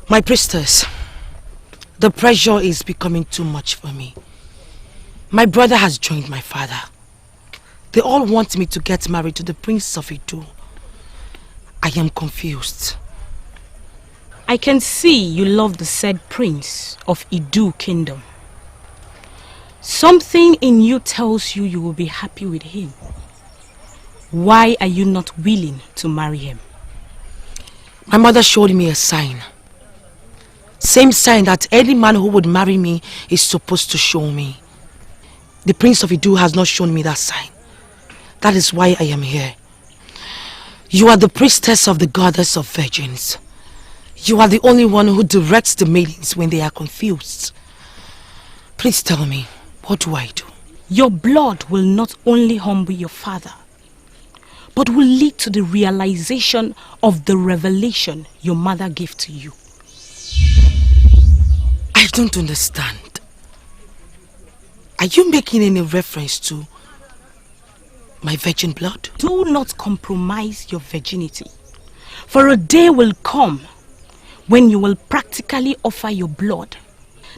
My priestess, the pressure is becoming too much for me. My brother has joined my father. They all want me to get married to the Prince of Idu. I am confused. I can see you love the said Prince of Idu Kingdom. Something in you tells you will be happy with him. Why are you not willing to marry him? My mother showed me a sign. Same sign that any man who would marry me is supposed to show me. The Prince of Idu has not shown me that sign. That is why I am here. You are the priestess of the goddess of virgins. You are the only one who directs the maidens when they are confused. Please tell me, what do I do? Your blood will not only humble your father, but will lead to the realization of the revelation your mother gave to you. I don't understand. Are you making any reference to my virgin blood? Do not compromise your virginity, for a day will come when you will practically offer your blood.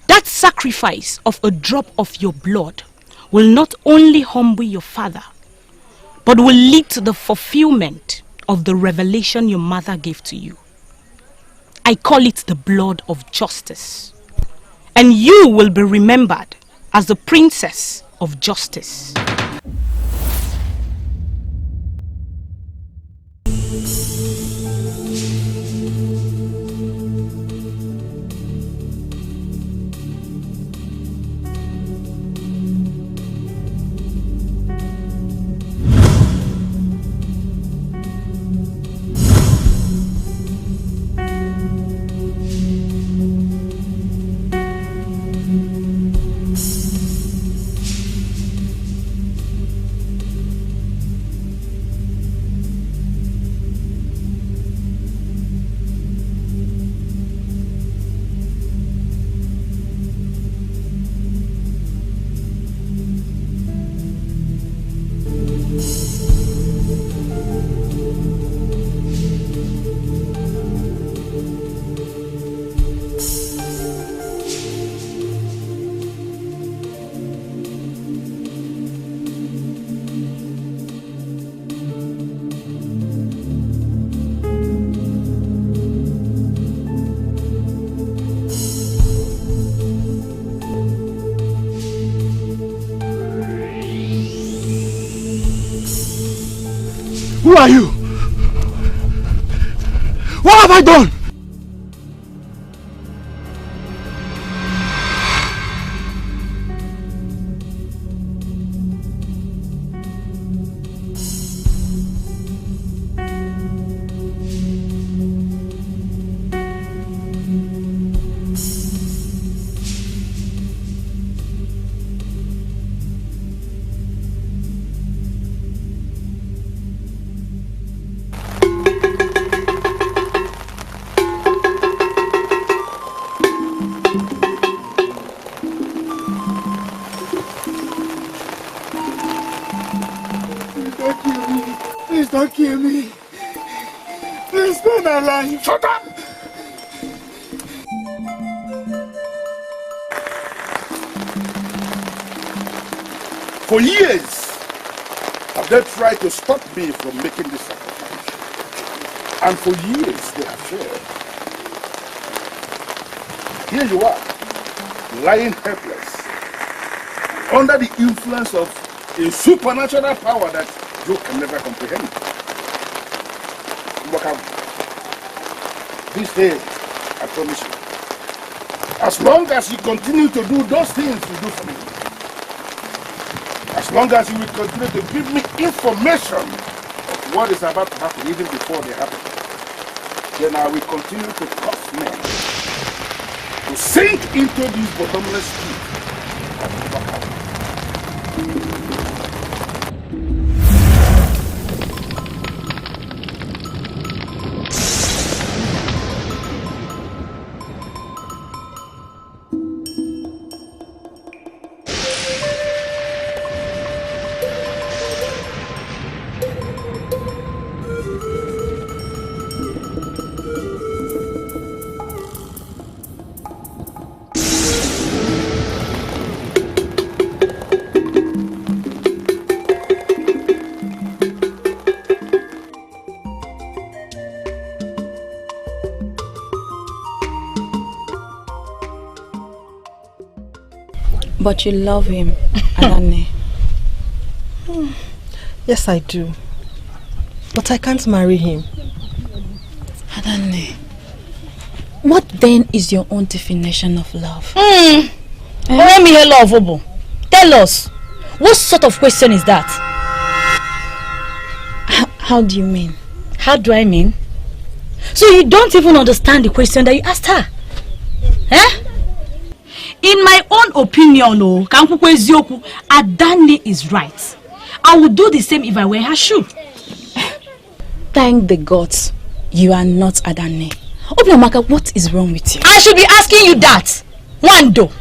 That sacrifice of a drop of your blood will not only humble your father, but will lead to the fulfillment of the revelation your mother gave to you. I call it the blood of justice. And you will be remembered as the princess of justice. Who are you? What have I done? Don't kill me. Please spare my life. Shut up! For years, have they tried to stop me from making this sacrifice. And for years, they have failed. Here you are, lying helpless, under the influence of a supernatural power that you can never comprehend. Look out. This day, I promise you, as long as you continue to do those things you do for me, as long as you will continue to give me information of what is about to happen even before they happen, then I will continue to cause men to sink into this bottomless pit and never come out. But you love him, Adanne. Yes, I do. But I can't marry him. Adanne, what then is your own definition of love? Let me hear love, Obo. Tell us, what sort of question is that? How do you mean? How do I mean? So you don't even understand the question that you asked her? Eh? In my own opinion, Adanne is right. I would do the same if I were her shoe. Thank the gods you are not Adanne. Obiamaka, what is wrong with you? I should be asking you that. Wando.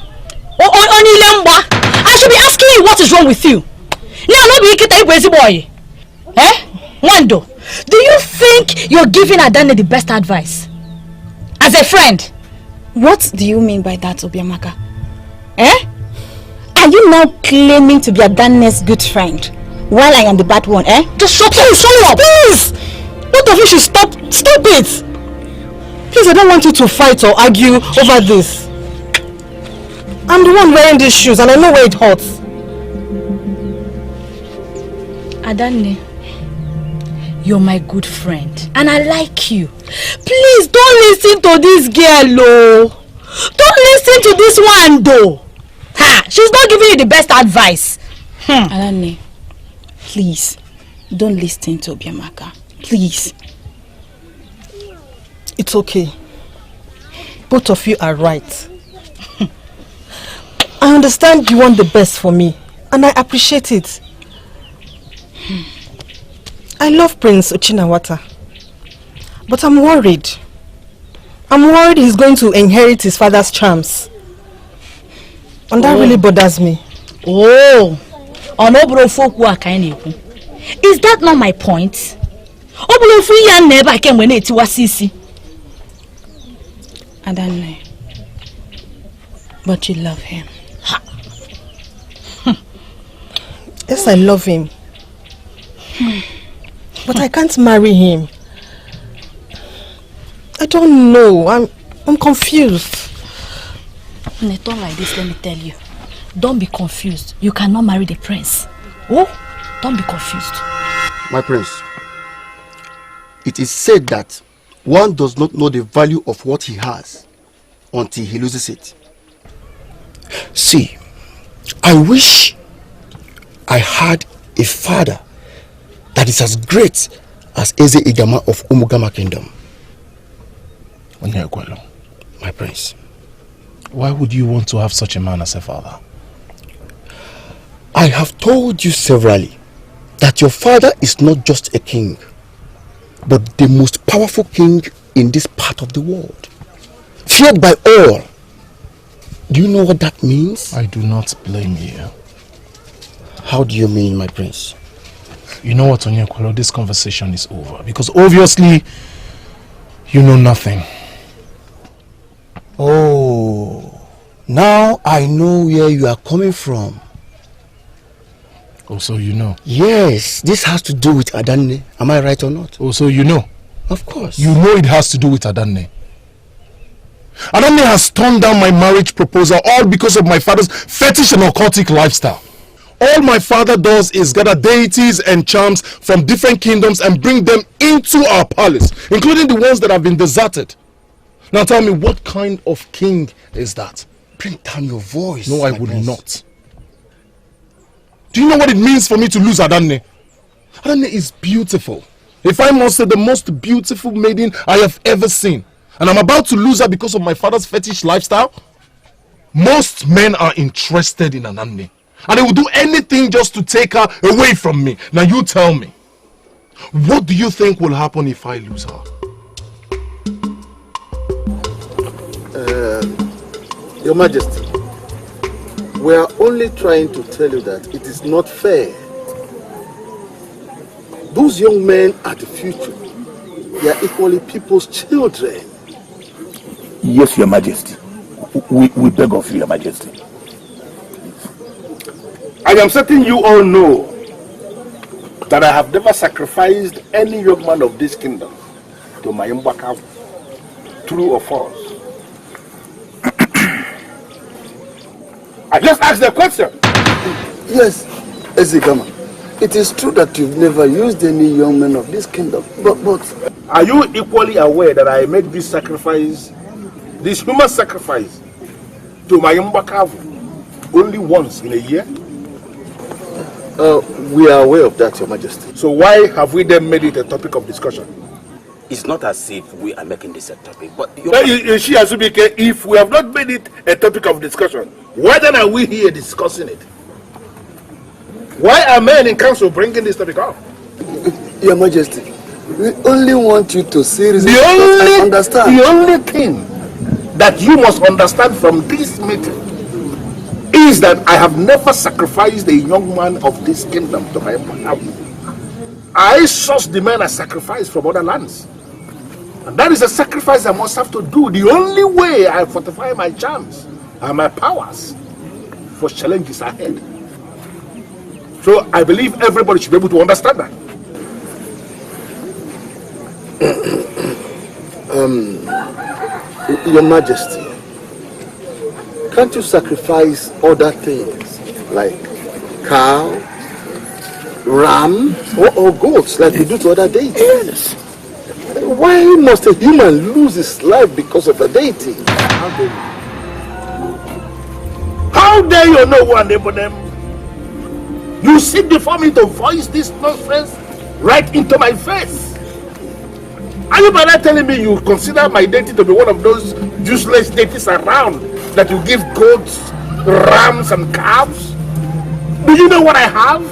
I should be asking you what is wrong with you. Now, no be ikita crazy boy. Eh? Wando, do you think you're giving Adanne the best advice? As a friend? What do you mean by that, Obiamaka? Eh? Are you now claiming to be Adanne's good friend while I am the bad one, eh? Just shut up! Please! Both of you should stop it! Please, I don't want you to fight or argue over this. I'm the one wearing these shoes and I know where it hurts. Adanne, you're my good friend and I like you. Please don't listen to this girl, oh. Don't listen to this one, though. Ha! She's not giving you the best advice. Adanne, please, don't listen to Obiamaka. Please. It's okay. Both of you are right. I understand you want the best for me, and I appreciate it. I love Prince Ochinawata, but I'm worried. I'm worried he's going to inherit his father's charms. And that really bothers me. Oh, is that not my point? Adanne, but you love him. Yes, I love him. But I can't marry him. I don't know. I'm confused. In a tone like this, let me tell you. Don't be confused. You cannot marry the prince. Oh, don't be confused. My prince, it is said that one does not know the value of what he has until he loses it. See, I wish I had a father that is as great as Eze Igama of Umugama Kingdom. My prince. Why would you want to have such a man as a father? I have told you severally that your father is not just a king, but the most powerful king in this part of the world. Feared by all. Do you know what that means? I do not blame you. How do you mean, my prince? You know what, Onyekwalo, this conversation is over. Because obviously, you know nothing. Oh, now I know where you are coming from. Also, you know. Yes, this has to do with Adanne. Am I right or not? Also, you know. Of course. You know it has to do with Adanne. Adanne has turned down my marriage proposal all because of my father's fetish and occultic lifestyle. All my father does is gather deities and charms from different kingdoms and bring them into our palace, including the ones that have been deserted. Now tell me, what kind of king is that? Bring down your voice. No, I would not. Do you know what it means for me to lose Adanne? Adanne is beautiful. If I must say, the most beautiful maiden I have ever seen. And I'm about to lose her because of my father's fetish lifestyle. Most men are interested in Adanne. And they will do anything just to take her away from me. Now you tell me, what do you think will happen if I lose her? Your Majesty, we are only trying to tell you that it is not fair. Those young men are the future. They are equally people's children. Yes, Your Majesty. We beg of you, Your Majesty. I am certain you all know that I have never sacrificed any young man of this kingdom to my Mbaka. True or false? I just asked the question. Yes, Ezigama. It is true that you've never used any young men of this kingdom, but are you equally aware that I made this sacrifice, this human sacrifice, to my Mbakavu only once in a year? We are aware of that, Your Majesty. So why have we then made it a topic of discussion? It's not as if we are making this a topic, but if we have not made it a topic of discussion, why then are we here discussing it? Why are men in council bringing this topic up? Your Majesty, we only want you to seriously understand. The only thing that you must understand from this meeting is that I have never sacrificed a young man of this kingdom to my family. I source the men I sacrifice from other lands. And that is a sacrifice I must have to do. The only way I fortify my charms and my powers for challenges ahead. So I believe everybody should be able to understand that. Your Majesty, can't you sacrifice other things like cow, ram, or goats like we do to other deities? Yes. Why must a human lose his life because of a deity? How dare you know one neighbor them? You sit before me to voice this nonsense right into my face. Are you by that telling me you consider my deity to be one of those useless deities around that you give goats, rams, and calves? Do you know what I have?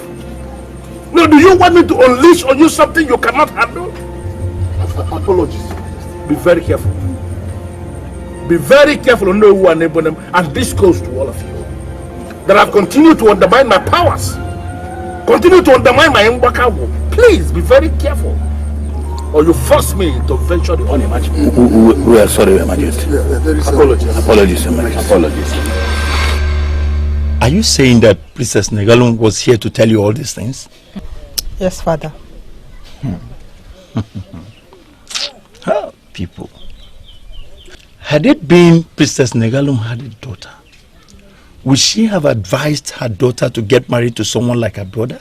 No, do you want me to unleash on you something you cannot handle? Apologies. Be very careful. Be very careful to know who are neighbor them, and this goes to all of you. That I've continued to undermine my powers. Continue to undermine my Mbakawu. Please be very careful, or you force me to venture the unimaginable. we are sorry, Your Majesty. Apologies. Apologies, Your Majesty. Apologies. Are you saying that Princess Negalum was here to tell you all these things? Yes, Father. People. Had it been Princess Negalum had a daughter, would she have advised her daughter to get married to someone like her brother?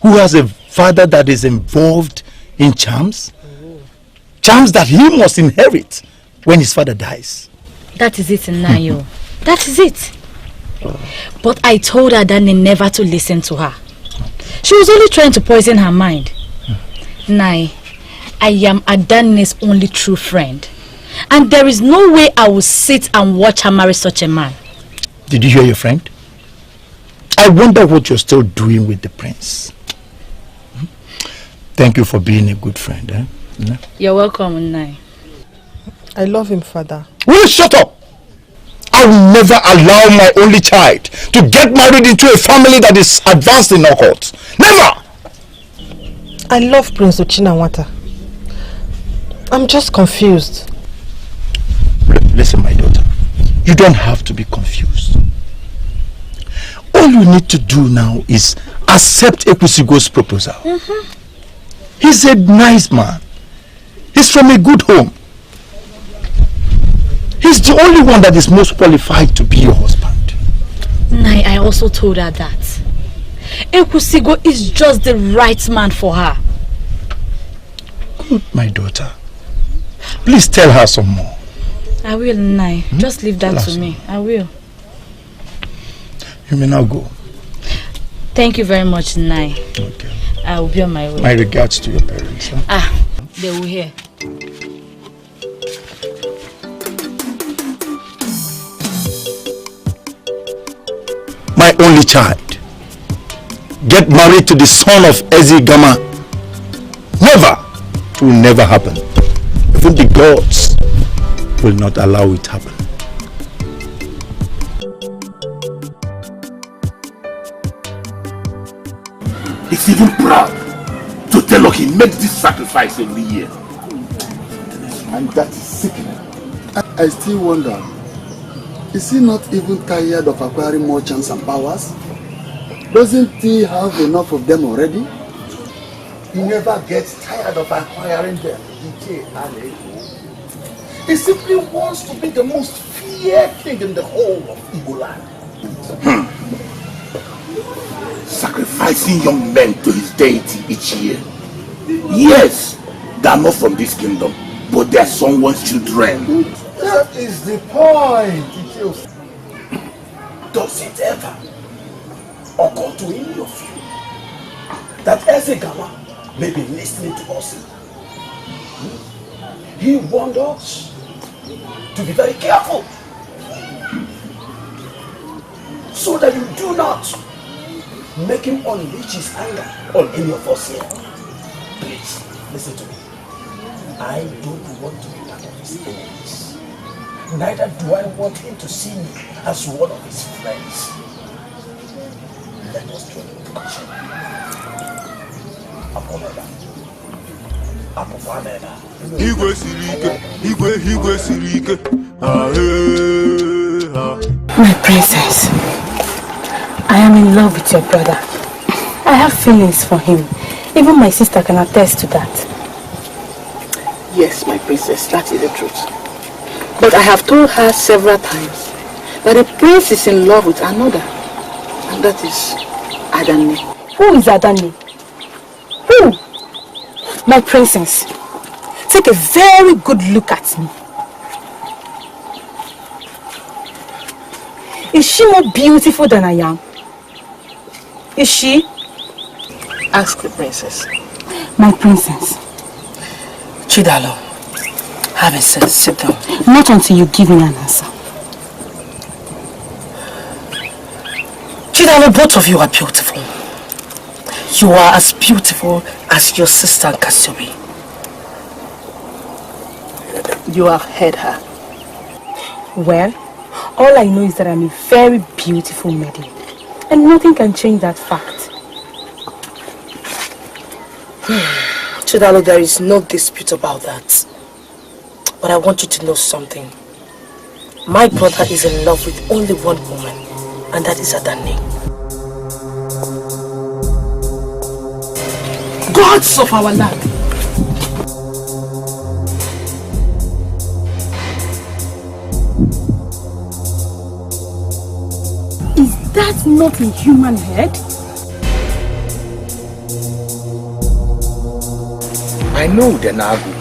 Who has a father that is involved in charms? Charms that he must inherit when his father dies. That is it, Nayo. That is it. But I told her that never to listen to her. She was only trying to poison her mind. Nai, I am Adanne's only true friend. And there is no way I will sit and watch her marry such a man. Did you hear your friend? I wonder what you're still doing with the prince. Thank you for being a good friend. Eh? Yeah. You're welcome, Nai. I love him, Father. Will you shut up? I will never allow my only child to get married into a family that is advanced in occult. Never! I love Prince Ochinawata. I'm just confused. Listen, my daughter. You don't have to be confused. All you need to do now is accept Ekwusigo's proposal. He's a nice man. He's from a good home. He's the only one that is most qualified to be your husband. Nai, I also told her that. Ekwusigo is just the right man for her. Good, my daughter. Please tell her some more. I will, Nai. Just leave that to me. I will. You may now go. Thank you very much, Nai. Okay. I will be on my way. My regards to your parents. Huh? Ah, they will hear. My only child. Get married to the son of Ezigama. Never. It will never happen. Even the gods will not allow it to happen. He's even proud to tell us he makes this sacrifice every year. And that is sickening. I still wonder, is he not even tired of acquiring more charms and powers? Doesn't he have enough of them already? He never gets tired of acquiring them. He simply wants to be the most dear king in the whole of Igbo land. Sacrificing young men to his deity each year. Yes, they are not from this kingdom, but they are someone's children. That is the point. Does it ever occur to any of you that Ezegawa may be listening to us? He warned us to be very careful so that you do not make him unleash his anger on any of us here. Please, listen to me. I don't want to be part of his enemies. Neither do I want him to see me as one of his friends. Let us join the discussion. My princess, I am in love with your brother. I have feelings for him. Even my sister can attest to that. Yes, my princess, that is the truth. But I have told her several times that the prince is in love with another, and that is Adane. Who is Adane? Who? My princess, take a very good look at me. Is she more beautiful than I am? Is she? Ask the princess. My princess. Chidalo, have a seat, sit down. Not until you give me an answer. Chidalo, both of you are beautiful. You are as beautiful as your sister Kasiobi. You have heard her. Well, all I know is that I'm a very beautiful maiden. And nothing can change that fact. Chidalo, there is no dispute about that. But I want you to know something. My brother is in love with only one woman, and that is Adane. Gods of our land! Is that not a human head? I know the Nagu,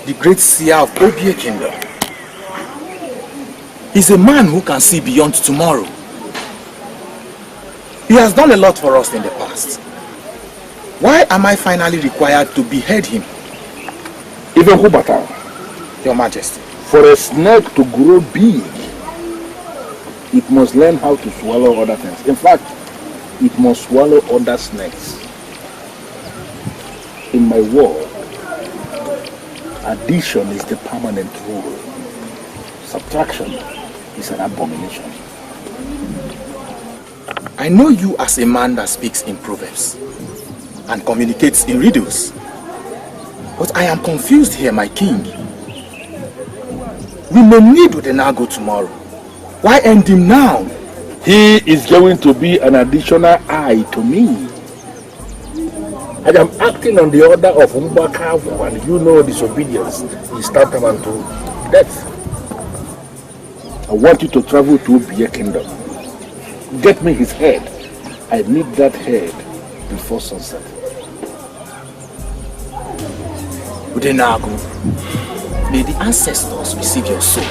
the great seer of Obie Kingdom. He's a man who can see beyond tomorrow. He has done a lot for us in the past. Why am I finally required to behead him? Even Hubata, Your Majesty. for a snake to grow big, it must learn how to swallow other things. In fact, it must swallow other snakes. In my world, addition is the permanent rule. Subtraction is an abomination. I know you as a man that speaks in proverbs and communicates in riddles. But I am confused here, my king. We may need Udenago tomorrow. Why end him now? He is going to be an additional eye to me. I am acting on the order of Mbakavu, and you know disobedience is tantamount to death. I want you to travel to Obie Kingdom. Get me his head. I need that head before sunset. Udenago, may the ancestors receive your soul.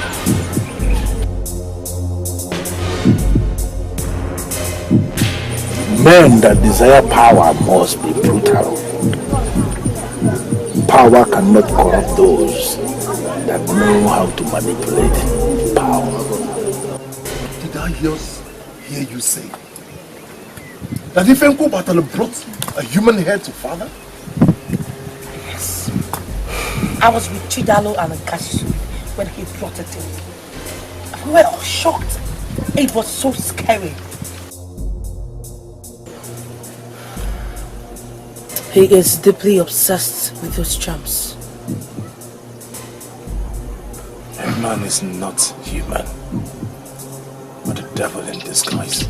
Men that desire power must be brutal. Power cannot corrupt those that know how to manipulate power. Did I hear you say that if Enko Battle brought a human head to father? Yes. I was with Chidalo and Kashu when he brought it in. We were all shocked. It was so scary. He is deeply obsessed with those charms. A man is not human, but a devil in disguise.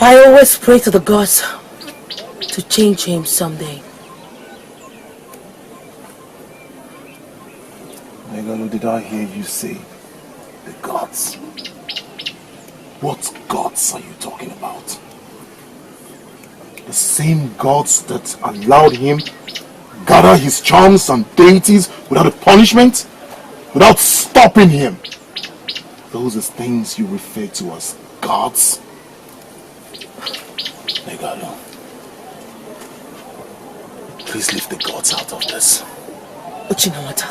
I always pray to the gods to change him someday. did I hear you say? The gods. What gods are you talking about? The same gods that allowed him gather his charms and deities without a punishment? Without stopping him? Those are things you refer to as gods? Negalo, please leave the gods out of this. Ochinamata,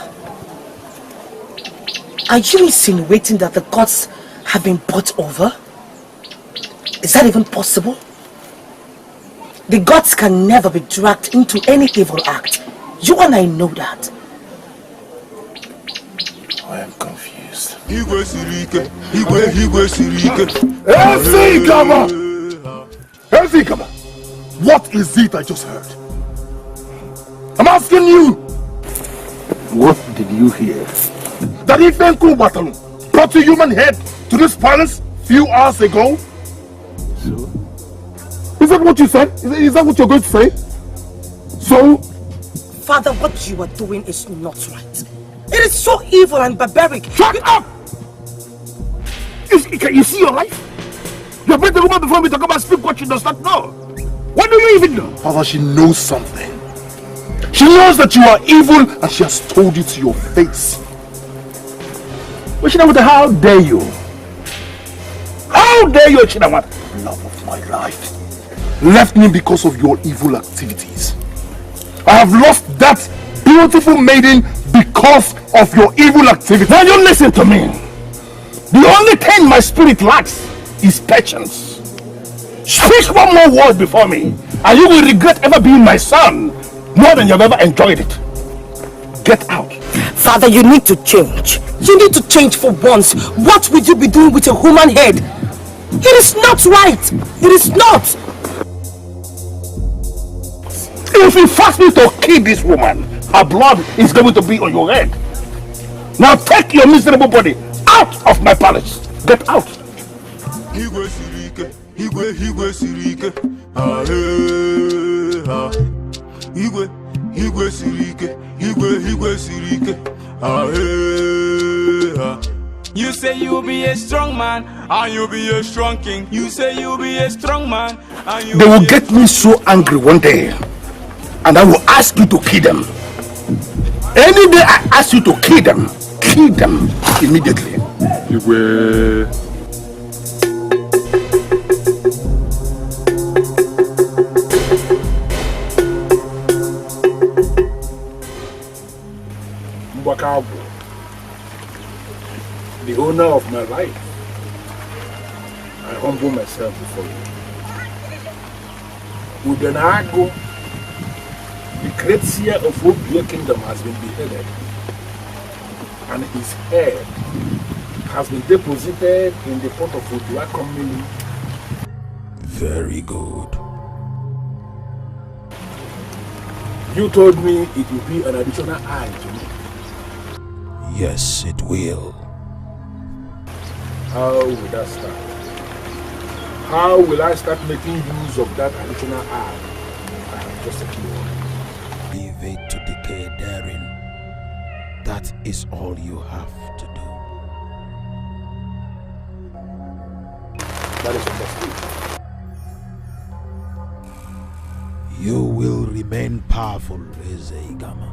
are you insinuating that the gods have been bought over? Is that even possible? The gods can never be dragged into any evil act. You and I know that. I am confused. Elzikama! What is it I just heard? I'm asking you! What did you hear? That Ifenku Watalu brought a human head to this palace few hours ago? So? Is that what you said? Is that what you're going to say? So? Father, what you are doing is not right. It is so evil and barbaric. Shut up! Can you see your life? You have met the woman before me to come and speak what she does not know. What do you even know? Father, she knows something. She knows that you are evil and she has told you to your face. But Chinamata, how dare you? How dare you, Chinamata? Love of my life. Left me because of your evil activities. I have lost that beautiful maiden because of your evil activities. Now you listen to me. The only thing my spirit lacks is patience. Speak one more word before me and you will regret ever being my son more than you've ever enjoyed it. Get out. Father, you need to change. You need to change for once. What would you be doing with a human head? It is not right. It is not. If you force me to kill this woman, her blood is going to be on your head. Now take your miserable body out of my palace. Get out. You say you'll be a strong man and you'll be a strong king. You say you'll be a strong man and you. They will get me so angry one day, and I will ask you to kill them. Any day I ask you to kill them immediately. The owner of my life, I humble myself before you. Udenago, the great seer of Obia Kingdom, has been beheaded, and his head has been deposited in the port of Odua Community. Very good. You told me it would be an additional eye to me. Yes, it will. How will that start? How will I start making use of that additional eye I have just secured? Leave it to decay therein. That is all you have to do. That is understood. You will remain powerful, Ezegama.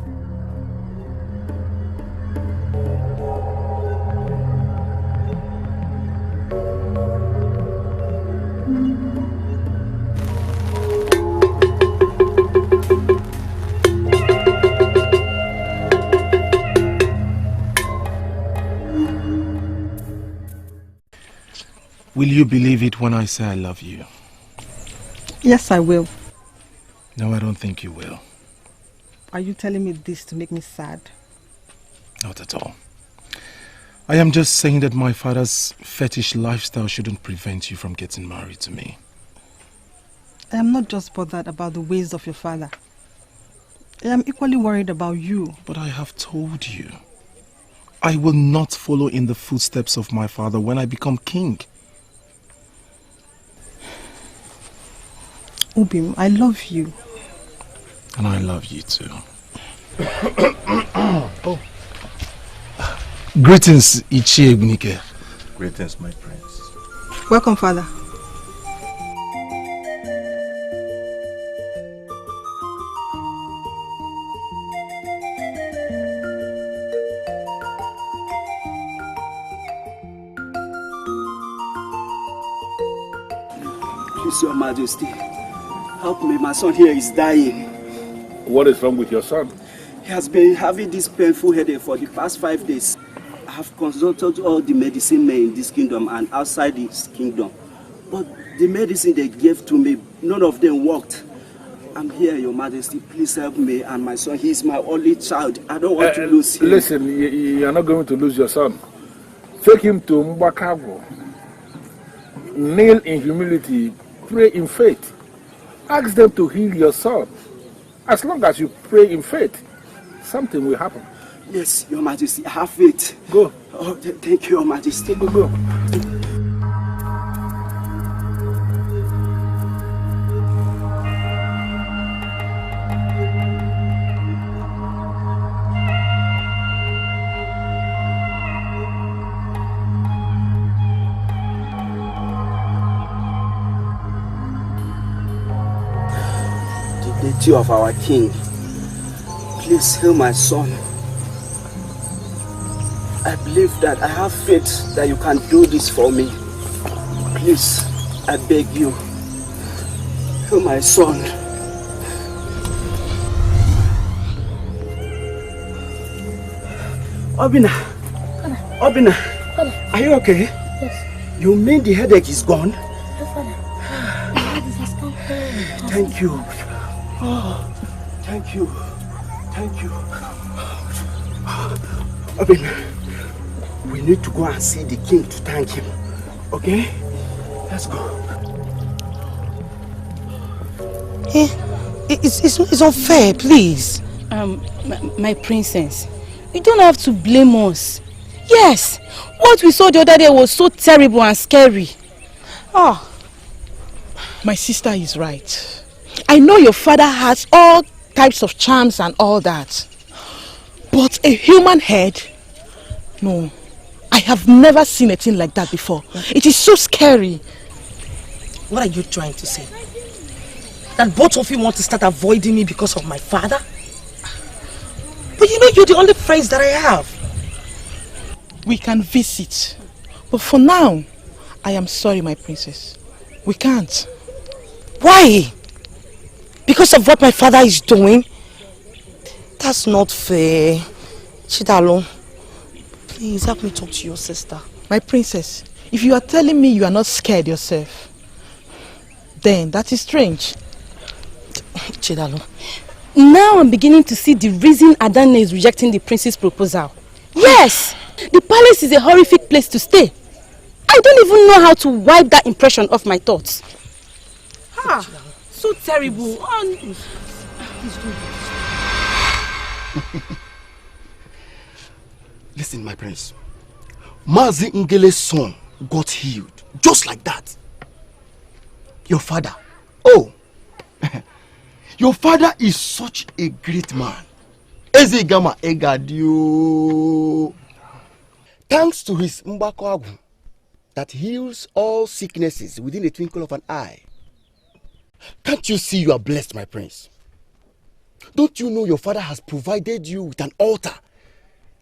Will you believe it when I say I love you? Yes, I will. No, I don't think you will. Are you telling me this to make me sad? Not at all. I am just saying that my father's fetish lifestyle shouldn't prevent you from getting married to me. I am not just bothered about the ways of your father. I am equally worried about you. But I have told you, I will not follow in the footsteps of my father when I become king. Ubim, I love you. And I love you too. Oh. Greetings, Ichie Egunike. Greetings, my prince. Welcome, Father. Please, Your Majesty, help me. My son here is dying. What is wrong with your son? He has been having this painful headache for the past 5 days. I have consulted all the medicine men in this kingdom and outside this kingdom. But the medicine they gave to me, none of them worked. I'm here, Your Majesty. Please help me and my son. He is my only child. I don't want to lose him. Listen, you're not going to lose your son. Take him to Mbakago. Kneel in humility. Pray in faith. Ask them to heal your son. As long as you pray in faith, something will happen. Yes, Your Majesty, I have faith. Go. Oh, thank you, Your Majesty. Go. The deity of our king, please heal my son. I believe that I have faith that you can do this for me. Please, I beg you, heal my son. Obina, are you okay? Yes. You mean the headache is gone? Yes, Father. Thank you. Oh, thank you. Thank you. Obina, we need to go and see the king to thank him. Okay? Let's go. It's unfair, please. My princess, you don't have to blame us. Yes, what we saw the other day was so terrible and scary. Oh, my sister is right. I know your father has all types of charms and all that. But a human head? No. I have never seen a thing like that before. It is so scary. What are you trying to say? That both of you want to start avoiding me because of my father? But you know you're the only friends that I have. We can visit. But for now, I am sorry, my princess. We can't. Why? Because of what my father is doing? That's not fair. Chidalo, please help me talk to your sister. My princess, if you are telling me you are not scared yourself, then that is strange. Chidalo. Now I'm beginning to see the reason Adane is rejecting the prince's proposal. Yes! The palace is a horrific place to stay. I don't even know how to wipe that impression off my thoughts. Ah, so terrible. Listen, my prince. Mazi Ngele's son got healed. Just like that. Your father. Oh. Your father is such a great man. Ezegama Egadio. Thanks to his Mbako Agu that heals all sicknesses within the twinkle of an eye. Can't you see you are blessed, my prince? Don't you know your father has provided you with an altar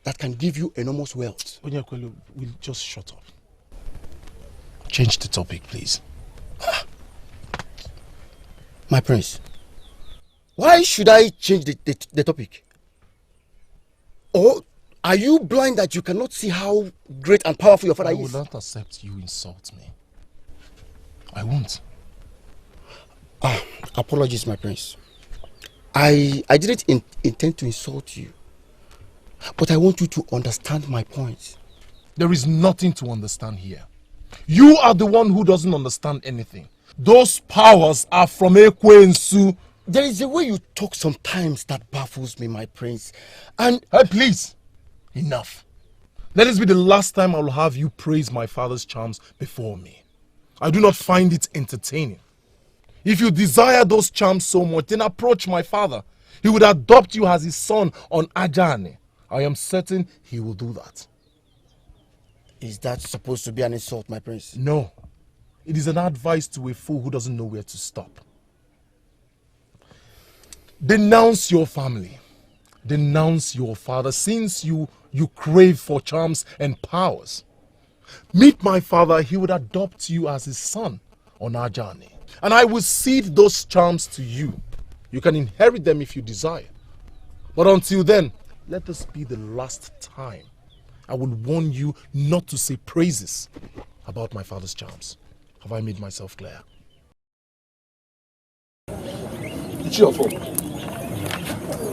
that can give you enormous wealth? Onyakwelu, we'll just shut up. Change the topic, please. My prince, why should I change the topic? Or are you blind that you cannot see how great and powerful your father is? I will not accept you insult me. I won't. Apologies, my prince. I didn't intend to insult you. But I want you to understand my point. There is nothing to understand here. You are the one who doesn't understand anything. Those powers are from Ekwe and Su. There is a way you talk sometimes that baffles me, my prince. And... Hey, please. Enough. Let this be the last time I will have you praise my father's charms before me. I do not find it entertaining. If you desire those charms so much, then approach my father. He would adopt you as his son on Ajane. I am certain he will do that. Is that supposed to be an insult, my prince? No. It is an advice to a fool who doesn't know where to stop. Denounce your family. Denounce your father, since you crave for charms and powers. Meet my father, he would adopt you as his son on our journey. And I will cede those charms to you. You can inherit them if you desire. But until then, let this be the last time I will warn you not to say praises about my father's charms. Have I made myself clear? Ichiofo,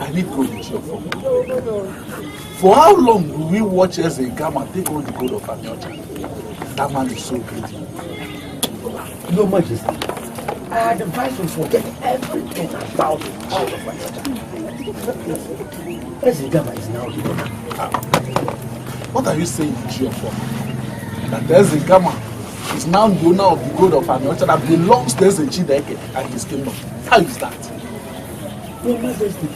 I need gold, Ichiofo. For how long will we watch as a gamma take all the gold of Anyocha? That man is so greedy. Your Majesty, I advise you forget everything about the gold of Anyocha. Ezigama is now the owner. What are you saying, Ichiofo? That Ezigama is now the owner of the gold of Anyocha that belongs to Ezechideke and his kingdom. How is that? Your Majesty,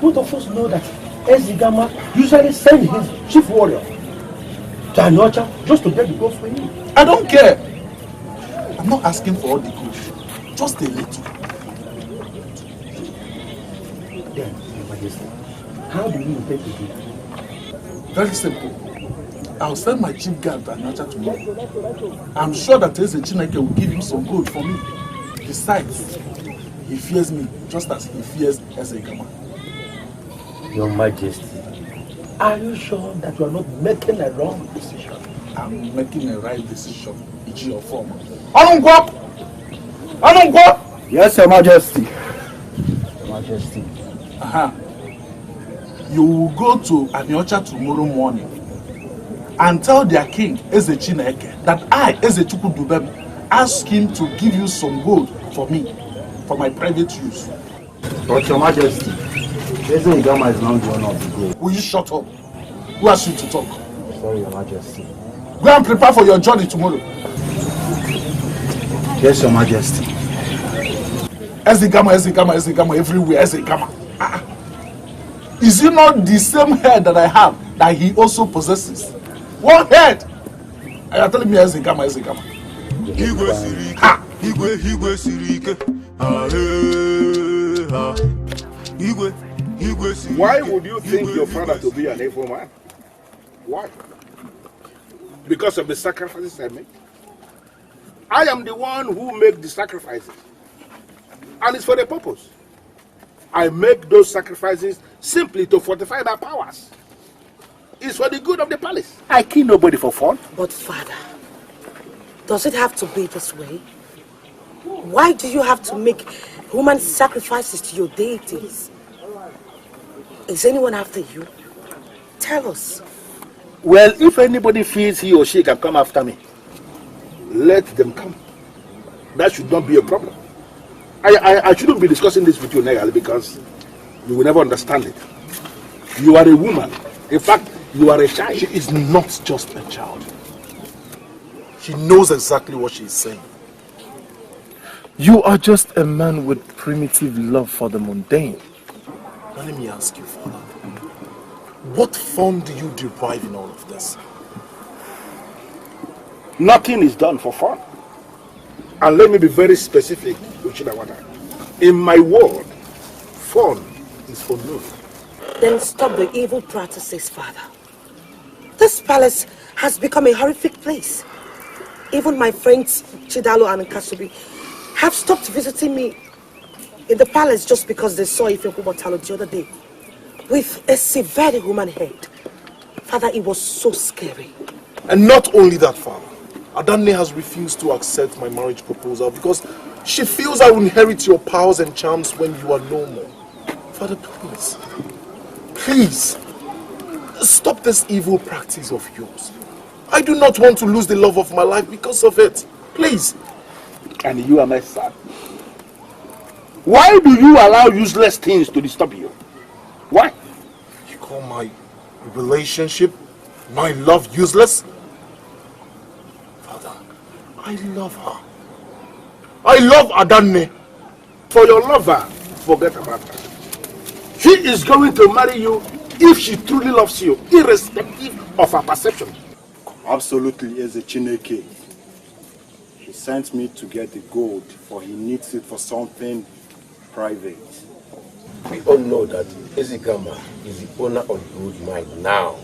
both of us know that Ezigama usually sends his chief warrior to Anyocha just to get the gold for him. I don't care. I'm not asking for all the gold. Just a little. Then, Your Majesty, how do you intend to do that? Very simple. I'll send my chief guard to Anyocha tomorrow. I'm sure that Ezechineke will give him some gold for me. Besides, he fears me just as he fears Ezegama. Your Majesty, are you sure that you are not making a wrong decision? I'm making a right decision. It's your form. Anungwa! Anungwa! Yes, Your Majesty. Your Majesty. You will go to Anyocha tomorrow morning and tell their king, Ezechineke, that I, Ezechukudubem, ask him to give you some gold for me, for my private use. But Your Majesty, Ezegama is not the owner of the gold. Will you shut up? Who asked you to talk? Sorry, Your Majesty. Go and prepare for your journey tomorrow. Yes, Your Majesty. Ezegama everywhere, Ezegama. Is it not the same head that I have that he also possesses? One head! And you're telling me Ezegama. Why would you think your father to be an evil man? Why? Because of the sacrifices I make? I am the one who make the sacrifices. And it's for the purpose. I make those sacrifices simply to fortify my powers. It's for the good of the palace. I kill nobody for fun. But father, does it have to be this way? Why do you have to make human sacrifices to your deities? Is anyone after you? Tell us. Well, if anybody feels he or she can come after me, let them come. That should not be a problem. I shouldn't be discussing this with you, Negal, because you will never understand it. You are a woman. In fact, you are a child. She is not just a child. She knows exactly what she is saying. You are just a man with primitive love for the mundane. Now let me ask you, Father, what fun do you derive in all of this? Nothing is done for fun. And let me be very specific, Uchidawada. In my world, fun is for no. Then stop the evil practices, Father. This palace has become a horrific place. Even my friends Chidalo and Kasubi have stopped visiting me in the palace just because they saw Ifekubotalo the other day with a severe human head. Father, it was so scary. And not only that, Father. Adanne has refused to accept my marriage proposal because she feels I will inherit your powers and charms when you are no more. Father, please, please, stop this evil practice of yours. I do not want to lose the love of my life because of it. Please. And you are my son. Why do you allow useless things to disturb you? Why? You call my relationship, my love useless? I love her. I love Adanne. For your lover, forget about her. She is going to marry you if she truly loves you, irrespective of her perception. Come Absolutely, as a Chineke. He sent me to get the gold, for he needs it for something private. We all know that Ezigama is the owner of the gold mine now.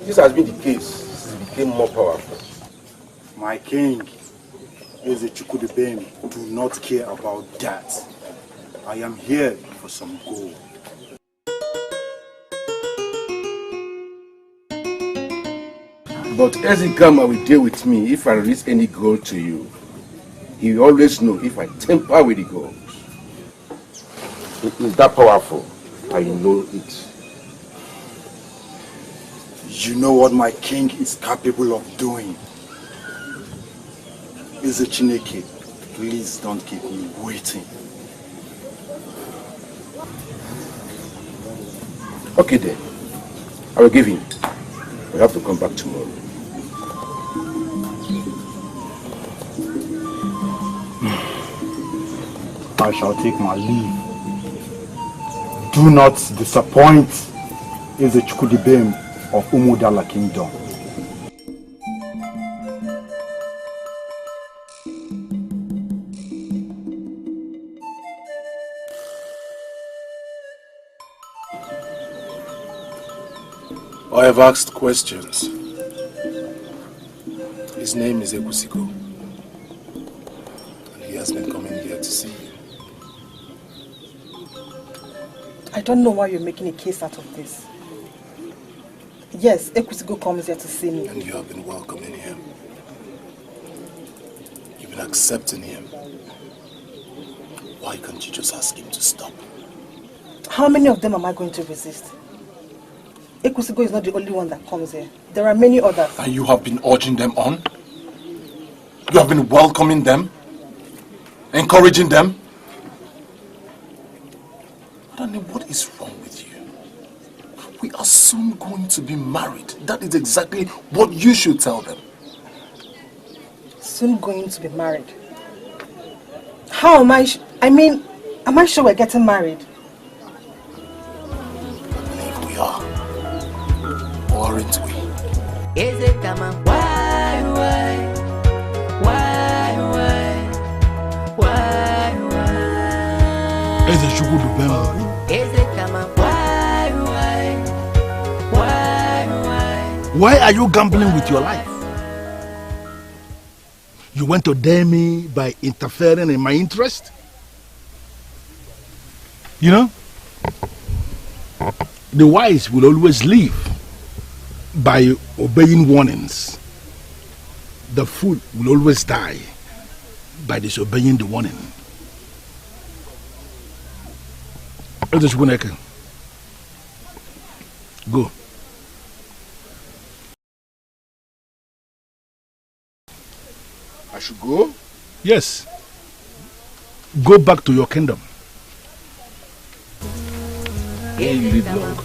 This has been the case since he became more powerful. My king, Eze Chukudebem, do not care about that. I am here for some gold. But Ezigama will deal with me if I release any gold to you. He will always know if I tamper with the gold. It is that powerful. I know it. You know what my king is capable of doing. Eze Chineke, please don't keep me waiting. Okay then. I will give him. We have to come back tomorrow. I shall take my leave. Do not disappoint Eze Chukudebem of Umudala Kingdom. I have asked questions. His name is Ekwusigo, and he has been coming here to see you. I don't know why you're making a case out of this. Yes, Ekwusigo comes here to see me. And you have been welcoming him. You've been accepting him. Why can't you just ask him to stop? How many of them am I going to resist? Ekwusigo is not the only one that comes here. There are many others. And you have been urging them on? You have been welcoming them? Encouraging them? Danny, what is wrong with you? We are soon going to be married. That is exactly what you should tell them. Soon going to be married? How am I? Am I sure we're getting married? I believe we are. Or aren't we? Is it coming? Why? Is it Chukudebem? Is it coming? Why are you gambling with your life? You want to dare me by interfering in my interest? You know, the wise will always live by obeying warnings. The fool will always die by disobeying the warning. Go. I should go? Yes. Go back to your kingdom. May you live long.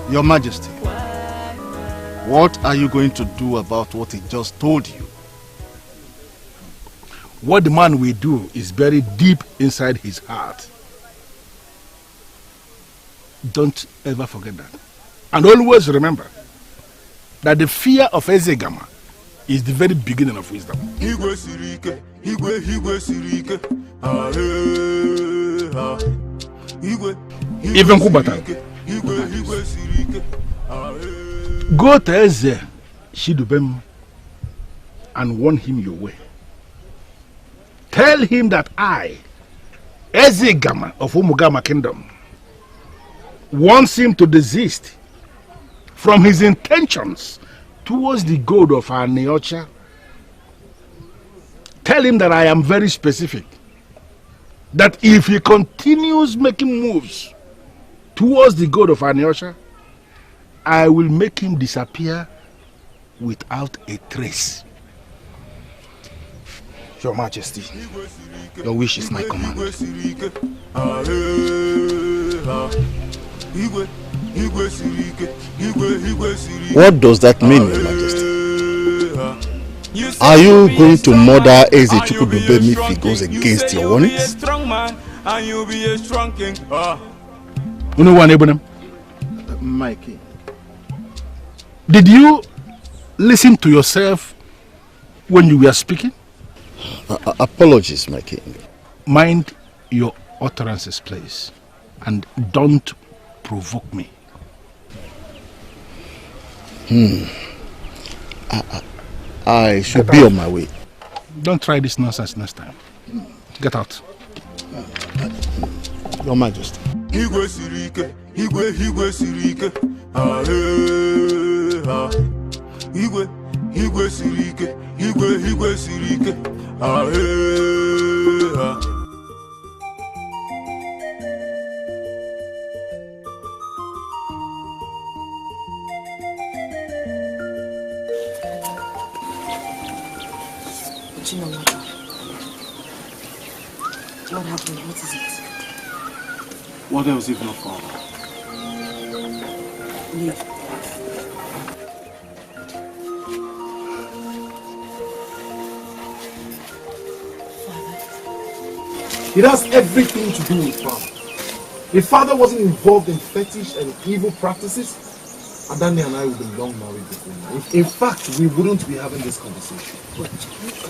Your Majesty, what are you going to do about what he just told you? What the man will do is buried deep inside his heart. Don't ever forget that. And always remember that the fear of Ezigama is the very beginning of wisdom. Even Kubata. Go to Eze Chukudebem and warn him your way. Tell him that I, Ezigama of Umugama Kingdom, wants him to desist from his intentions towards the gold of our Neocha. Tell him that I am very specific. That if he continues making moves towards the gold of our Neocha, I will make him disappear without a trace. Your Majesty, your wish is my command. What does that mean, Your Majesty? Are you going to murder Eze Chukwudubem if he goes against your warnings? Strong man, and you'll be a strong king. Mikey, did you listen to yourself when you were speaking? Apologies, my king. Mind your utterances, please, and don't provoke me. I should be on my way. Don't try this nonsense next time. Get out. Your Majesty. Igwe sirike, Igwe sirike. Igwe sirike, Igwe sirike. What happened? What is it? What else if not father? Leave. It has everything to do with father. If father wasn't involved in fetish and evil practices, Adani and I would be long married before now. In fact, we wouldn't be having this conversation. But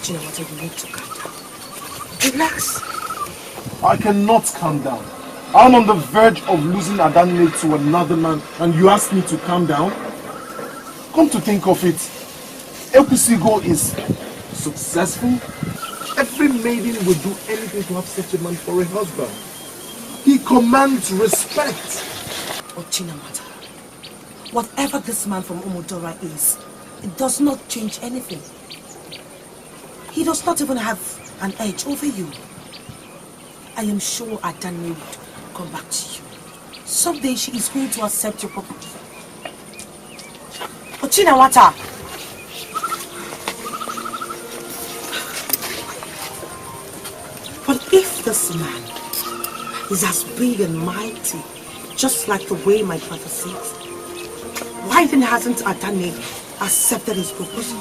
you know what? You need to calm down. Relax. I cannot calm down. I'm on the verge of losing Adani to another man, and you ask me to calm down? Come to think of it, Ekusigo is successful. Every maiden would do anything to have such a man for a husband. He commands respect. Ochinamata, whatever this man from Omodora is, it does not change anything. He does not even have an edge over you. I am sure Adani would come back to you. Someday she is going to accept your property. Ochinawata! But if this man is as big and mighty, just like the way my father says, why then hasn't Adani accepted his proposal?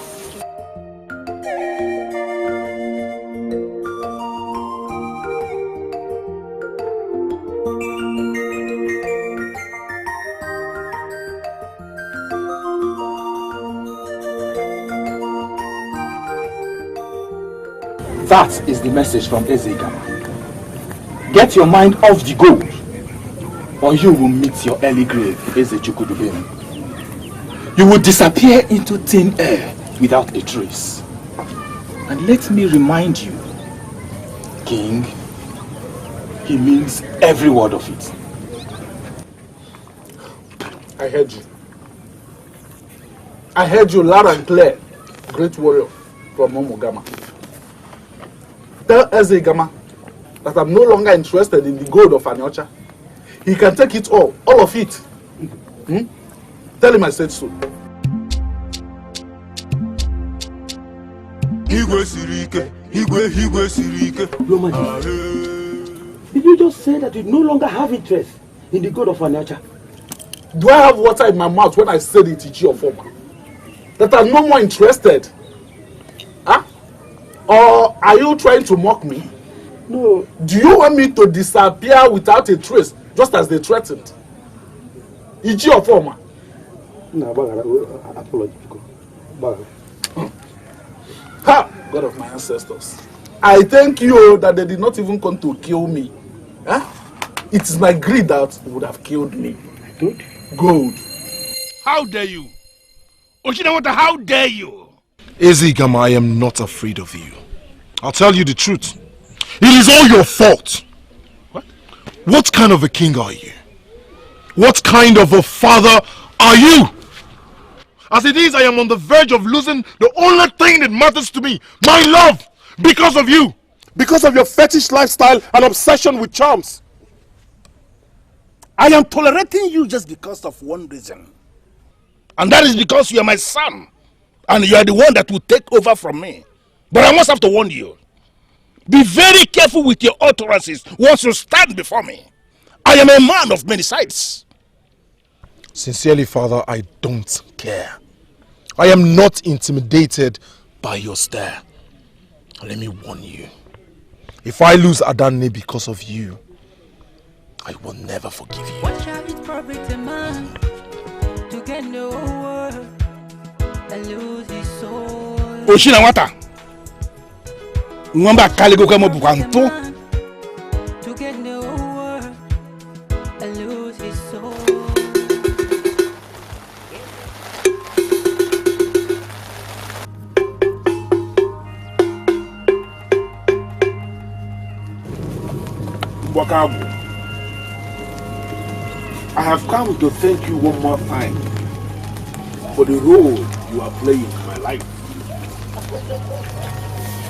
That is the message from Ezegama. Get your mind off the gold, or you will meet your early grave, Ezechukudubem. You will disappear into thin air without a trace. And let me remind you, King, he means every word of it. I heard you. I heard you loud and clear, great warrior from Momogama. Tell Ezegama that I'm no longer interested in the gold of Anyocha. He can take it all of it. Tell him I said so. Igwe sirike, Igwe sirike. Your Majesty, did you just say that you no longer have interest in the gold of Anyocha? Do I have water in my mouth when I said it, Ichi of Forma? That I'm no more interested? Huh? Or are you trying to mock me? No. Do you want me to disappear without a trace, just as they threatened? Ichi of Forma? No, apology. Ha! God of my ancestors. I thank you that they did not even come to kill me. Huh? It is my greed that would have killed me. Good? Gold. How dare you? Oshinawata, how dare you? Ezegama, I am not afraid of you. I'll tell you the truth. It is all your fault. What? What kind of a king are you? What kind of a father are you? As it is, I am on the verge of losing the only thing that matters to me, my love, because of you. Because of your fetish lifestyle and obsession with charms. I am tolerating you just because of one reason. And that is because you are my son. And you are the one that will take over from me. But I must have to warn you. Be very careful with your utterances once you stand before me. I am a man of many sides. Sincerely, Father, I don't care. I am not intimidated by your stare. Let me warn you. If I lose Adanne because of you, I will never forgive you. What shall it profit a man to get no word and lose his soul? Oshina wata. Mwamba kaligo kama bukwanto. To get no word and lose his soul. Wakabu, I have come to thank you one more time for the role you are playing in my life.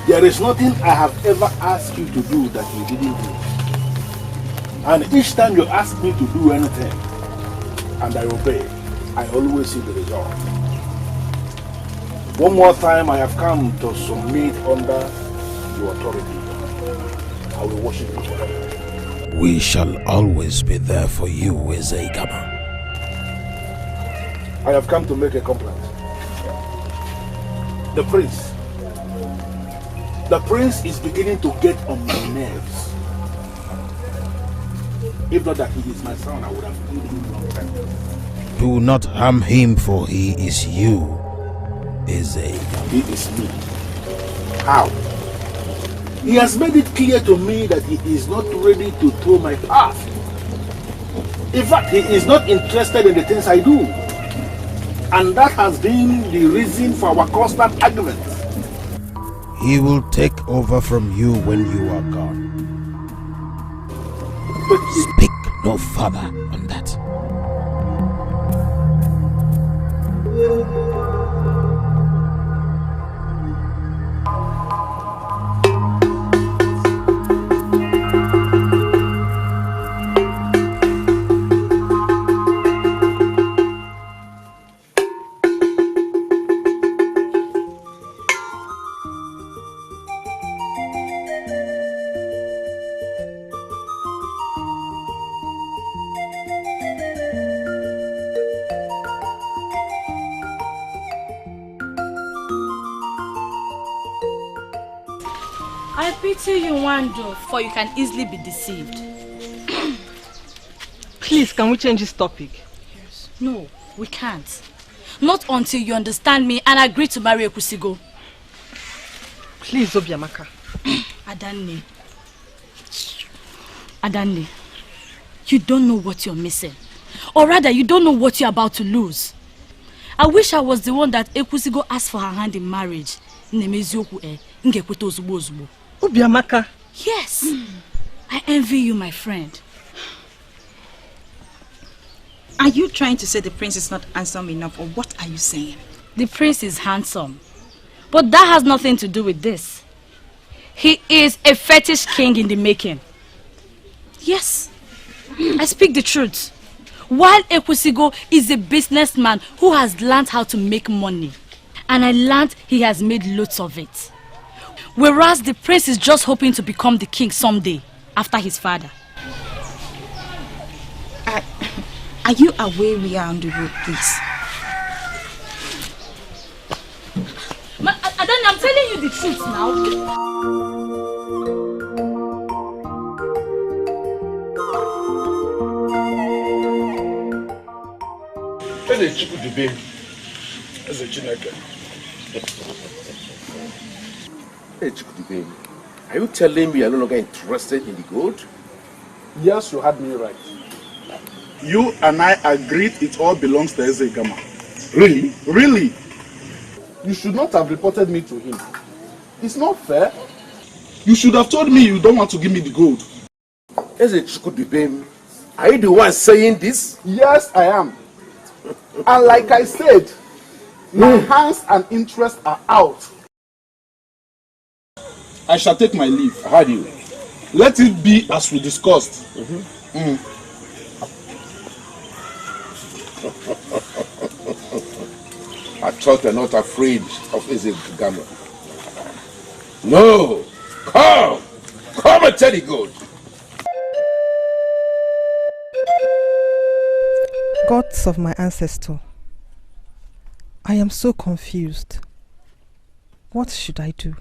There is nothing I have ever asked you to do that you didn't do. And each time you ask me to do anything and I obey, I always see the result. One more time I have come to submit under your authority. I will worship you forever. We shall always be there for you, UGEZE. I have come to make a complaint. The prince is beginning to get on my nerves. If not that he is my son, I would have killed him a long time ago. Do not harm him, for he is you, UGEZE. He is me. How? He has made it clear to me that he is not ready to throw my path. In fact, he is not interested in the things I do. And that has been the reason for our constant arguments. He will take over from you when you are gone. But speak no further on that. I pity you, Wando, for you can easily be deceived. Please, can we change this topic? Yes. No, we can't. Not until you understand me and agree to marry Ekusigo. Please, Obiamaka. Adanne, you don't know what you're missing. Or rather, you don't know what you're about to lose. I wish I was the one that Ekusigo asked for her hand in marriage. Obiamaka. Yes. I envy you, my friend. Are you trying to say the prince is not handsome enough, or what are you saying? The prince is handsome. But that has nothing to do with this. He is a fetish king in the making. Yes, I speak the truth. While Ekusigo is a businessman who has learned how to make money. And I learned he has made loads of it. Whereas the prince is just hoping to become the king someday, after his father. Are you aware we are on the road, please? Adanne, I'm telling you the truth now. Are you telling me you're no longer interested in the gold? Yes, you had me right. You and I agreed it all belongs to Eze Gama. Really? Really? You should not have reported me to him. It's not fair. You should have told me you don't want to give me the gold. Eze Chukudibem, are you the one saying this? Yes, I am. And like I said, my hands and interests are out. I shall take my leave. How do you? Let it be as we discussed. I thought you're not afraid of Ezegama. No! Come! Come and tell the gold! Gods of my ancestor, I am so confused. What should I do?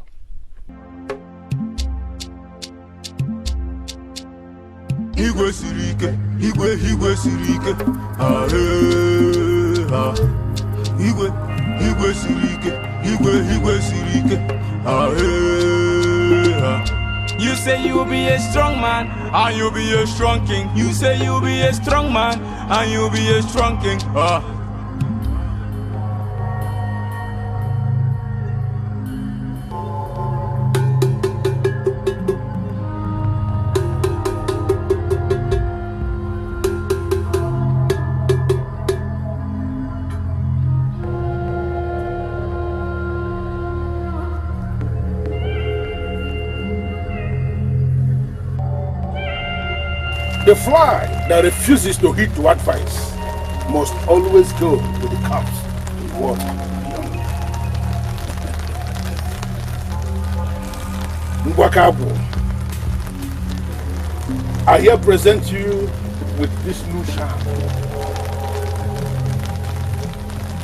Igwe sirike, igwe sirike. Ah ah. Igwe sirike, igwe sirike. Ah ah. You say you'll be a strong man, and you'll be a strong king. You say you'll be a strong man, and you'll be a strong king. Ah. The fly that refuses to heed to advice must always go to the cops in water. Mbwakabu, I here present you with this new charm.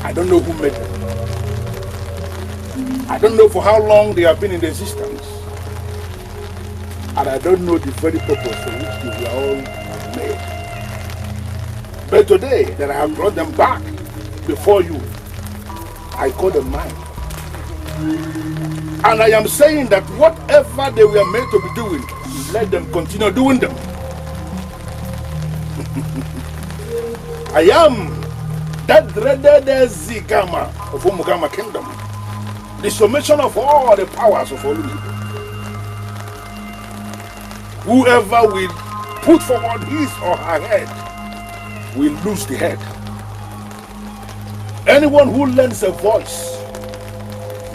I don't know who made them. I don't know for how long they have been in existence. And I don't know the very purpose for which they were all made. But today that I have brought them back before you, I call them mine. And I am saying that whatever they were made to be doing, let them continue doing them. I am that dreaded Zigama of Umugama Kingdom, the summation of all the powers of Olumi. Whoever will put forward his or her head will lose the head. Anyone who lends a voice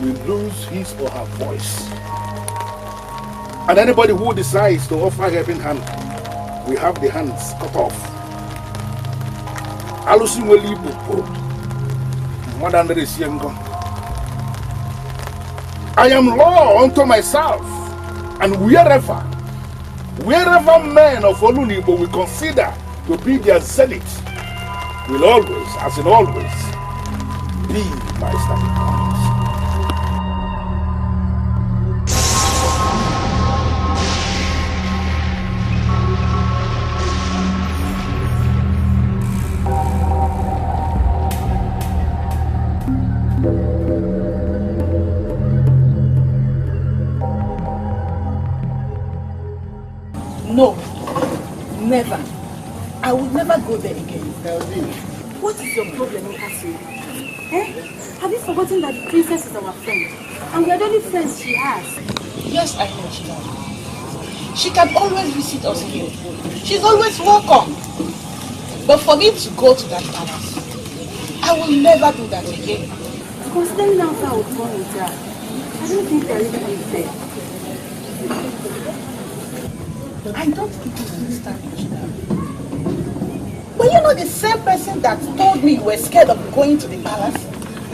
will lose his or her voice. And anybody who decides to offer a helping hand will have the hands cut off. I am law unto myself, and wherever men of Olunibo will consider to be their zenith, will always, as in always, be my starting point. No, never. I will never go there again. What is your problem, Nkasi? Eh? Have you forgotten that the princess is our friend? And we are the only friends she has. Yes, I know she does. She can always visit us here. She's always welcome. But for me to go to that palace, I will never do that again. Considering how far I was born with her, I don't think they're really unfair. I don't think you understand. But you know the same person that told me you were scared of going to the palace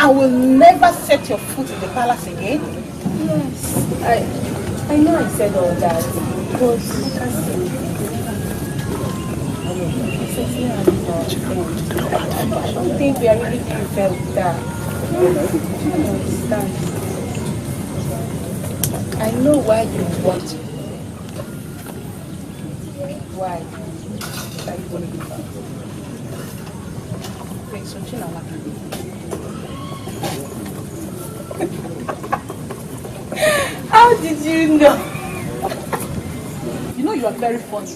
and will never set your foot in the palace again? Yes, I know I said all that, but I don't think we are really being fair with that. I don't understand. I know why you want to. Why? How did you know? You know you are very funny.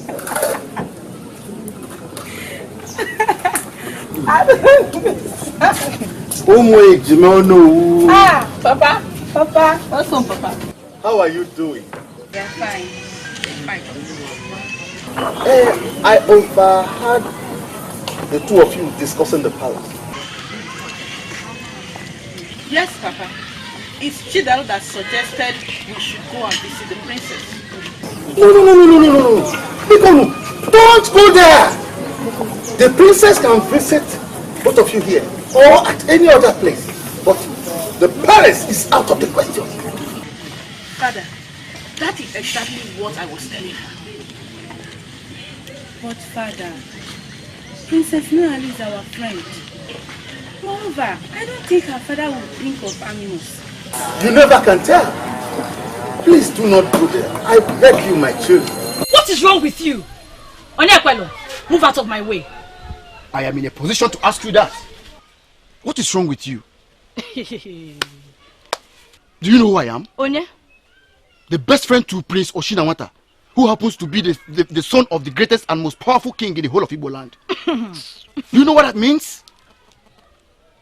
I don't understand. Ah, Papa, what's on, Papa? How are you doing? Yeah, fine. Fine. I overheard the two of you discussing the palace. Yes, Papa. It's Chidal that suggested we should go and visit the princess. No. Don't go there. The princess can visit both of you here or at any other place. But the palace is out of the question. Father, that is exactly what I was telling her. But Father, Princess Noali is our friend. Moreover, I don't think her father would think of harming us. You never can tell. Please do not go there. I beg you, my children. What is wrong with you? Onyekwelo, move out of my way. I am in a position to ask you that. What is wrong with you? Do you know who I am? Onye? The best friend to Prince Oshinawata, who happens to be the son of the greatest and most powerful king in the whole of Igbo land. Do you know what that means?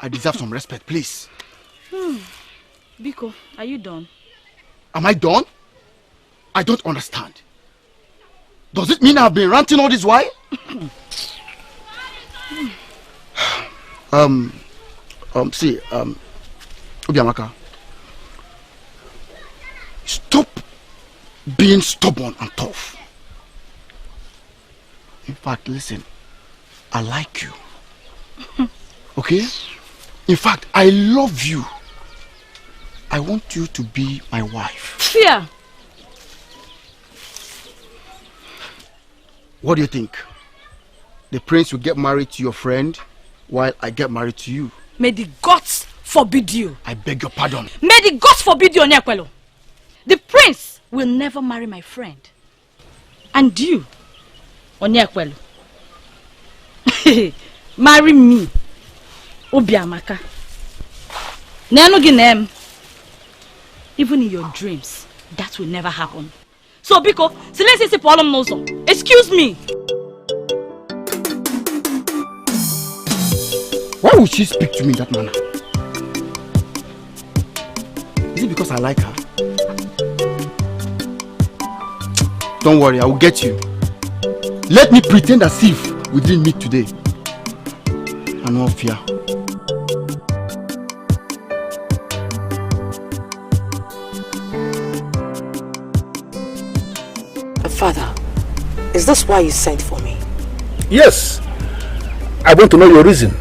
I deserve some respect, please. Biko, are you done? Am I done? I don't understand. Does it mean I've been ranting all this while? Obiamaka, stop being stubborn and tough. In fact, listen, I like you. Okay? In fact, I love you. I want you to be my wife. Fear. What do you think? The prince will get married to your friend while I get married to you. May the gods forbid you. I beg your pardon. May the gods forbid you, Onyekwelo. The prince will never marry my friend. And you, Onyekwelo, marry me, Obiamaka. Name. Even in your dreams, that will never happen. So, Biko, silence problem nozo. Excuse me. Why would she speak to me in that manner? Is it because I like her? Don't worry, I will get you. Let me pretend as if we didn't meet today. I no fear. Father, is this why you sent for me? Yes. I want to know your reason.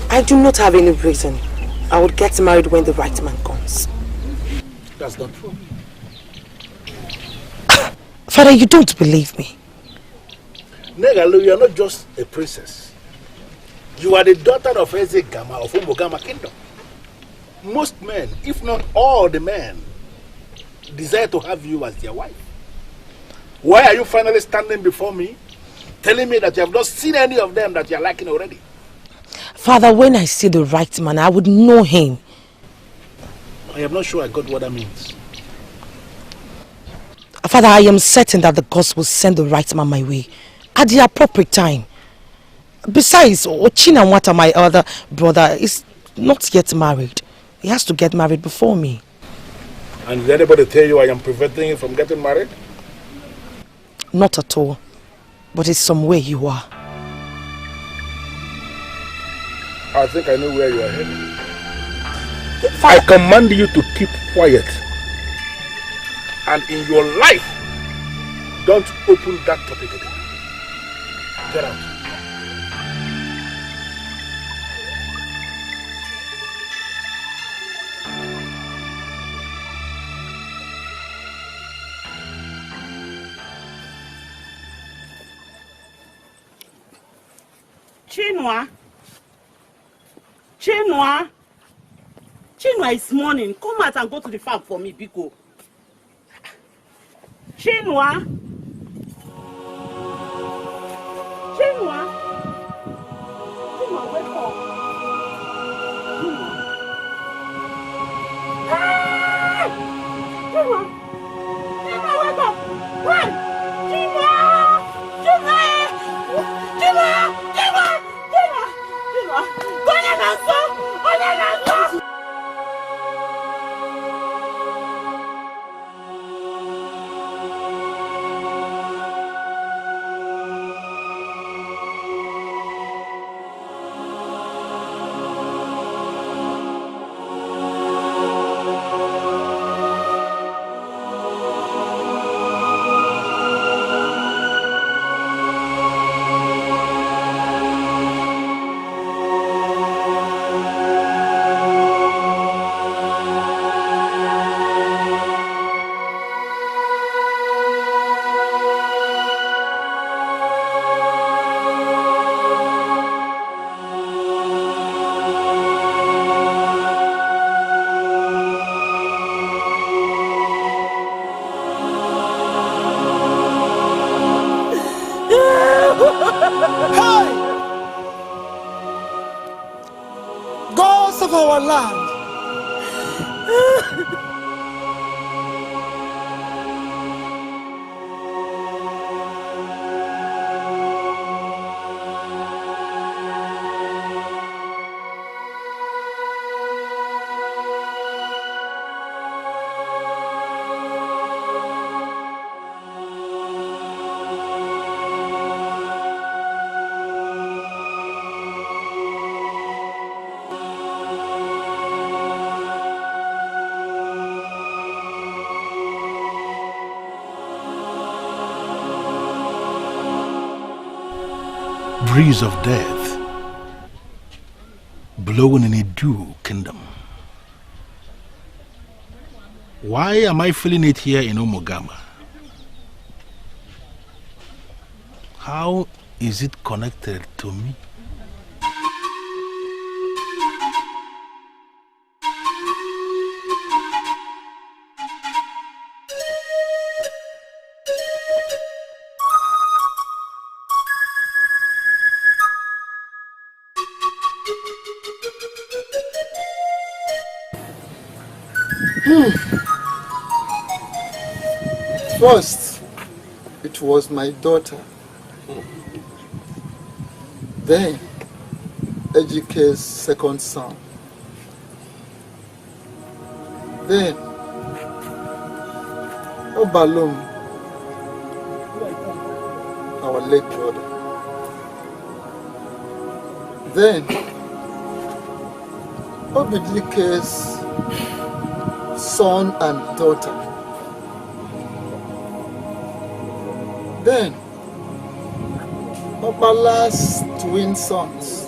I do not have any reason. I would get married when the right man comes. That's not true. Father, you don't believe me. Negalu, you are not just a princess. You are the daughter of Eze Gama of Umogama Kingdom. Most men, if not all the men, desire to have you as their wife. Why are you finally standing before me, telling me that you have not seen any of them that you are liking already? Father, when I see the right man, I would know him. I am not sure I got what that means. Father, I am certain that the gods will send the right man my way at the appropriate time. Besides, Ochinawata, my other brother, is not yet married. He has to get married before me. And did anybody tell you I am preventing you from getting married? Not at all. But it's some way you are. I think I know where you are heading. I command you to keep quiet. And in your life, don't open that topic again. Get out. Chinua is morning. Come out and go to the farm for me, Biko. Chinua, wake up. Hey! Chinua, wake up. Run! Chinua! Hey! Gods of our land. Breeze of death blowing in a dew kingdom. Why am I feeling it here in Omogama? How is it connected to me? First, it was my daughter. Then, Ejike's second son. Then, Obalum, our late brother. Then, Obidike's son and daughter. Then, Obala's twin sons.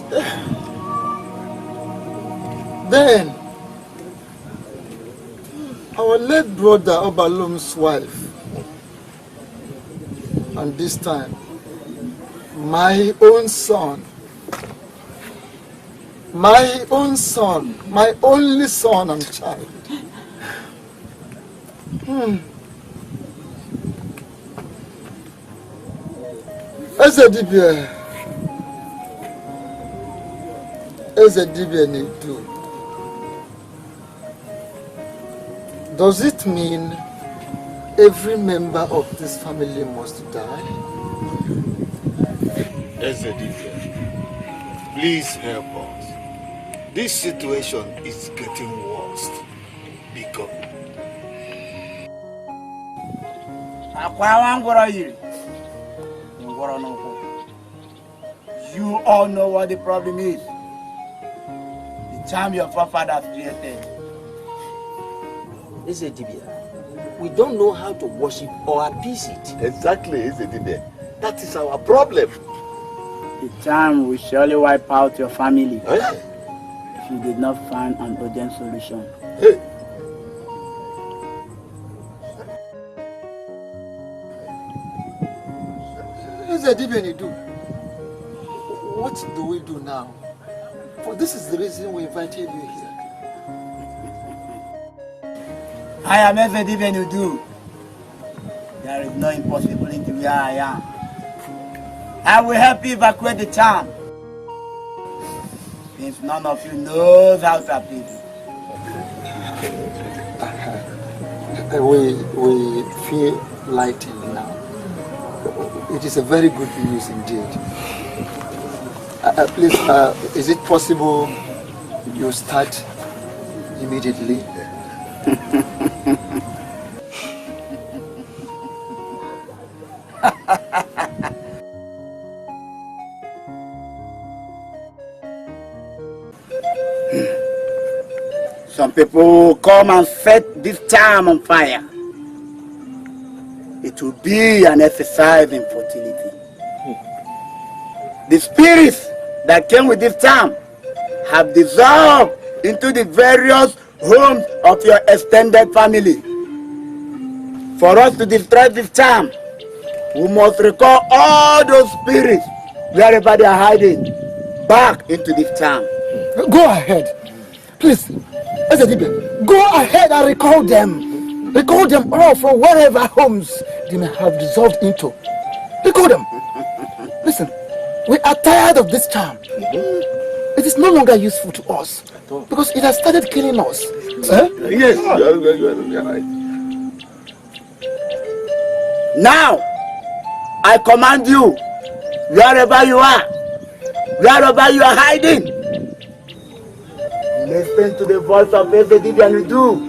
Then, our late brother Obalum's wife. And this time, my own son. My own son, my only son and child. Ezedibia Nidu. Does it mean every member of this family must die? Ezedibia, please help us. This situation is getting worse. Because you all know what the problem is. The charm your forefathers created. Ezedibia, we don't know how to worship or appease it. Exactly, Ezedibia. That is our problem. The charm will surely wipe out your family if you did not find an urgent solution. Hey. What do we do now? For this is the reason we invited you here. I am everything you do. There is no impossibility where I am. I will help you evacuate the town. Since none of you knows how to appease it. We feel lightened now. It is a very good news indeed. Please, is it possible you start immediately? Some people come and set this town on fire. It will be an exercise in fertility. The spirits that came with this town have dissolved into the various homes of your extended family. For us to destroy this town, we must recall all those spirits wherever they are hiding back into this town. Go ahead. Please, go ahead and recall them. Recall them all from wherever homes they may have dissolved into. Recall them. Listen, We are tired of this charm. It is no longer useful to us because it has started killing us. Yes, you're right. Now, I command you, wherever you are hiding, listen to the voice of Ezedibe and you do.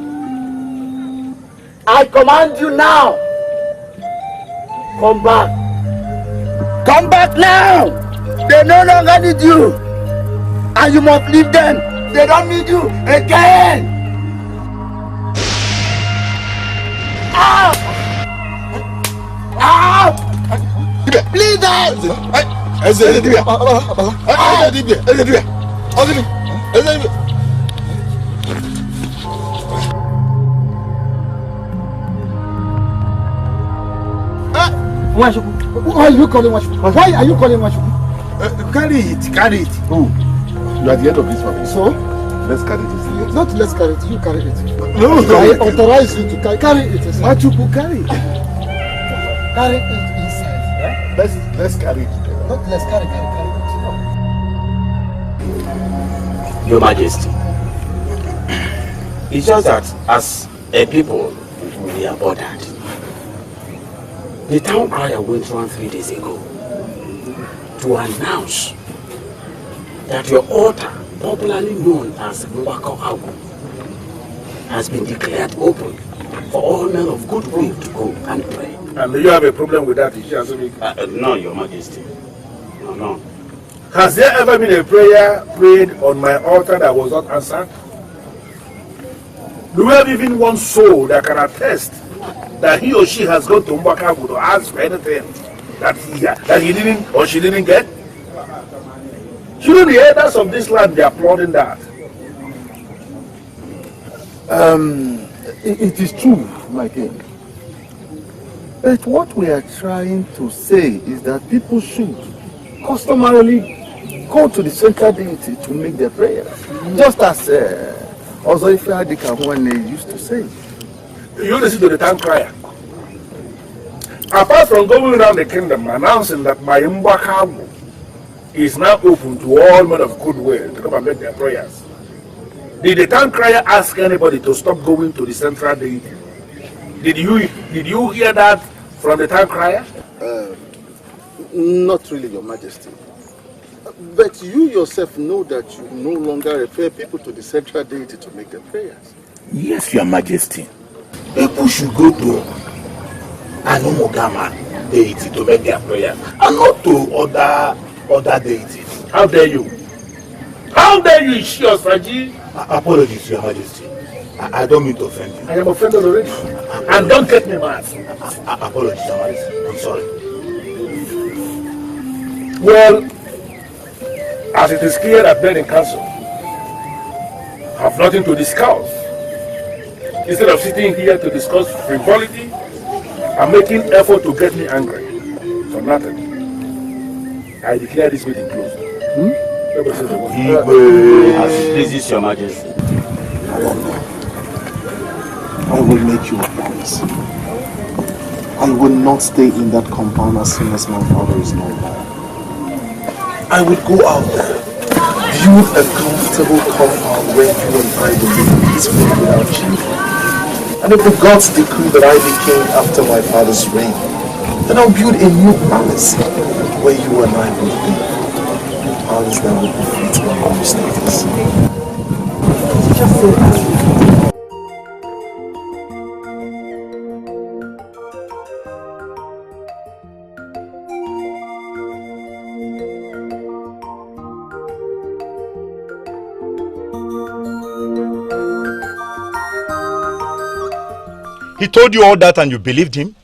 I command you now, come back. Come back now! They no longer need you! And you must leave them! They don't need you again! Out! Out! Leave them! Why are you calling Washuku? Why are you calling Washuku? Carry it. Oh, you are at the end of this family. So? Let's carry this. Not let's carry it, you carry it. No, I authorize you to carry it. Washuku, carry it. Carry it inside. Let's carry it together. Not let's carry it. Your Majesty, it's just that as a people, we are bothered. The town crier went around 3 days ago to announce that your altar, popularly known as Mwako Agu, has been declared open for all men of goodwill to go and pray. And do you have a problem with that? No, Your Majesty. No. Has there ever been a prayer prayed on my altar that was not answered? Do we have even one soul that can attest that he or she has gone to Mwakabu to ask for anything that he didn't or she didn't get? Shouldn't the elders of this land be applauding that? It is true, my king. But what we are trying to say is that people should customarily go to the central deity to make their prayers. Just as Ozoife Adikahwane used to say. You listen to the town crier. Apart from going around the kingdom announcing that my Mwakabu is now open to all men of goodwill to come and make their prayers, did the town crier ask anybody to stop going to the central deity? Did you hear that from the town crier? Not really, Your Majesty. But you yourself know that you no longer refer people to the central deity to make their prayers. Yes, Your Majesty. People should go to Anumogama deity to make their prayers and not to other deities. How dare you? How dare you, Ishios Raji? Apologies, Your Majesty. I don't mean to offend you. I am offended already. And don't get me mad. Apologies, Your Majesty. I'm sorry. Well, as it is clear that men in council have nothing to discuss, instead of sitting here to discuss frivolity and making effort to get me angry for nothing, I declare this meeting closed. As it pleases Your Majesty. I will make you a promise. I will not stay in that compound as soon as my father is no more. I will go out there, build a comfortable compound where you and I will live peacefully without children. And if the gods decree that I be king after my father's reign, then I'll build a new palace where you and I will live. A palace that will befit my own status. Just so as He told you all that and you believed him?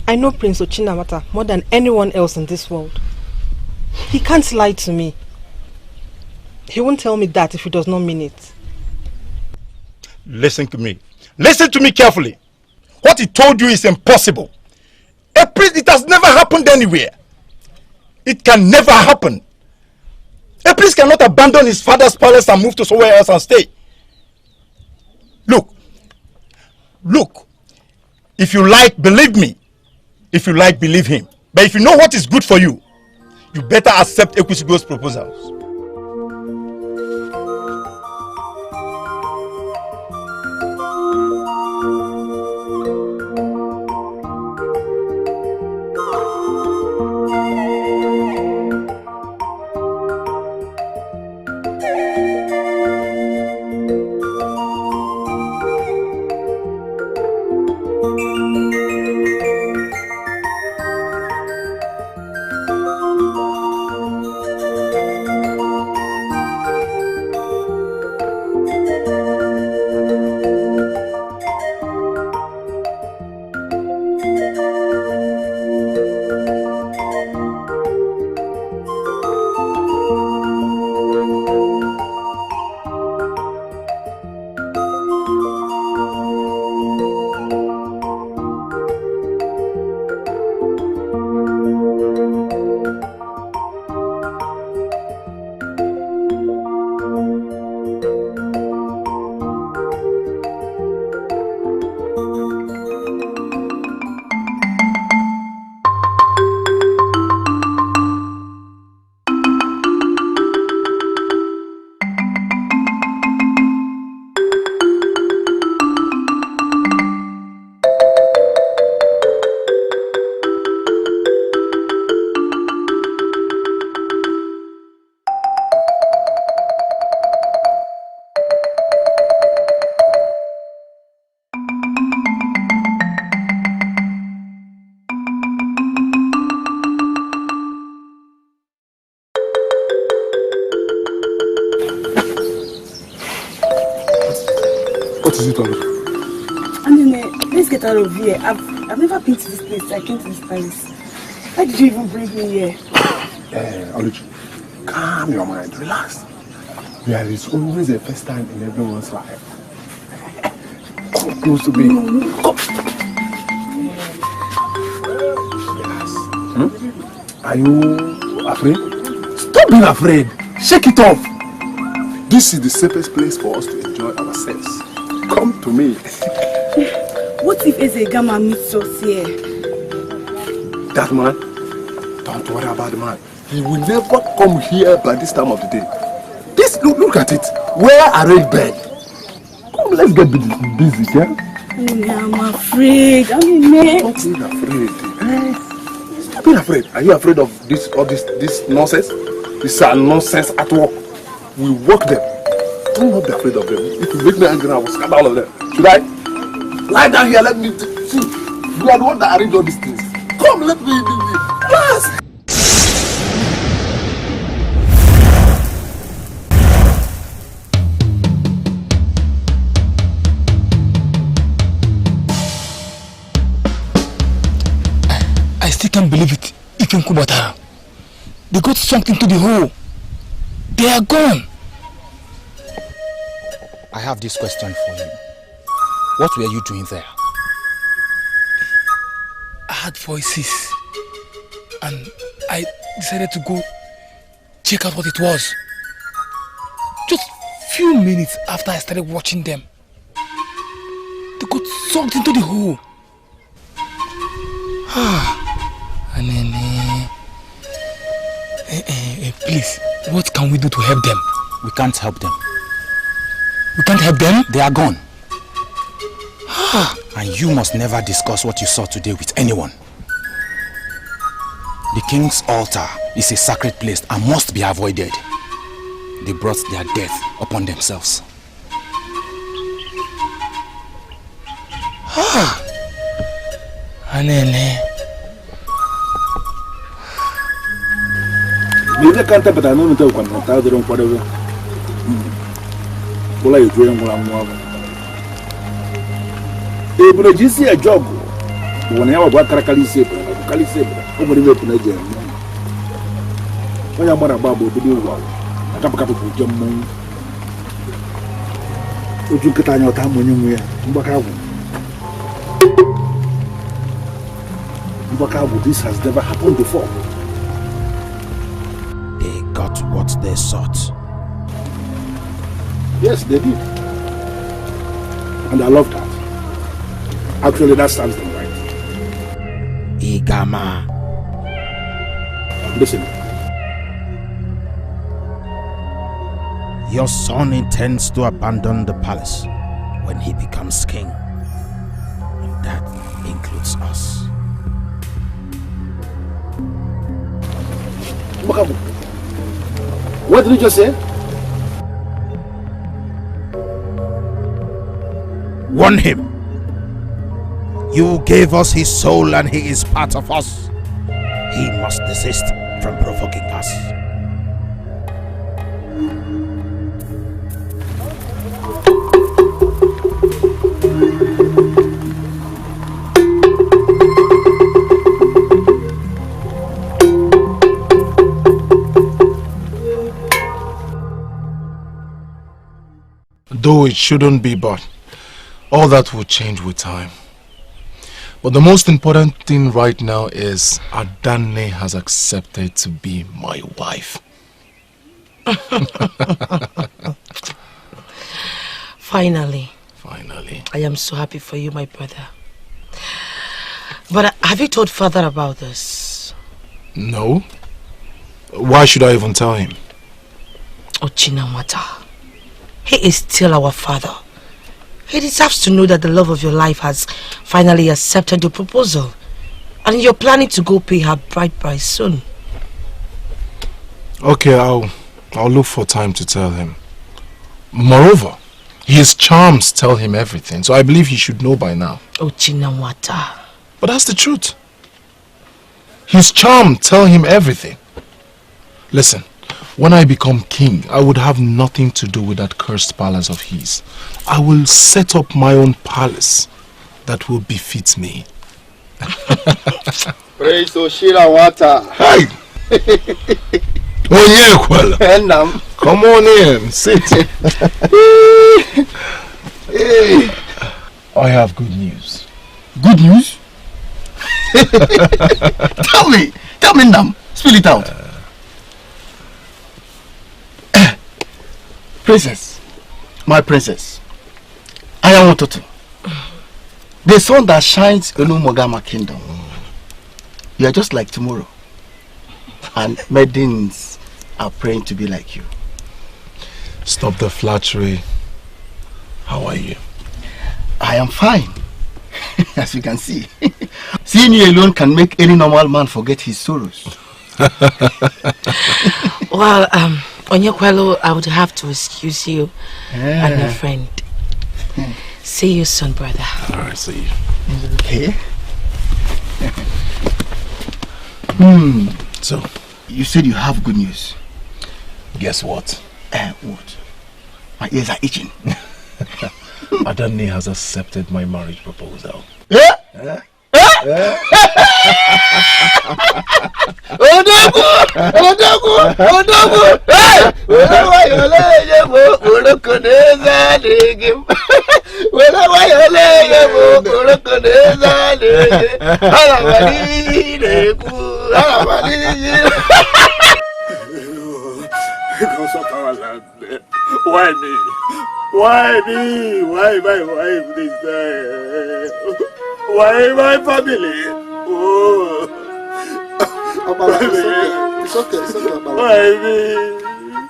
I know Prince Ochinamata more than anyone else in this world. He can't lie to me. He won't tell me that if he does not mean it. Listen to me. Listen to me carefully. What he told you is impossible. A priest, it has never happened anywhere. It can never happen. A priest cannot abandon his father's palace and move to somewhere else and stay. Look, if you like, believe me. If you like, believe him. But if you know what is good for you, you better accept Ekwusigo's proposals. Let's get out of here. I've never been to this place. I came to this place. Why did you even bring me here? Oluchi, calm your mind. Relax. There is always a first time in everyone's life. Come close to me. Come. Yes. Are you afraid? Stop being afraid. Shake it off. This is the safest place for us to enjoy ourselves. Come to me. What if Ezegama meets us here? That man? Don't worry about the man. He will never come here by this time of the day. This, look at it. Where are red bed? Come, let's get busy, yeah? I'm afraid. Stop being afraid. Stop being afraid. Are you afraid of this nonsense? This nonsense at work. We work them. Don't be afraid of them. If you make me angry, I will scatter all of them. Should I? Lie down here, let me see. You are the one that arranged all these things. Come, let me. Yes! I still can't believe it. Even Kubatara. They got sunk into the hole. They are gone. I have this question for you. What were you doing there? I heard voices and I decided to go check out what it was. Just few minutes after I started watching them, they got sucked into the hole. And then, please, what can we do to help them? We can't help them. We can't help them? They are gone. And you must never discuss what you saw today with anyone. The king's altar is a sacred place and must be avoided. They brought their death upon themselves. You can't tell, but I know you can't tell them whatever. What are you doing? If you see a job, when you have a Kalisib, nobody will play them. When I'm about to do well, I can't come to Jam. Would you get on your time when you wear Mbakabu? This has never happened before. They got what they sought. Yes, they did. And I love that. Actually, that stands them right. Igama. Listen, Your son intends to abandon the palace when he becomes king. And that includes us. Makabu, what did you just say? Warn him. You gave us his soul and he is part of us. He must desist from provoking us. Though it shouldn't be, but all that will change with time. But the most important thing right now is Adane has accepted to be my wife. Finally. Finally. I am so happy for you, my brother. But have you told father about this? No. Why should I even tell him? Ochinamata. He is still our father. He deserves to know that the love of your life has finally accepted your proposal. And you're planning to go pay her bride price soon. Okay, I'll look for time to tell him. Moreover, his charms tell him everything, so I believe he should know by now. Ochinamata. But that's the truth. His charm tell him everything. Listen, when I become king, I would have nothing to do with that cursed palace of his. I will set up my own palace that will befit me. Praise Oshirawata. Hey! Come on in, sit. Hey. I have good news. Good news? Tell me now. Spill it out. Princess, my princess, I am Ototo, the sun that shines in Umogama kingdom. You are just like tomorrow, and maidens are praying to be like you. Stop the flattery. How are you? I am fine, as you can see. Seeing you alone can make any normal man forget his sorrows. Well, Onyekwelo, I would have to excuse you and your friend. See you soon, brother. Alright, see you. Okay. So, you said you have good news. Guess what? What? My ears are itching. Adane has accepted my marriage proposal. Why me? Why me? Why my wife this time? Why my family? Oh, it's okay. Why me?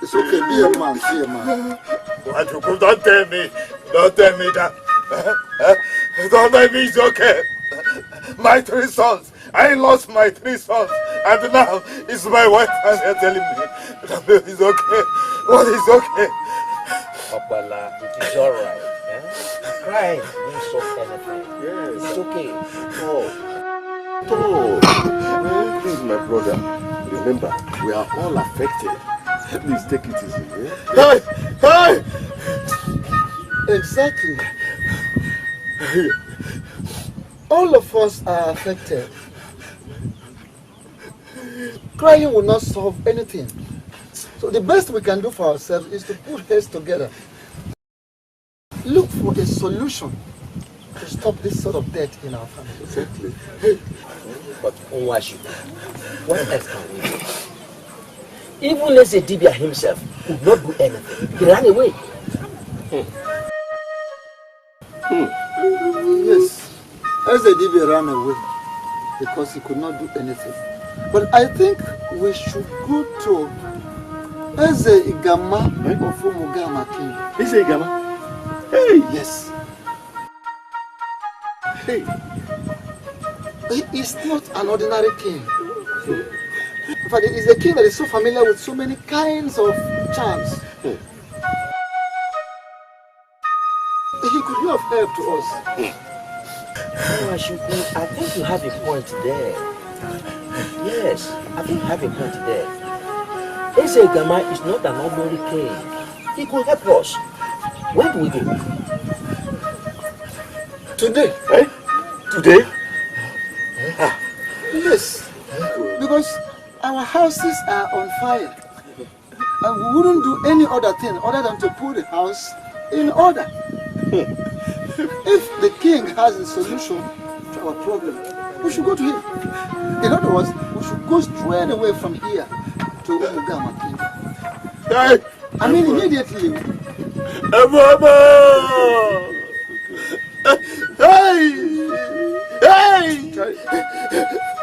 It's okay. Be a man. What you could don't tell me. Don't tell me that. Don't tell me it's okay. My 3 sons. I lost my 3 sons, and now it's my wife, and they're telling me that it's okay. What is okay? Opala, it is alright. Crying won't solve anything. Yes. It's okay. Please, my brother, remember, we are all affected. Please take it easy. Hey! Exactly. All of us are affected. Crying will not solve anything. So the best we can do for ourselves is to put heads together. Look for a solution to stop this sort of death in our family. Exactly. But Onwashi, what else can we do? Even Lese Dibia himself could not do anything. He ran away. Yes, Lese Dibia ran away because he could not do anything. But I think we should go to Eze Igama of Umugama King. Eze Igama? Hey! Yes. Hey. He is not an ordinary king. In fact, he is a king that is so familiar with so many kinds of charms. He could be of help to us. No, I think you have a point there. Yes, I think you have a point there. Eze Gama is not an ordinary king. He could help us. Where do we go? Today. Eh? Today? Yes. Because our houses are on fire. And we wouldn't do any other thing other than to put the house in order. If the king has a solution to our problem, we should go to him. In other words, we should go straight away from here to Umugama King. Hey. I mean immediately. AFOREVO! Hey! Hey!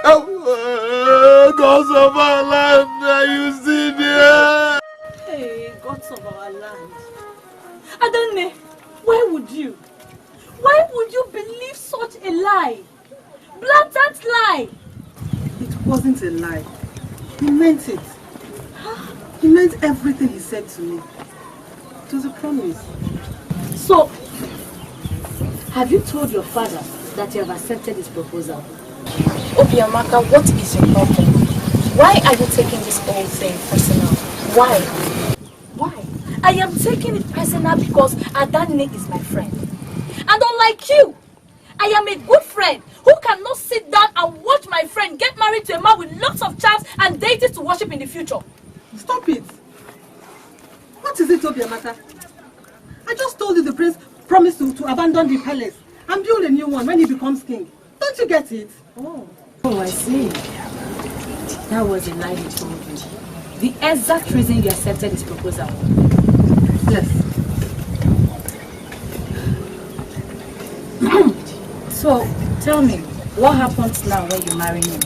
Oh, gods of our land, are you still there? Hey, gods of our land. Adane, why would you? Why would you believe such a lie? Blatant lie! It wasn't a lie. He meant it. He meant everything he said to me. It was a promise. So, have you told your father that you have accepted his proposal? Obiamaka, what is your problem? Why are you taking this whole thing personal? Why? Why? I am taking it personal because Adane is my friend. And unlike you, I am a good friend who cannot sit down and watch my friend get married to a man with lots of charms and deities to worship in the future. Stop it! What is it, Obiamaka? I just told you the prince promised to abandon the palace and build a new one when he becomes king. Don't you get it? Oh, I see. That was a lie he told you. The exact reason you accepted his proposal. Yes. So, tell me, what happens now when you marry him?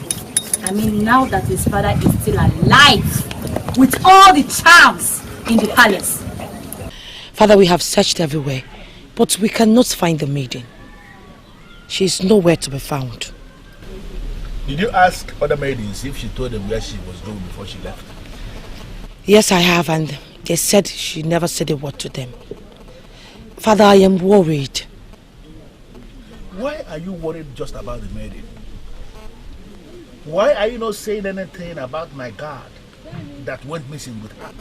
I mean, now that his father is still alive, with all the charms in the palace. Father, we have searched everywhere, but we cannot find the maiden. She is nowhere to be found. Did you ask other maidens if she told them where she was going before she left? Yes, I have, and they said she never said a word to them. Father, I am worried. Why are you worried just about the maiden? Why are you not saying anything about my guard that went missing with her?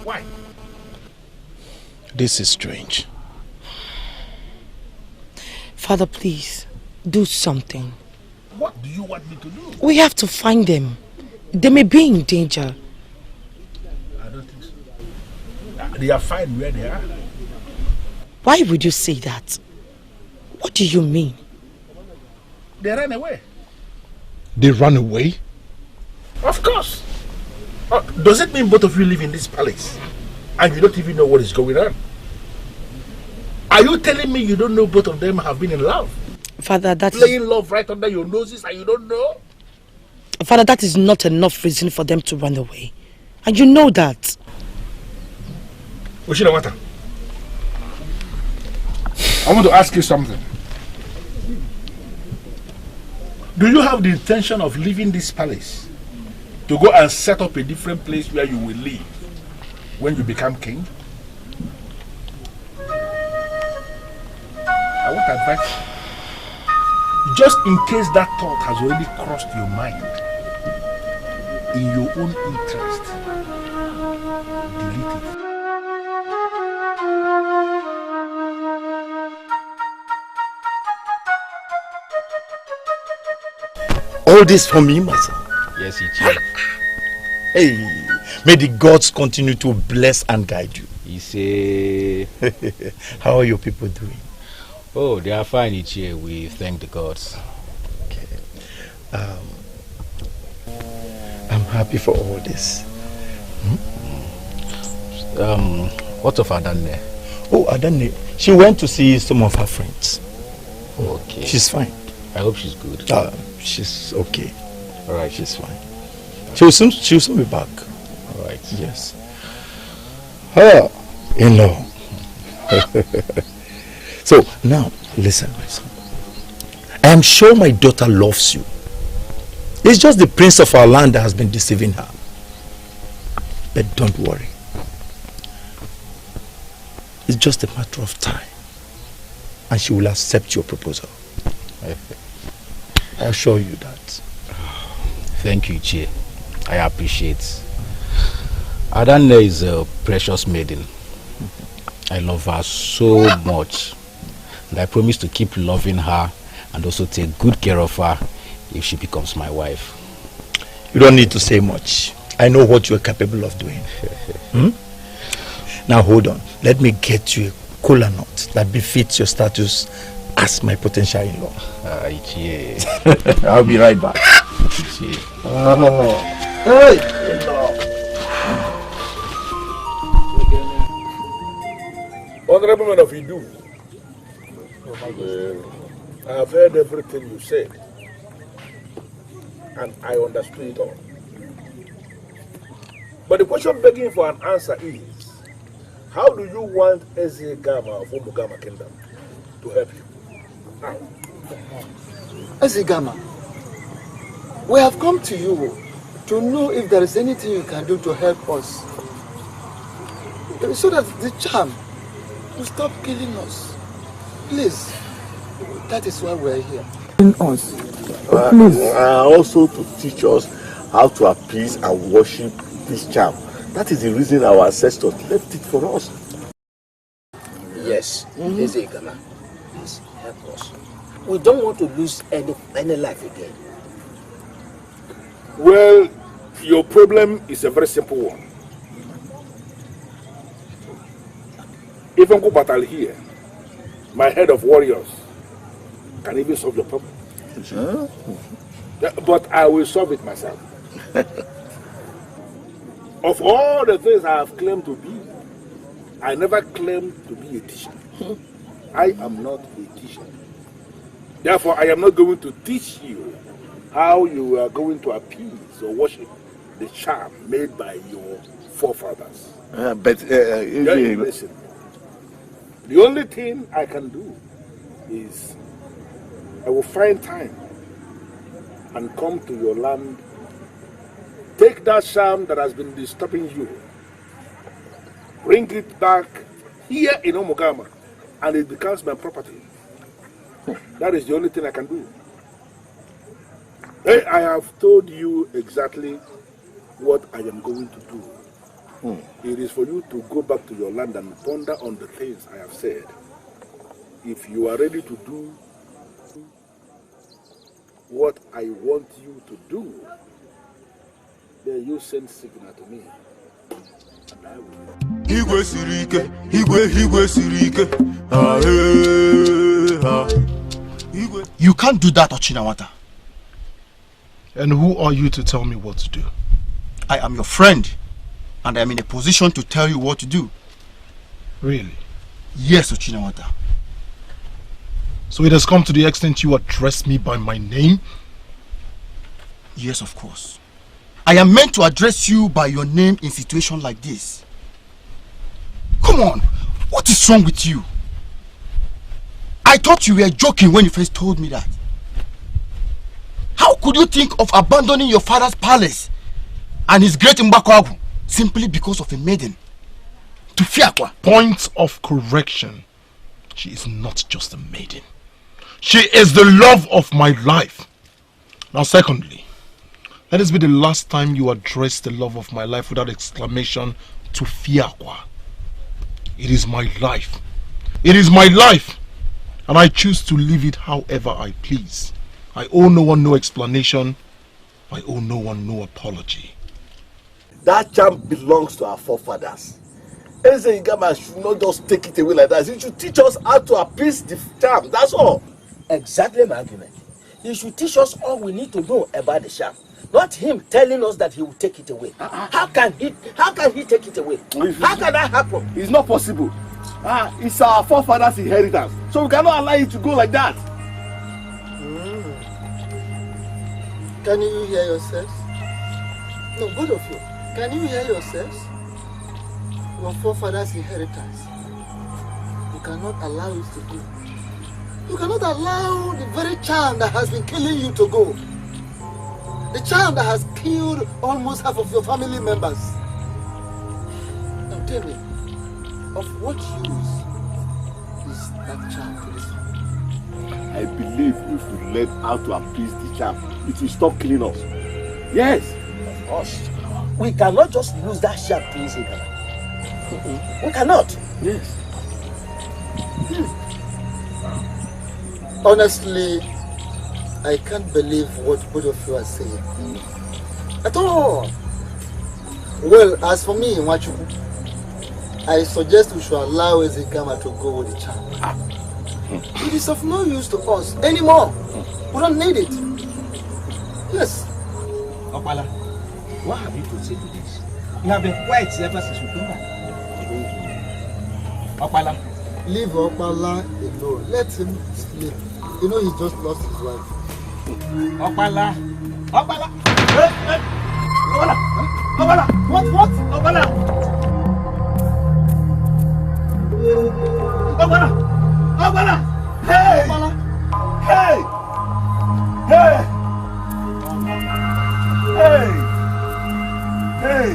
Why? This is strange. Father, please, do something. What do you want me to do? We have to find them. They may be in danger. I don't think so. They are fine where they are. Why would you say that? What do you mean? They ran away. They ran away? Of course. Does it mean both of you live in this palace and you don't even know what is going on? Are you telling me you don't know both of them have been in love? Father, playing love right under your noses and you don't know? Father, that is not enough reason for them to run away. And you know that. Oshinawata, I want to ask you something. Do you have the intention of leaving this palace to go and set up a different place where you will live when you become king? I want advice. Just in case that thought has already crossed your mind, in your own interest, delete it. All this for me, Master? Yes, Chief. Hey, may the gods continue to bless and guide you. He say, how are your people doing? Oh, they are fine, Ichie. We thank the gods. Okay. I'm happy for all this. What of Adane? Oh, Adane. She went to see some of her friends. Okay. She's fine. I hope she's good. She's okay. All right. She's fine. She'll soon be back. All right. Yes. Her in-law. So now, listen, my son. I am sure my daughter loves you. It's just the prince of our land that has been deceiving her. But don't worry. It's just a matter of time. And she will accept your proposal. I assure you that. Thank you, Che. I appreciate. Adanne is a precious maiden. I love her so much. And I promise to keep loving her and also take good care of her if she becomes my wife. You don't need to say much. I know what you are capable of doing. Now hold on. Let me get you a kola nut that befits your status as my potential in-law. I'll be right back. Hey! Honorable man of Idu, I have heard everything you said, and I understood it all. But the question begging for an answer is, how do you want Eze Gama of Umugama Kingdom to help you? How? Eze Gama, we have come to you to know if there is anything you can do to help us, so that the charm will stop killing us. Please, that is why we are here. Us. Also to teach us how to appease and worship this charm. That is the reason our ancestors left it for us. Yes, Eze Gama, please help us. We don't want to lose any life again. Well, your problem is a very simple one. Even go battle here, my head of warriors can even solve your problem. But I will solve it myself. Of all the things I have claimed to be, I never claimed to be a teacher. I am not a teacher. Therefore, I am not going to teach you how you are going to appease or worship the charm made by your forefathers. Listen. The only thing I can do is I will find time and come to your land, take that charm that has been disturbing you, bring it back here in Omugama, and it becomes my property. That is the only thing I can do. I have told you exactly what I am going to do. It is for you to go back to your land and ponder on the things I have said. If you are ready to do what I want you to do, then you send signal to me. And I will. You can't do that, Ochinawata. And who are you to tell me what to do? I am your friend, and I am in a position to tell you what to do. Really? Yes, Ochinawata. So it has come to the extent you address me by my name? Yes, of course. I am meant to address you by your name in situations like this. Come on, what is wrong with you? I thought you were joking when you first told me that. How could you think of abandoning your father's palace and his great Mbakwagu simply because of a maiden? To Fiakwa. Point of correction. She is not just a maiden. She is the love of my life. Now secondly, let this be the last time you address the love of my life without exclamation to Fiakwa. It is my life. It is my life. And I choose to live it however I please. I owe no one no explanation. I owe no one no apology. That charm belongs to our forefathers. Eze Gama should not just take it away like that. He should teach us how to appease the charm. That's all. Exactly my argument. He should teach us all we need to know about the charm. Not him telling us that he will take it away. How can he take it away? How can that happen? It's not possible. It's our forefathers' inheritance. So we cannot allow it to go like that. Can you hear yourselves? No, both of you. Can you hear yourselves? your forefathers' inheritance. You cannot allow it to go. You cannot allow the very charm that has been killing you to go. The charm that has killed almost half of your family members. Now tell me, of what use is that charm to this family? I believe if we learn how to appease the charm, it will stop killing us. Yes. Of course. We cannot just use that charm to easy. We cannot. Yes. Honestly, I can't believe what both of you are saying. At all. Well, as for me, Nwachuku, I suggest we should allow Ezekama to go with the charm. It is of no use to us anymore. We don't need it. Yes. Opala, what have you to say to this? You have been quiet ever since we came back. Opala. Leave Opala alone. Let him sleep. You know he just lost his wife. Opala. Opala. Hey. Opala. Opala. What? Opala. Opala. Opala. Hey. Opala. Hey. Hey. Hey. Hey.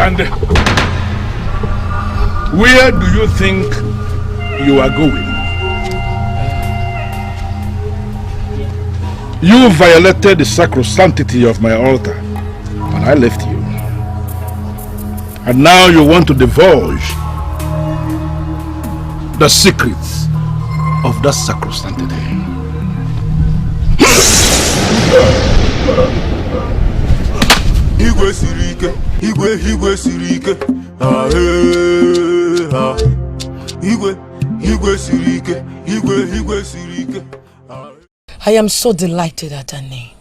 And where do you think you are going? You violated the sacrosanctity of my altar and I left you. And now you want to divulge the secrets of that sacrosanctity. Igwe sirike, igwe sirike, igwe sirike, igwe sirike. I am so delighted, Adani,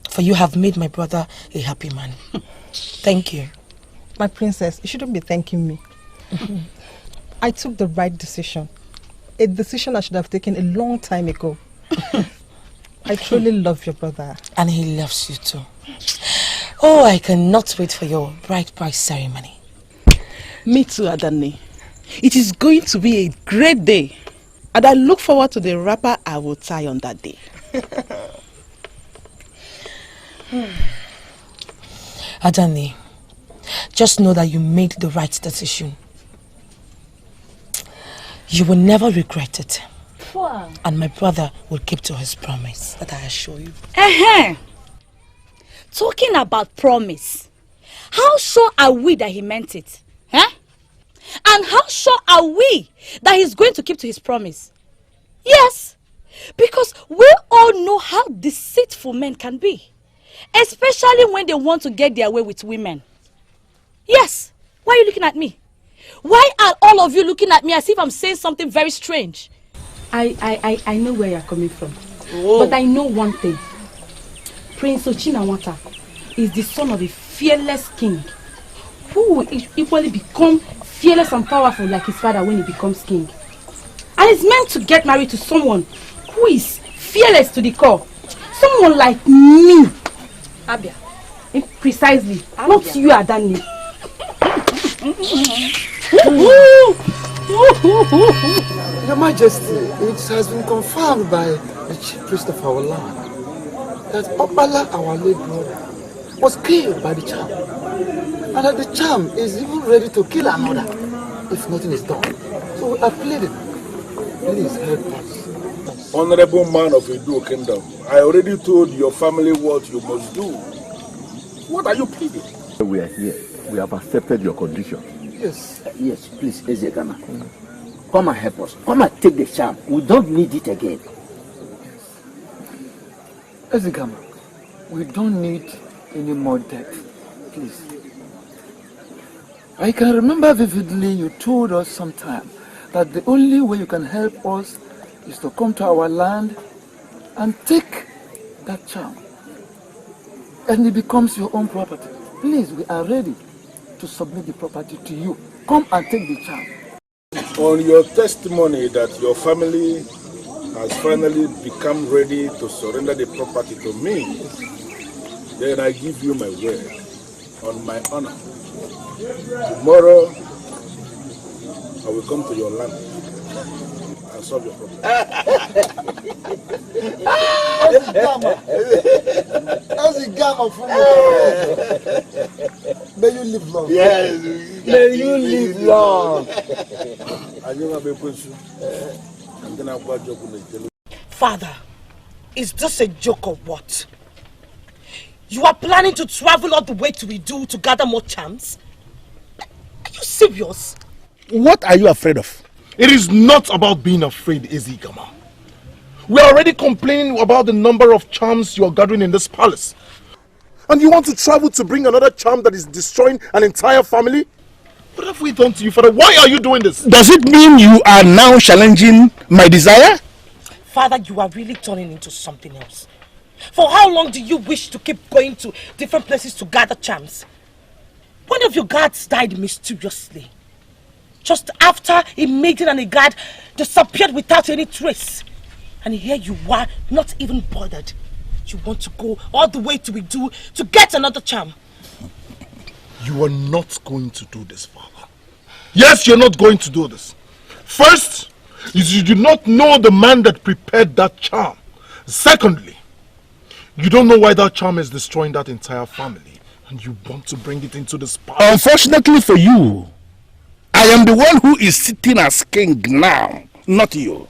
for you have made my brother a happy man. Thank you. My princess, you shouldn't be thanking me. I took the right decision. A decision I should have taken a long time ago. I truly love your brother. And he loves you too. Oh, I cannot wait for your bride price ceremony. Me too, Adani. It is going to be a great day. And I look forward to the wrapper I will tie on that day. Adani, just know that you made the right decision. You will never regret it. Wow. And my brother will keep to his promise, that I assure you. Talking about promise, how sure are we that he meant it? And how sure are we that he's going to keep to his promise? Yes, because we all know how deceitful men can be, especially when they want to get their way with women. Yes, why are you looking at me? Why are all of you looking at me as if I'm saying something very strange? I know where you're coming from. Whoa. But I know one thing. Prince Ochinawata is the son of a fearless king who will equally become fearless and powerful like his father when he becomes king. And he's meant to get married to someone who is fearless to the core. Someone like me. Abia. Precisely. Abia. Not you, Adani. Your Majesty, it has been confirmed by the chief priest of our land that Opala, our late brother, was killed by the charm. And that the charm is even ready to kill another. if nothing is done. So I pleaded. Please help us. Honorable man of Edo Kingdom, I already told your family what you must do. What are you pleading? We are here. We have accepted your condition. Yes. Yes, please, Ezegama. Come and help us. Come and take the charm. We don't need it again. Ezegama, we don't need any more debt. Please. I can remember vividly you told us sometime that the only way you can help us is to come to our land and take that charm. And it becomes your own property. Please, we are ready to submit the property to you. Come and take the charm. On your testimony that your family has finally become ready to surrender the property to me, then I give you my word on my honor. Tomorrow, I will come to your land and solve your problem. May you live long. Yes. May you live long. Father, is this a joke or what? You are planning to travel all the way to Edo to gather more charms? Are you serious? What are you afraid of? It is not about being afraid, Ezegama. We are already complaining about the number of charms you are gathering in this palace. And you want to travel to bring another charm that is destroying an entire family? What have we done to you, Father? Why are you doing this? Does it mean you are now challenging my desire? Father, you are really turning into something else. For how long do you wish to keep going to different places to gather charms? One of your guards died mysteriously. Just after a maiden and a guard disappeared without any trace. And here you are, not even bothered. You want to go all the way to Edo to get another charm. You are not going to do this, Father. Yes, you're not going to do this. First, you do not know the man that prepared that charm. Secondly, you don't know why that charm is destroying that entire family. And you want to bring it into this palace. Unfortunately for you, I am the one who is sitting as king now, not you.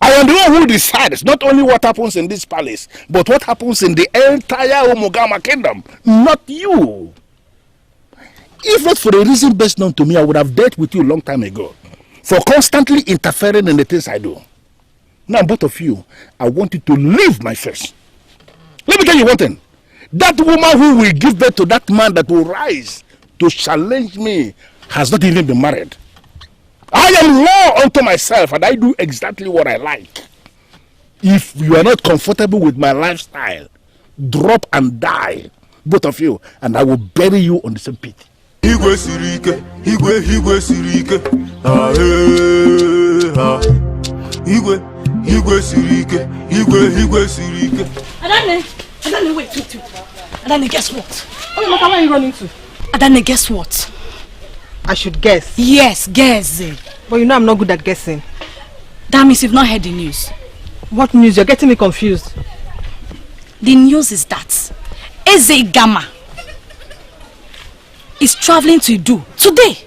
I am the one who decides not only what happens in this palace, but what happens in the entire Omogama kingdom, not you. If not for a reason best known to me, I would have dealt with you a long time ago for constantly interfering in the things I do. Now, both of you, I want you to leave my face. Let me tell you one thing. That woman who will give birth to that man that will rise to challenge me has not even been married. I am law unto myself and I do exactly what I like. If you are not comfortable with my lifestyle, drop and die, both of you, and I will bury you on the same pit. Igwe sirike, Igwe sirike, Igwe sirike, Igwe sirike. Adane, wait. Adane, guess what? Oh, Maka, where are you running to? Adane, guess what? I should guess. Yes, guess. But you know I'm not good at guessing. That means you've not heard the news. What news? You're getting me confused. The news is that Ezegama is traveling to Edo today.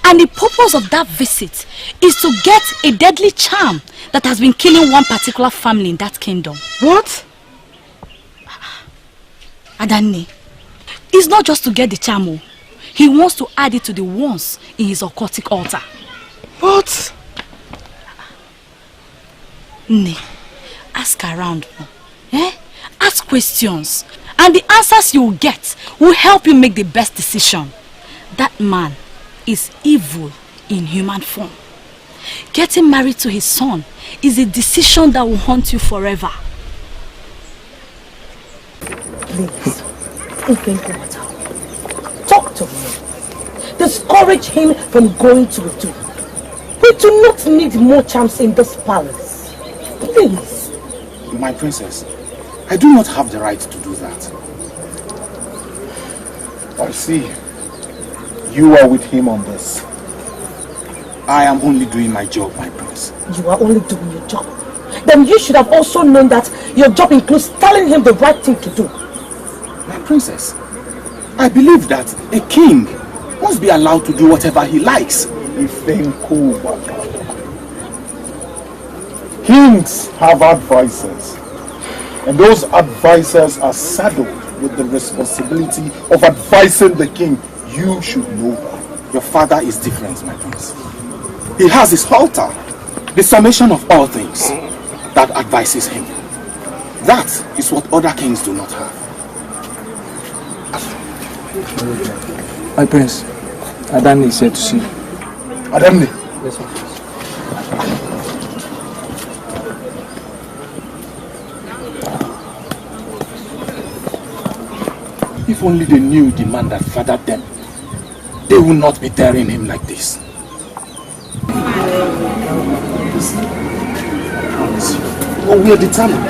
And the purpose of that visit is to get a deadly charm that has been killing one particular family in that kingdom. What? Adane, it's not just to get the charm. He wants to add it to the ones in his occultic altar. What? Ne, ask around. Ask questions. And the answers you will get will help you make the best decision. That man is evil in human form. Getting married to his son is a decision that will haunt you forever. Please, think about it. Talk to him. Discourage him from going to Edo. We do not need more charms in this palace. Please. My princess, I do not have the right to do that. I see. You are with him on this. I am only doing my job, my prince. You are only doing your job. Then you should have also known that your job includes telling him the right thing to do. My princess, I believe that a king must be allowed to do whatever he likes. Kings have advisors, and those advisors are saddled with the responsibility of advising the king. You should know that. Your father is different, my prince. He has his altar, the summation of all things that advises him. That is what other kings do not have. My prince, Adamni is here to see you. Adamni? Yes, sir. If only they knew the man that fathered them, they would not be daring him like this. Oh, we are determined.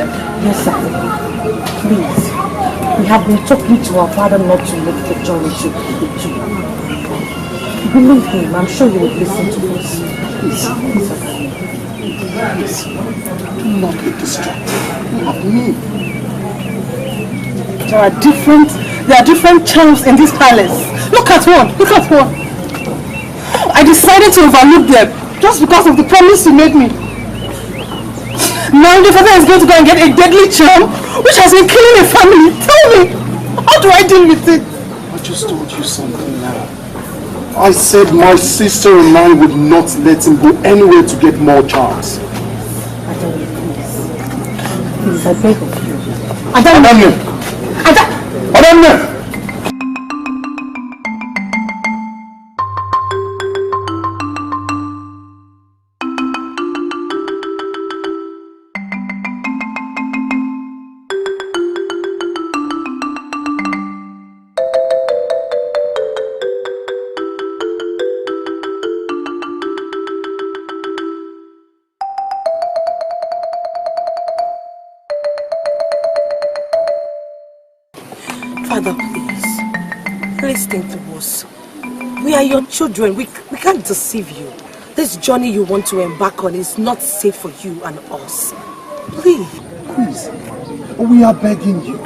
Yes, sir. Please. We have been talking to our father not to make the journey to believe him. I'm sure he will listen to us. Please. Do not be distracted. Not me. There are different charms in this palace. Look at one. I decided to overlook them just because of the promise you made me. Now the father is going to go and get a deadly charm which has been killing a family. Tell me, how do I deal with it? I just told you something now. I said my sister and I would not let him go anywhere to get more charms. Please, I beg of you. Adamni! Father, please think to us. We are your children. We can't deceive you. This journey you want to embark on is not safe for you and us. Please. Please, we are begging you,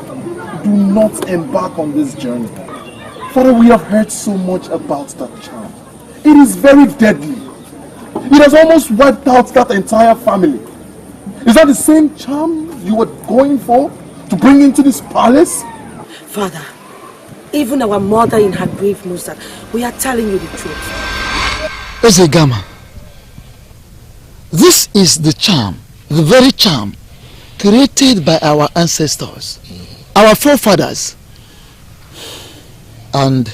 do not embark on this journey. Father, we have heard so much about that charm. It is very deadly. It has almost wiped out that entire family. Is that the same charm you were going for to bring into this palace? Father, even our mother in her grave knows that we are telling you the truth. Ezegama, this is the charm, the very charm created by our ancestors, our forefathers. And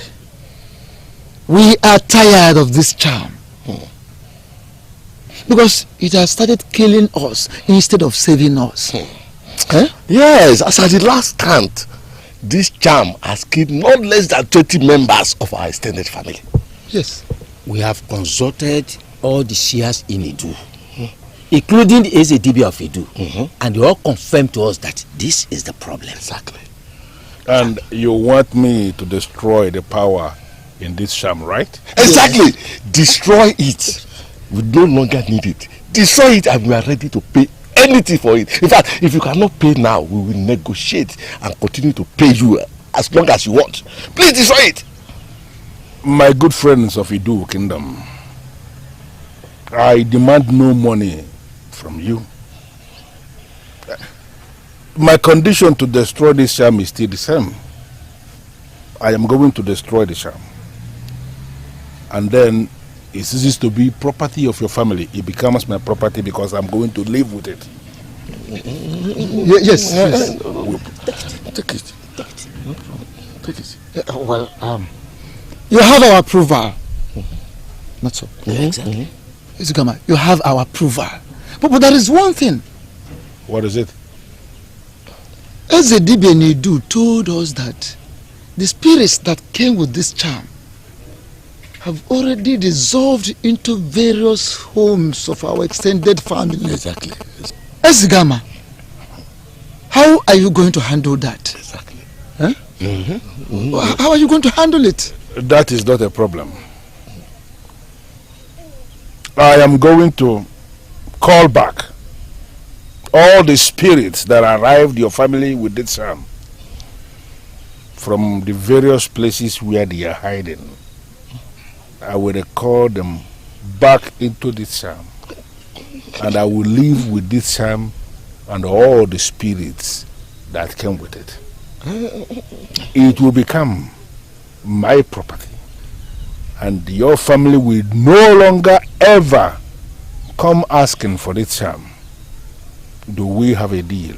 we are tired of this charm. Because it has started killing us instead of saving us. Yes, as at the last count, this charm has killed not less than 20 members of our extended family. Yes. We have consulted all the Shias in Edu, including the Ezedibi of Edu, and they all confirmed to us that this is the problem. Exactly. And you want me to destroy the power in this charm, right? Exactly. Destroy it. We no longer need it. Destroy it and we are ready to pay anything for it. In fact, if you cannot pay now, we will negotiate and continue to pay you as long as you want. Please destroy it. My good friends of Edu Kingdom, I demand no money from you. My condition to destroy this charm is still the same. I am going to destroy the charm. And then it ceases to be property of your family. It becomes my property because I'm going to live with it. Yes. Take it. Take it. Well, you have our approval. Not so. Exactly. Ezegama, you have our approval. But there is one thing. What is it? Ezedibi and Edu told us that the spirits that came with this charm have already dissolved into various homes of our extended family. Exactly. Ezegama, how are you going to handle that? Exactly. Huh? How are you going to handle it? That is not a problem. I am going to call back all the spirits that arrived your family with this charm from the various places where they are hiding. I will recall them back into this charm. And I will live with this charm and all the spirits that came with it. It will become my property. And your family will no longer ever come asking for this charm. Do we have a deal?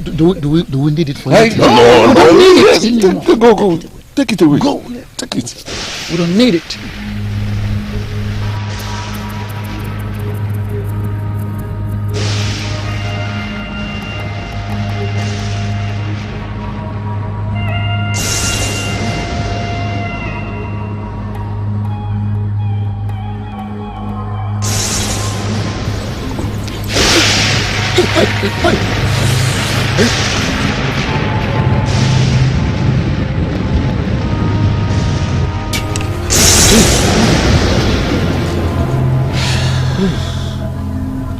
Do we need it for Hey, you? no, We don't need it. Go. Take it away. Go. Take it. We don't need it.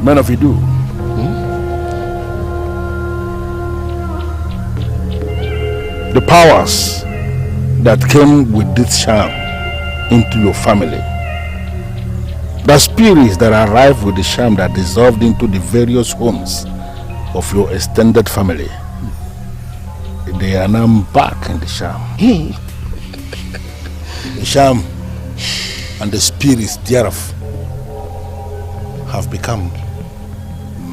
Men of Idu, the powers that came with this charm into your family, the spirits that arrived with the charm that dissolved into the various homes of your extended family, they are now back in the charm. The charm and the spirits thereof have become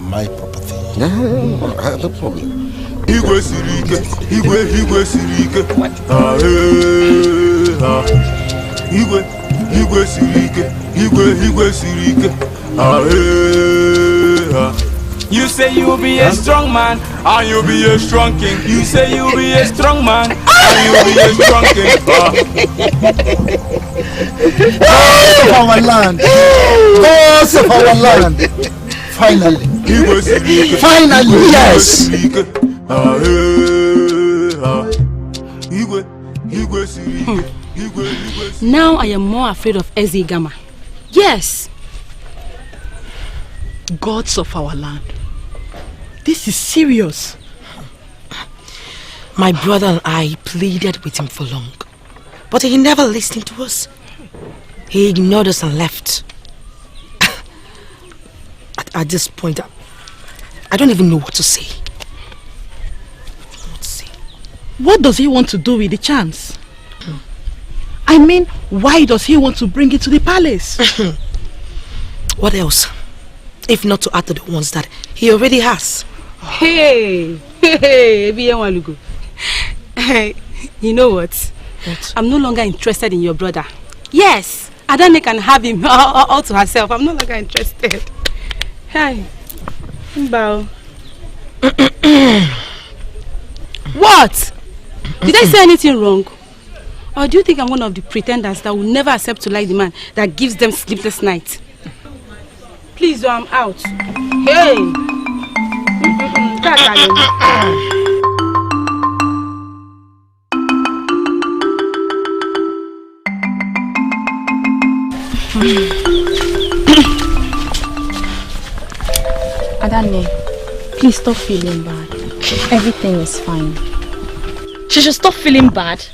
my property. No problem. Igwe sirike, igwe sirike. Igwe sirike, igwe sirike. You say you'll be a strong man, and you'll be a strong king. You say you'll be a strong man, and you'll be a strong king. Gods of our land! Gods of our land! Finally! Finally, yes! Now I am more afraid of Eze Gama. Yes! Gods of our land. This is serious. My brother and I pleaded with him for long, but he never listened to us. He ignored us and left. At this point, I don't even know what to say. What does he want to do with the chance? I mean, why does he want to bring it to the palace? What else? If not to add to the ones that he already has. Hey, you know what? I'm no longer interested in your brother. Yes, Adane can have him all to herself. I'm no longer interested. Hey, bow. What? Did I say anything wrong? Or do you think I'm one of the pretenders that will never accept to like the man that gives them sleepless nights? Please, I'm out. Hey! Adane, please stop feeling bad. Everything is fine. She should stop feeling bad.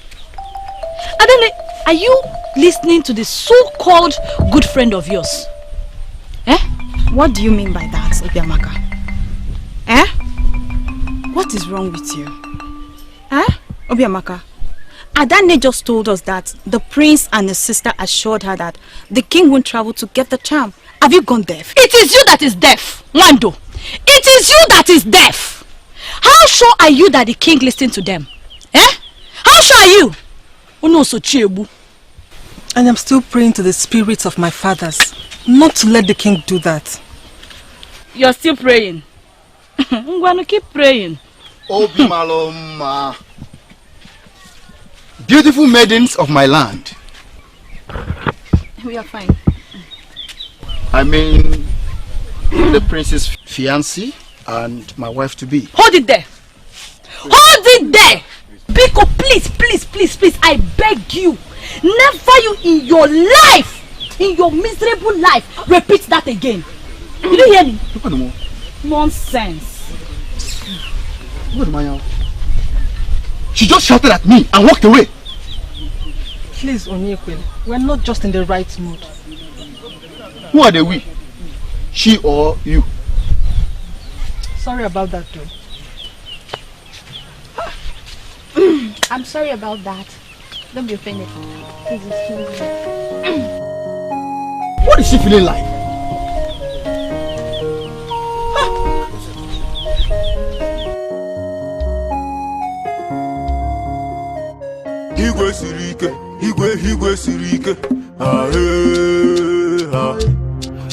Adane, are you listening to the so-called good friend of yours? Eh? What do you mean by that, Obiamaka? Eh? What is wrong with you? Eh? Obiamaka, Adane just told us that the prince and his sister assured her that the king won't travel to get the charm. Have you gone deaf? It is you that is deaf, Wando. It is you that is deaf. How sure are you that the king listened to them? Eh? How sure are you? And I'm still praying to the spirits of my fathers not to let the king do that. You're still praying? I'm going to keep praying. Obi Maloma. Beautiful maidens of my land. We are fine. I mean, the prince's fiancé and my wife to be. Hold it there. Hold it there. Biko, please, I beg you. Never you in your life, in your miserable life, repeat that again. Did you hear me? Nonsense. She just shouted at me and walked away. Please, Onyekwe, we're not just in the right mood. Who are the we? She or you? Sorry about that, though. I'm sorry about that. Don't be offended. Please excuse me. What is she feeling like? Igwe sirike, igwe sirike.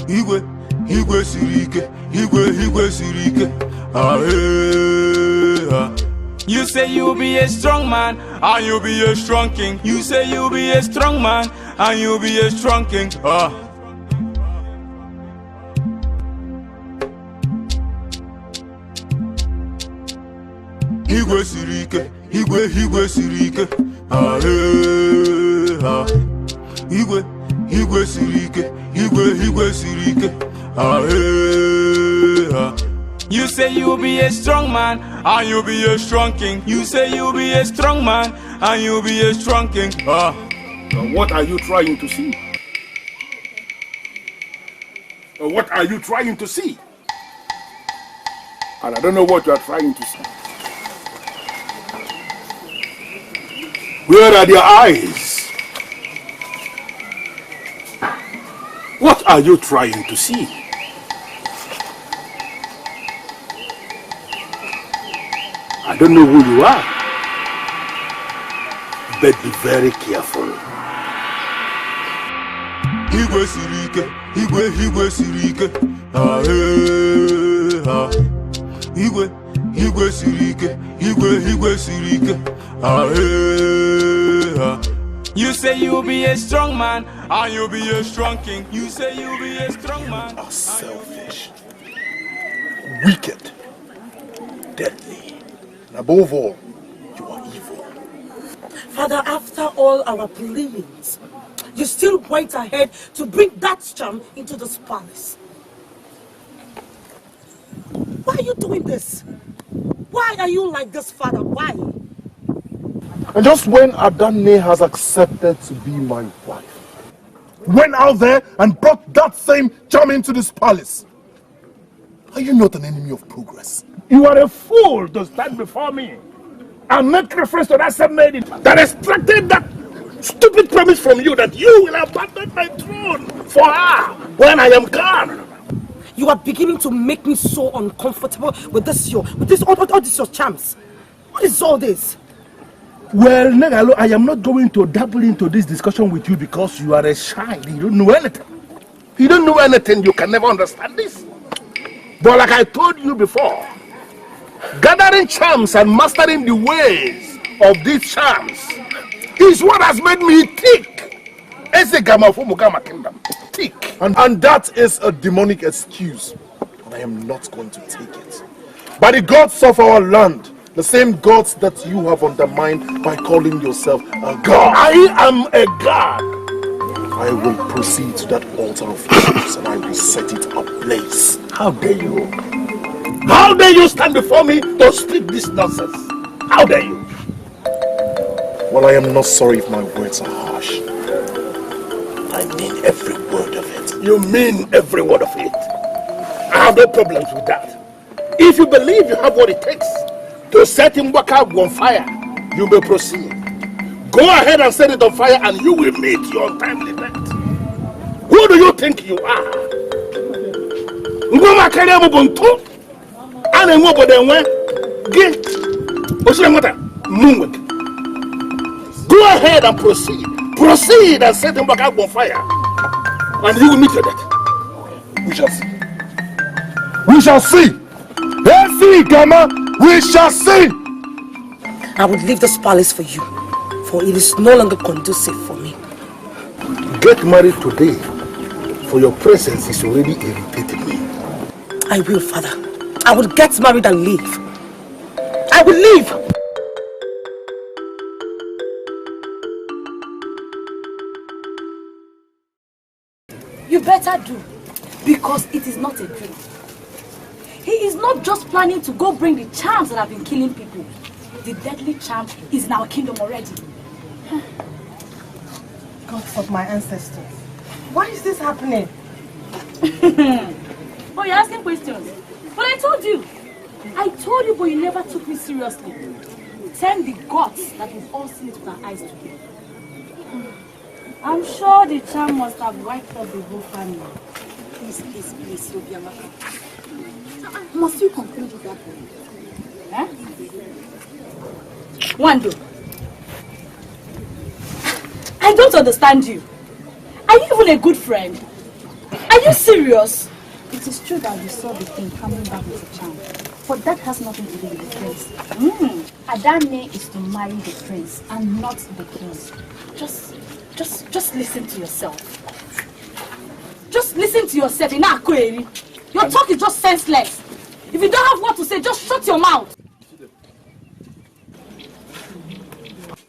Igwe sirike, igwe sirike. You say you'll be a strong man, and you'll be a strong king. You say you'll be a strong man, and you'll be a strong king. Igwe sirike, igwe sirike. Igwe sirike, igwe sirike. You say you'll be a strong man, and you'll be a strong king. You say you'll be a strong man, and you'll be a strong king. Now what are you trying to see? What are you trying to see? And I don't know what you are trying to see. Where are your eyes? What are you trying to see? I don't know who you are, but be very careful. Igwe sirike, igwe sirike. Igwe sirike, igwe sirike. You say you'll be a strong man, and you'll be a strong king. You say you'll be a strong man. You are selfish, wicked, deadly, and above all, you are evil. Father, after all our pleadings, you still went ahead to bring that charm into this palace. Why are you doing this? Why are you like this, Father? Why? And just when Adane has accepted to be my wife, went out there and brought that same charm into this palace. Are you not an enemy of progress? You are a fool to stand before me and make reference to that same maiden that extracted that stupid promise from you that you will abandon my throne for her when I am gone. You are beginning to make me so uncomfortable with all these your charms. What is all this? Well, Negalo, I am not going to dabble into this discussion with you because you are a child. You don't know anything. You don't know anything. You can never understand this. But like I told you before, gathering charms and mastering the ways of these charms is what has made me tick. Ezegama of Umugama Kingdom. Tick. And that is a demonic excuse. And I am not going to take it. By the gods of our land, the same gods that you have undermined by calling yourself a god. I am a god. I will proceed to that altar of yours and I will set it ablaze. How dare you? How dare you stand before me to speak this nonsense? How dare you? Well, I am not sorry if my words are harsh. I mean every word of it. You mean every word of it. I have no problems with that. If you believe you have what it takes to set him back up on fire, you may proceed. Go ahead and set it on fire and you will meet your untimely death. Who do you think you are? Go ahead and proceed. Proceed and set him back up on fire. And you will meet your death. We shall see. We shall see. Let's see, Gama. We shall see. I would leave this palace for you, for it is no longer conducive for me. Get married today, for your presence is already irritating me. I will, Father. I will get married and leave. I will leave. You better do, because it is not a dream. He is not just planning to go bring the charms that have been killing people. The deadly charm is in our kingdom already. gods of my ancestors. Why is this happening? Oh, you're asking questions. But I told you, but you never took me seriously. Tell the gods that we've all seen it with our eyes today. I'm sure the charm must have wiped out the whole family. Please, Obiamaka. Must you conclude with that point? Eh? Wando, I don't understand you. Are you even a good friend? Are you serious? It is true that we saw the king coming back with a charm, but that has nothing to do with the prince. Adane is to marry the prince and not the king. Just listen to yourself. Just listen to yourself. Your talk is just senseless. If you don't have what to say, just shut your mouth.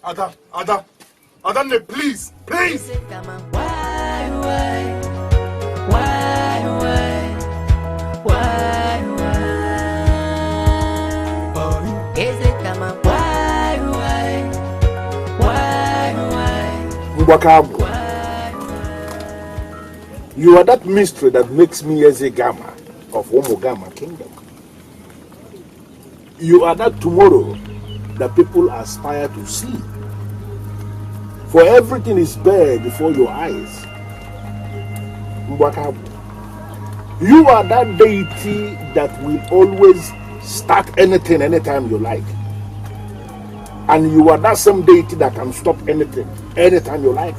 Adane, please. Why? Mbakabu, you are that mystery that makes me Ezegama of Omogama Kingdom. You are that tomorrow that people aspire to see. For everything is bare before your eyes. Mbakabu, you are that deity that will always start anything anytime you like. And you are that same deity that can stop anything anytime you like.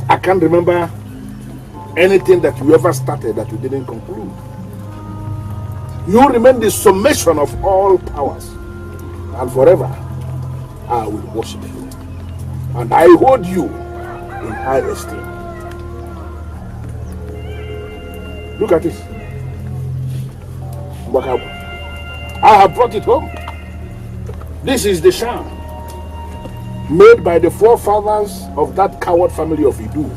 I can't remember anything that you ever started that you didn't conclude. You remain the summation of all powers, and forever I will worship you, and I hold you in high esteem. Look at this. I have brought it home. This is the sham made by the forefathers of that coward family of Idu.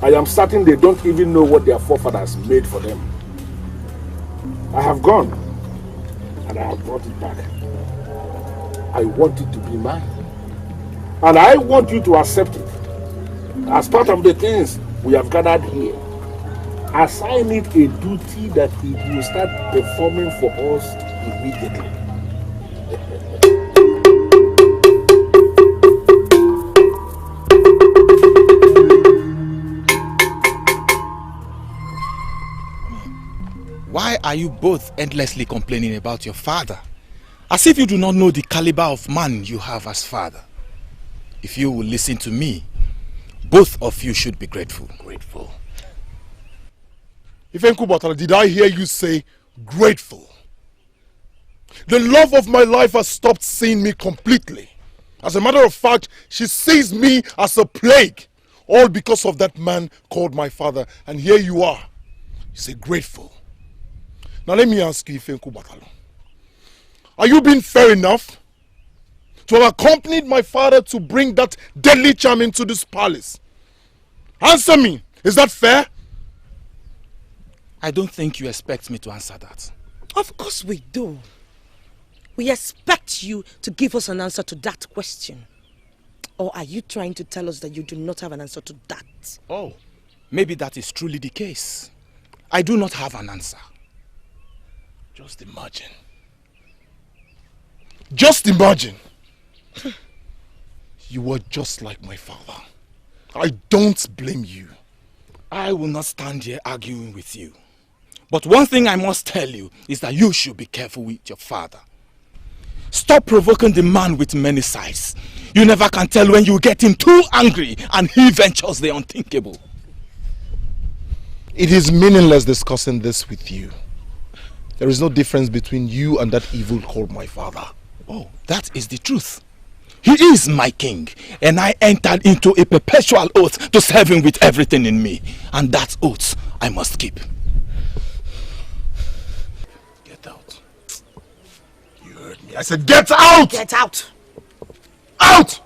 I am certain they don't even know what their forefathers made for them. I have gone and I have brought it back. I want it to be mine. And I want you to accept it as part of the things we have gathered here. Assign it a duty that it will start performing for us immediately. Why are you both endlessly complaining about your father? As if you do not know the caliber of man you have as father. If you will listen to me, both of you should be grateful. Grateful. Ifenku Batala, did I hear you say grateful? The love of my life has stopped seeing me completely. As a matter of fact, she sees me as a plague. All because of that man called my father. And here you are. You say grateful. Now let me ask you, Ifenku Batala. Are you being fair enough to have accompanied my father to bring that deadly charm into this palace? Answer me. Is that fair? I don't think you expect me to answer that. Of course we do. We expect you to give us an answer to that question. Or are you trying to tell us that you do not have an answer to that? Oh, maybe that is truly the case. I do not have an answer. Just imagine. Just imagine. You were just like my father. I don't blame you. I will not stand here arguing with you. But one thing I must tell you is that you should be careful with your father. Stop provoking the man with many sides. You never can tell when you get him too angry and he ventures the unthinkable. It is meaningless discussing this with you. There is no difference between you and that evil called my father. Oh, that is the truth. He is my king, and I entered into a perpetual oath to serve him with everything in me. And that oath I must keep. Get out. You heard me. I said get out! Get out! Out!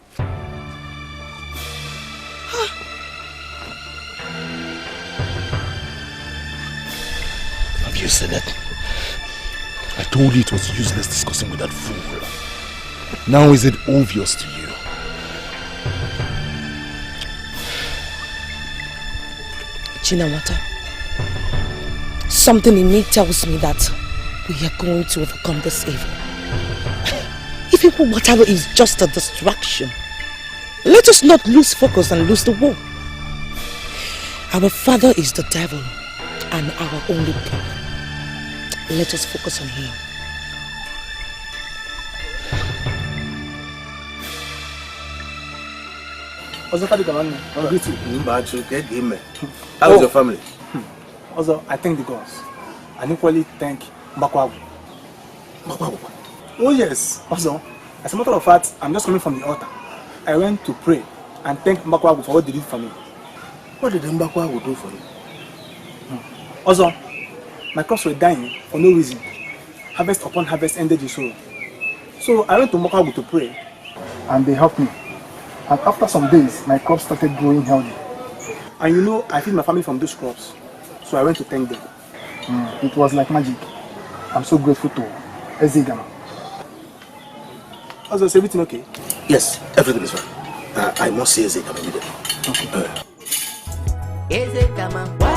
Have you seen it? I told you it was useless discussing with that fool. Now is it obvious to you? Chinawata, something in me tells me that we are going to overcome this evil. Even whatever is just a distraction, let us not lose focus and lose the war. Our father is the devil and our only God. Let us focus on him. How is your family? Also, I thank the gods. And equally thank Mbakwagu. Oh yes. Also, as a matter of fact, I'm just coming from the altar. I went to pray and thank Mbakwagu for what they did for me. What did Mbakwagu do for you? Also, my crops were dying for no reason. Harvest upon harvest ended in sorrow. So I went to Mbakwagu to pray. And they helped me. And after some days, my crops started growing healthy. And you know, I feed my family from those crops. So I went to thank them. It was like magic. I'm so grateful to Ezegama. Also, is everything okay? Yes, everything is fine. I must see Ezegama immediately. Okay. Ezegama, why?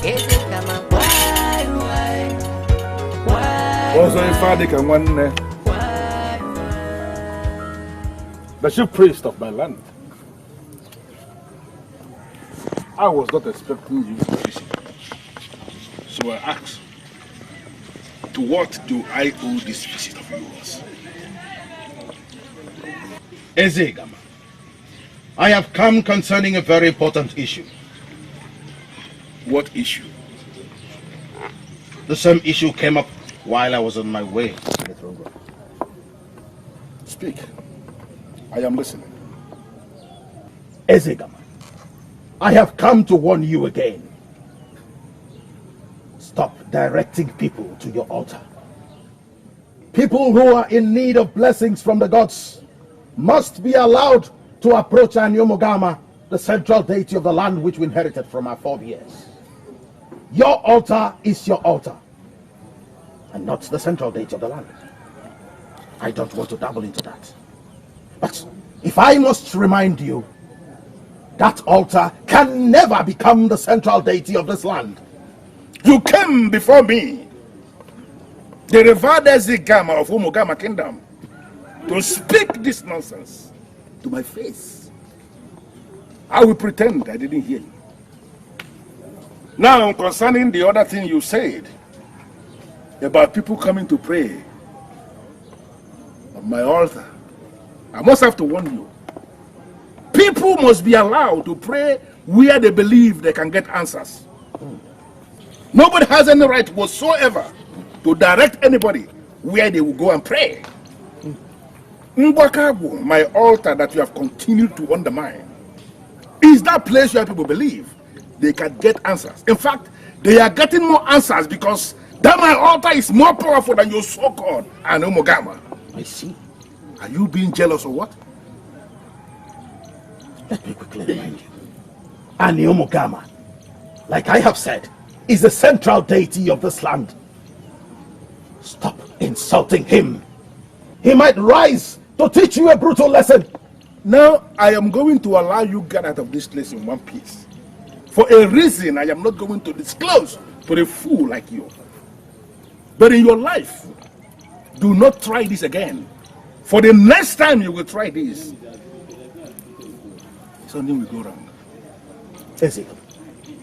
Ezegama, why? Also, in fact, can one the chief priest of my land. I was not expecting you to visit. So I asked, to what do I owe this visit of yours? Ezegama, I have come concerning a very important issue. What issue? The same issue came up while I was on my way to the throne room. Speak. I am listening. Ezegama, I have come to warn you again. Stop directing people to your altar. People who are in need of blessings from the gods must be allowed to approach Anyomogama, the central deity of the land which we inherited from our forebears. Your altar is your altar, and not the central deity of the land. I don't want to dabble into that. But if I must remind you, that altar can never become the central deity of this land. You came before me, the revered Ezegama of Umugama Kingdom, to speak this nonsense to my face. I will pretend I didn't hear you. Now, concerning the other thing you said about people coming to pray on my altar, I must have to warn you. People must be allowed to pray where they believe they can get answers. Nobody has any right whatsoever to direct anybody where they will go and pray. Mbakabu, my altar that you have continued to undermine, is that place where people believe they can get answers. In fact, they are getting more answers because that my altar is more powerful than your so-called Anyomogama. I see. Are you being jealous or what? Let me quickly remind you. Anyomogama, like I have said, is the central deity of this land. Stop insulting him. He might rise to teach you a brutal lesson. Now, I am going to allow you get out of this place in one piece. For a reason I am not going to disclose to a fool like you. But in your life, do not try this again. For the next time you will try this, something will go wrong. Ezekam,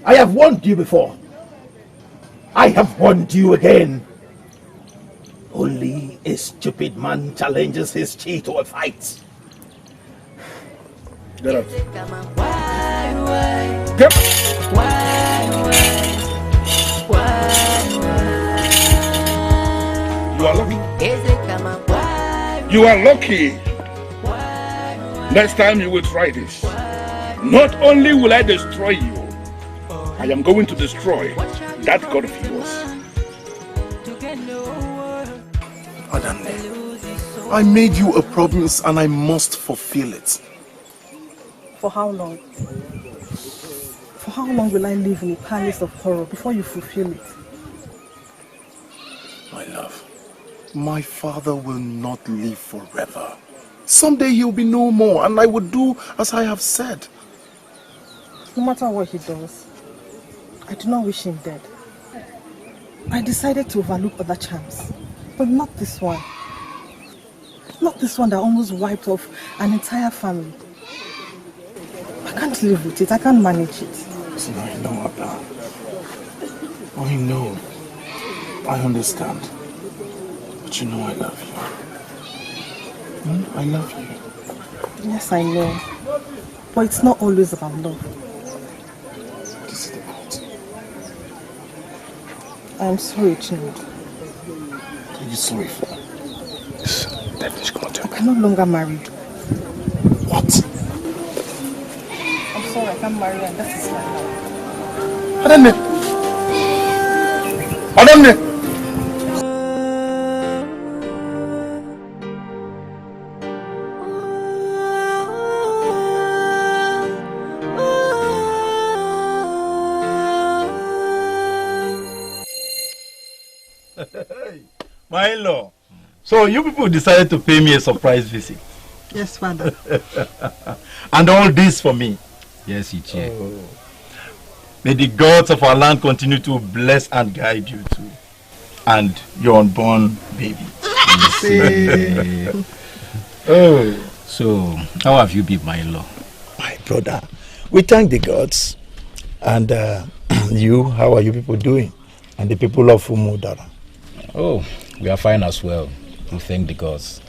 I have warned you before. I have warned you again. Only a stupid man challenges his chi to a fight. Get up. Get up. You are lucky. You are lucky. Next time you will try this. Not only will I destroy you, I am going to destroy that God of yours. Adamne, I made you a promise and I must fulfill it. For how long? For how long will I live in a palace of horror before you fulfill it? My love, My father will not live forever. Someday he will be no more, and I will do as I have said. No matter what he does, I do not wish him dead. I decided to overlook other charms, but not this one. Not this one that almost wiped off an entire family. I can't live with it. I can't manage it. Listen, I know, Ada. I know. I understand. But you know I love you. I love you. Yes, I know. But it's not always about love. What is it about? I'm sorry, Chinod. What are you sorry for? Devilish, come on, tell me. I'm no longer married. What? I'm sorry, I can't marry and that is my life. Adamne! My in-law. So you people decided to pay me a surprise visit. Yes, Father. And all this for me. Yes, Ichie. Oh. May the gods of our land continue to bless and guide you too. And your unborn baby. Oh. So, how have you been, my in-law? My brother, we thank the gods. And you, how are you people doing? And the people of Umudara? Oh, we are fine as well. We thank the gods.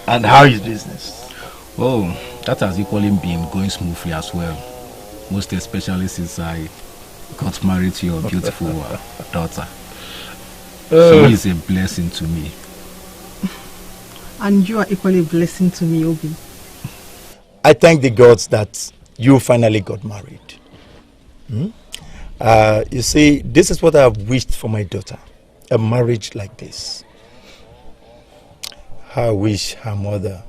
And how is business? Oh, that has equally been going smoothly as well. Most especially since I got married to your beautiful daughter. She is a blessing to me. And you are equally a blessing to me, Obi. I thank the gods that you finally got married. You see, this is what I have wished for my daughter. A marriage like this. I wish her mother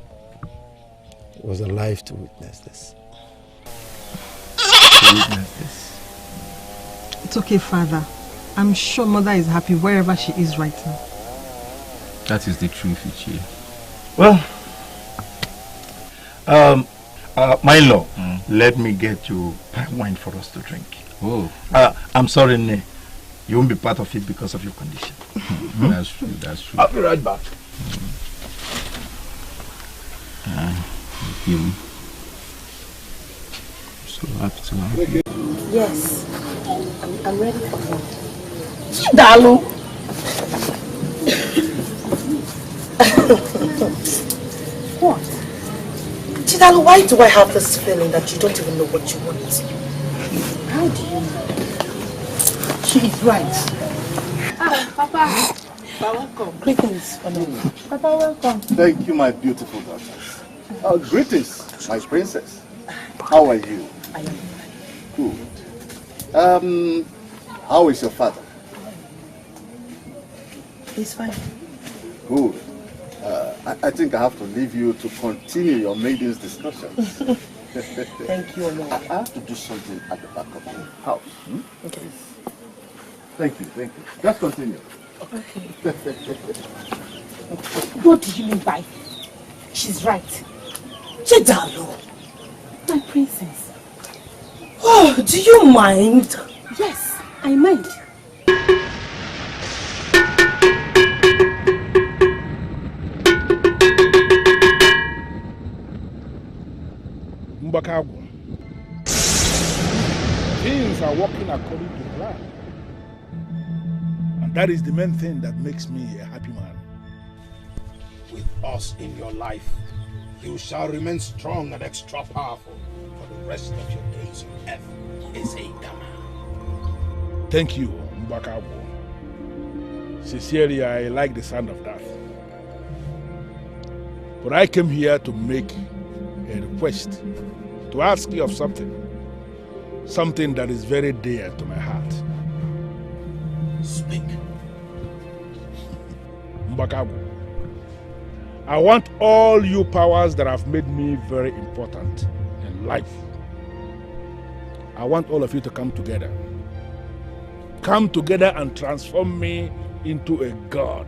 was alive to witness this. It's okay, Father. I'm sure Mother is happy wherever she is right now. That is the truth, Ichie. Well, my in-law, let me get you wine for us to drink. Oh. I'm sorry, Ne. You won't be part of it because of your condition. That's true, that's true. I'll be right back. You. So happy to have you. Yes, I'm ready for him. Chidalu! What? Chidalu, why do I have this feeling that you don't even know what you want? How do you know? She is right. Papa, welcome. Greetings, Papa, welcome. Thank you, my beautiful daughter. Greetings, my princess. How are you? I am good. How is your father? He's fine. Good. I think I have to leave you to continue your maiden's discussions. Thank you, Omar. I have to do something at the back of the house. Okay. Thank you, thank you. Just continue. Okay. What do you mean by she's right? Chidalu! My princess. Oh, do you mind? Yes, I mind. Mbakagu. Things are working according to plan. And that is the main thing that makes me a happy man. With us in your life, you shall remain strong and extra powerful for the rest of your days on earth. Thank you, Mbakagu. Sincerely, I like the sound of that. But I came here to make a request, to ask you of something. Something that is very dear to my heart. Speak. Mbakagu, I want all you powers that have made me very important in life. I want all of you to come together. Come together and transform me into a god.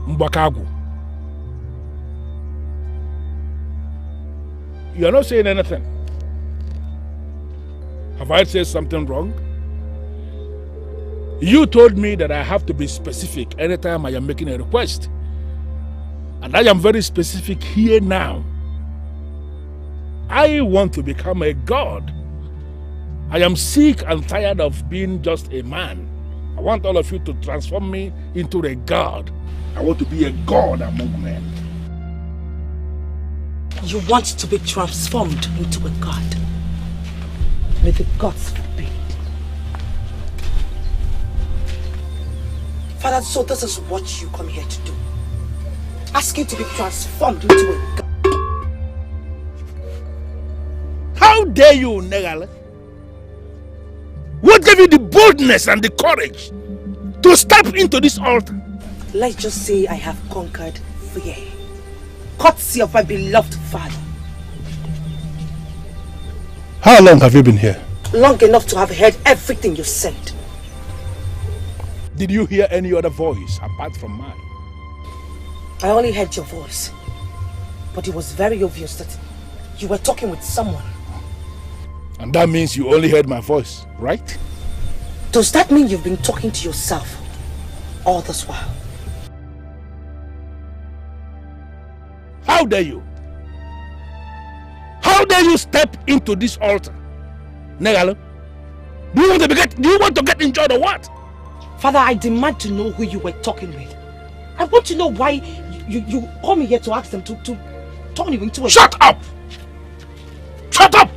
Mbakagu. You are not saying anything. Have I said something wrong? You told me that I have to be specific anytime I am making a request. And I am very specific here now. I want to become a god. I am sick and tired of being just a man. I want all of you to transform me into a god. I want to be a god among men. You want to be transformed into a god? May the gods forbid. Father, so this is what you come here to do. Asking to be transformed into a god. How dare you, Negale? What gave you the boldness and the courage to step into this altar? Let's just say I have conquered fear. Courtesy of my beloved father. How long have you been here? Long enough to have heard everything you said. Did you hear any other voice apart from mine? I only heard your voice. But it was very obvious that you were talking with someone. And that means you only heard my voice, right? Does that mean you've been talking to yourself all this while? How dare you? How dare you step into this altar? Negalo, do you want to get injured or what? Father, I demand to know who you were talking with. I want to know why you call me here to ask them to turn you into a... Shut up! Shut up!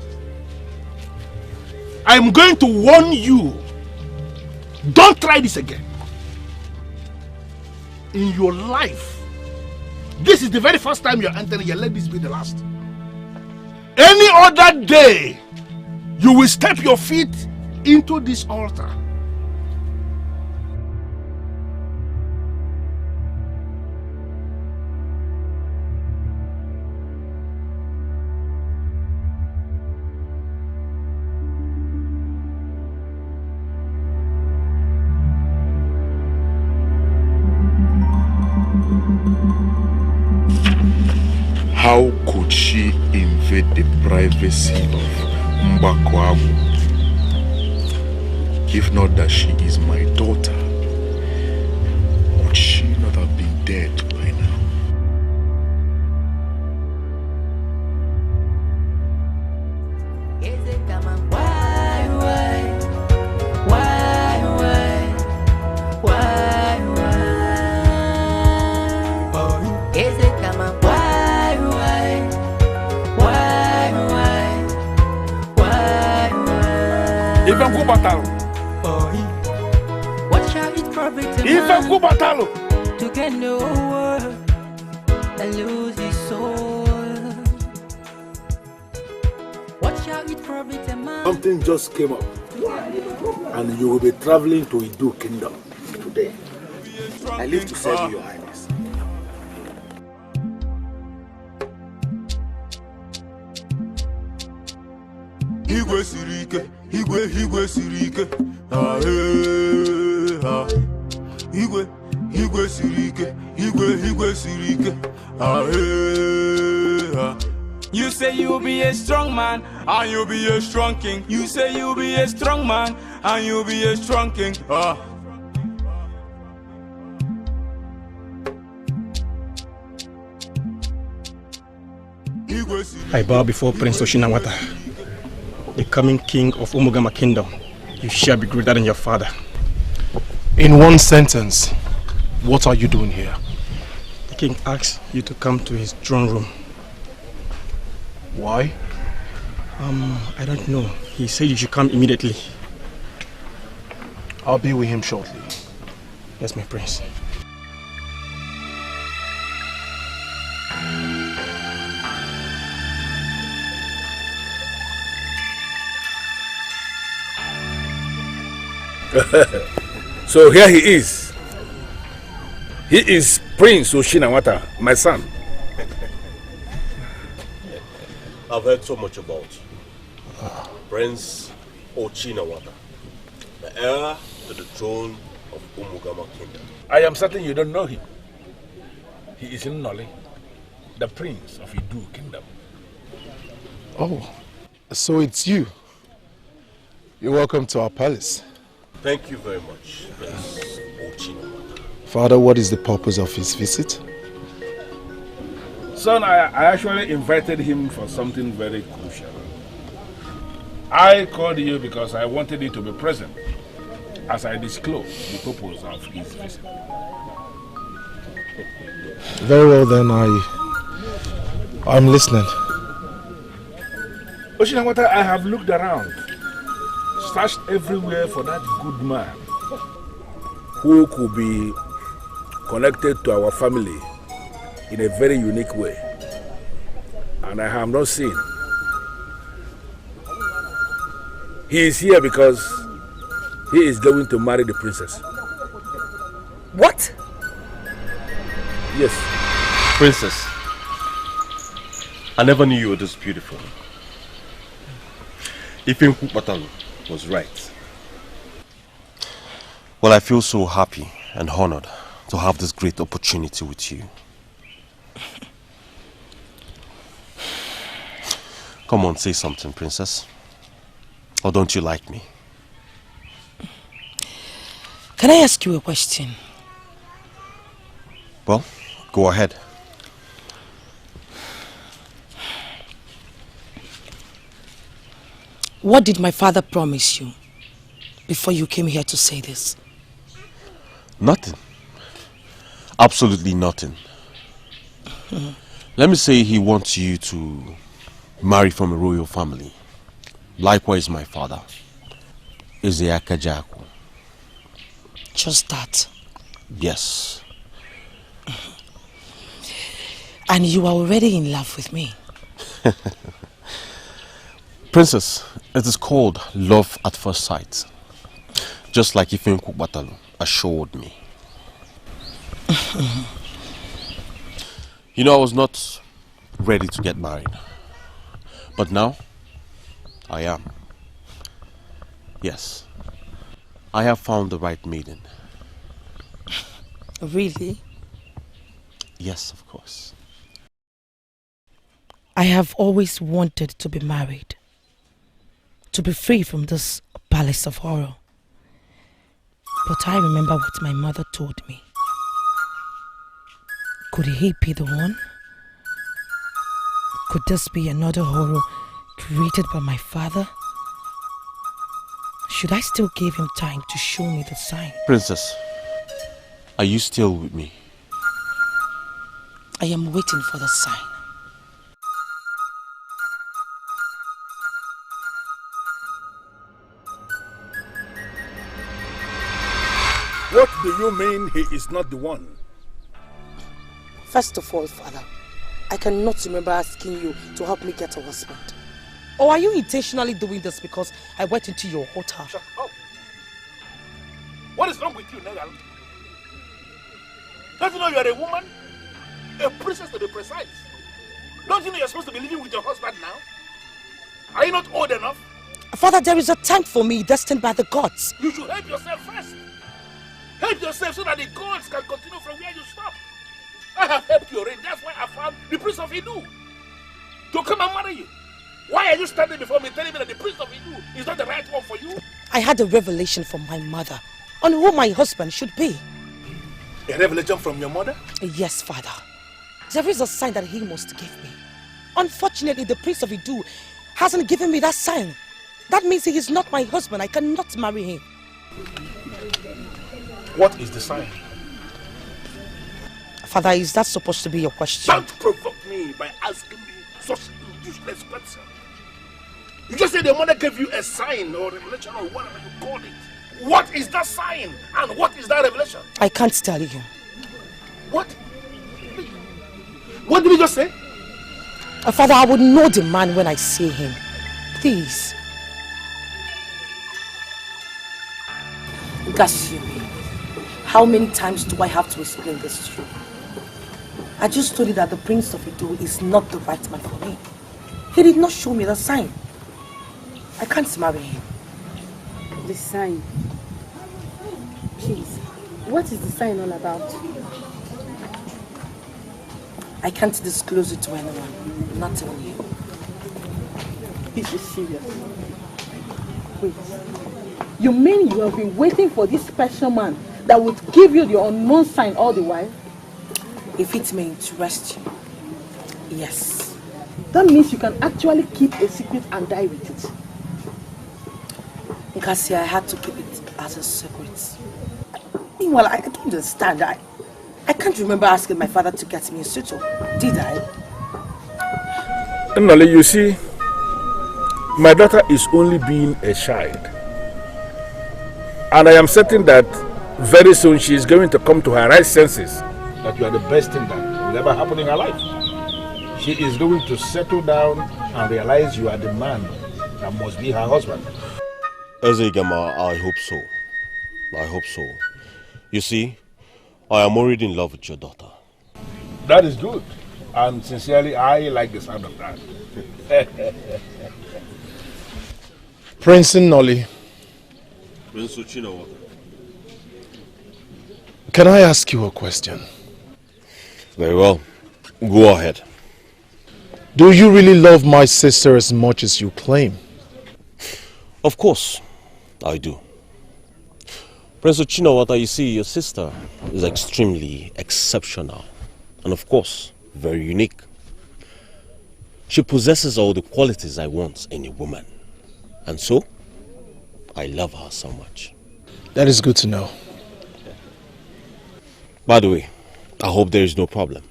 I'm going to warn you. Don't try this again. In your life, this is the very first time you're entering here. Let this be the last. Any other day, you will step your feet into this altar. How could she invade the privacy of Mbakwabu? If not that she is my daughter, would she not have been dead by now? What shall it profit a man to gain the whole world and lose his soul? What shall it profit a man? Something just came up, and you will be traveling to Idu Kingdom today. I live to serve you, Your Highness. Igwe sirike, Igwe sirike, Igwe sirike, Igwe sirike, You say you'll be a strong man and you'll be a strong king. You say you'll be a strong man and you'll be a strong king. I bow before Prince Oshinawata, the coming king of Umugama Kingdom. You shall be greater than your father. In one sentence, what are you doing here? The king asks you to come to his throne room. Why? I don't know. He said you should come immediately. I'll be with him shortly. Yes, my prince. So here he is. He is Prince Oshinawata, my son. I've heard so much about you. Prince Ochinawata, the heir to the throne of Umugama Kingdom. I am certain you don't know him. He is in Nolly, the prince of Idu Kingdom. Oh, so it's you. You're welcome to our palace. Thank you very much, Prince Ochinawata. Father, what is the purpose of his visit? Son, I actually invited him for something very crucial. I called you because I wanted you to be present as I disclose the purpose of his visit. Very well then, I'm listening. Ochinawata, I have looked around, searched everywhere for that good man who could be connected to our family in a very unique way. And I have not seen. He is here because he is going to marry the princess. What? Yes. Princess, I never knew you were this beautiful. Ifenku Batalu was right. Well, I feel so happy and honored to have this great opportunity with you. Come on, say something, princess. Or don't you like me? Can I ask you a question? Well, go ahead. What did my father promise you before you came here to say this? Nothing. Absolutely nothing. Let me say he wants you to marry from a royal family. Likewise, my father, Ezeaka Jaku. Just that? Yes. And you are already in love with me? Princess, it is called love at first sight. Just like Ifenku Batalu assured me. You know, I was not ready to get married. But now, I am. Yes. I have found the right maiden. Really? Yes, of course. I have always wanted to be married. To be free from this palace of horror. But I remember what my mother told me. Could he be the one? Could this be another horror created by my father? Should I still give him time to show me the sign? Princess, are you still with me? I am waiting for the sign. What do you mean he is not the one? First of all, Father, I cannot remember asking you to help me get a husband. Or are you intentionally doing this because I went into your hotel? Shut up. What is wrong with you, Negal? Don't you know you are a woman? A princess to be precise. Don't you know you're supposed to be living with your husband now? Are you not old enough? Father, there is a time for me destined by the gods. You should help yourself first. Help yourself so that the gods can continue from where you stop. I have helped you already. That's why I found the Prince of Idu to come and marry you. Why are you standing before me telling me that the Prince of Idu is not the right one for you? I had a revelation from my mother on who my husband should be. A revelation from your mother? Yes, Father. There is a sign that he must give me. Unfortunately, the Prince of Idu hasn't given me that sign. That means he is not my husband. I cannot marry him. What is the sign? Father, is that supposed to be your question? Don't provoke me by asking me such useless questions. You just said your mother gave you a sign or revelation or whatever you call it. What is that sign and what is that revelation? I can't tell you. What? What did you just say? Father, I would know the man when I see him. Please. Gashiri, how many times do I have to explain this to you? I just told you that the Prince of Idu is not the right man for me. He did not show me the sign. I can't marry him. The sign. Please, what is the sign all about? I can't disclose it to anyone, not even you. This is serious. Wait. You mean you have been waiting for this special man that would give you the unknown sign all the while? If it may interest you, yes. That means you can actually keep a secret and die with it. Because I had to keep it as a secret. Meanwhile, I don't understand. I can't remember asking my father to get me a suitor. Did I? Nolly, you see, my daughter is only being a child. And I am certain that very soon she is going to come to her right senses. That you are the best thing that will ever happen in her life. She is going to settle down and realize you are the man that must be her husband. Ezegama, I hope so. I hope so. You see, I am already in love with your daughter. That is good. And sincerely, I like the sound of that. Prince Nolly. Prince Uchinawata. Can I ask you a question? Very well. Go ahead. Do you really love my sister as much as you claim? Of course, I do. Prince Uchinawata, you see, your sister is extremely exceptional. And of course, very unique. She possesses all the qualities I want in a woman. And so, I love her so much. That is good to know. By the way, I hope there is no problem.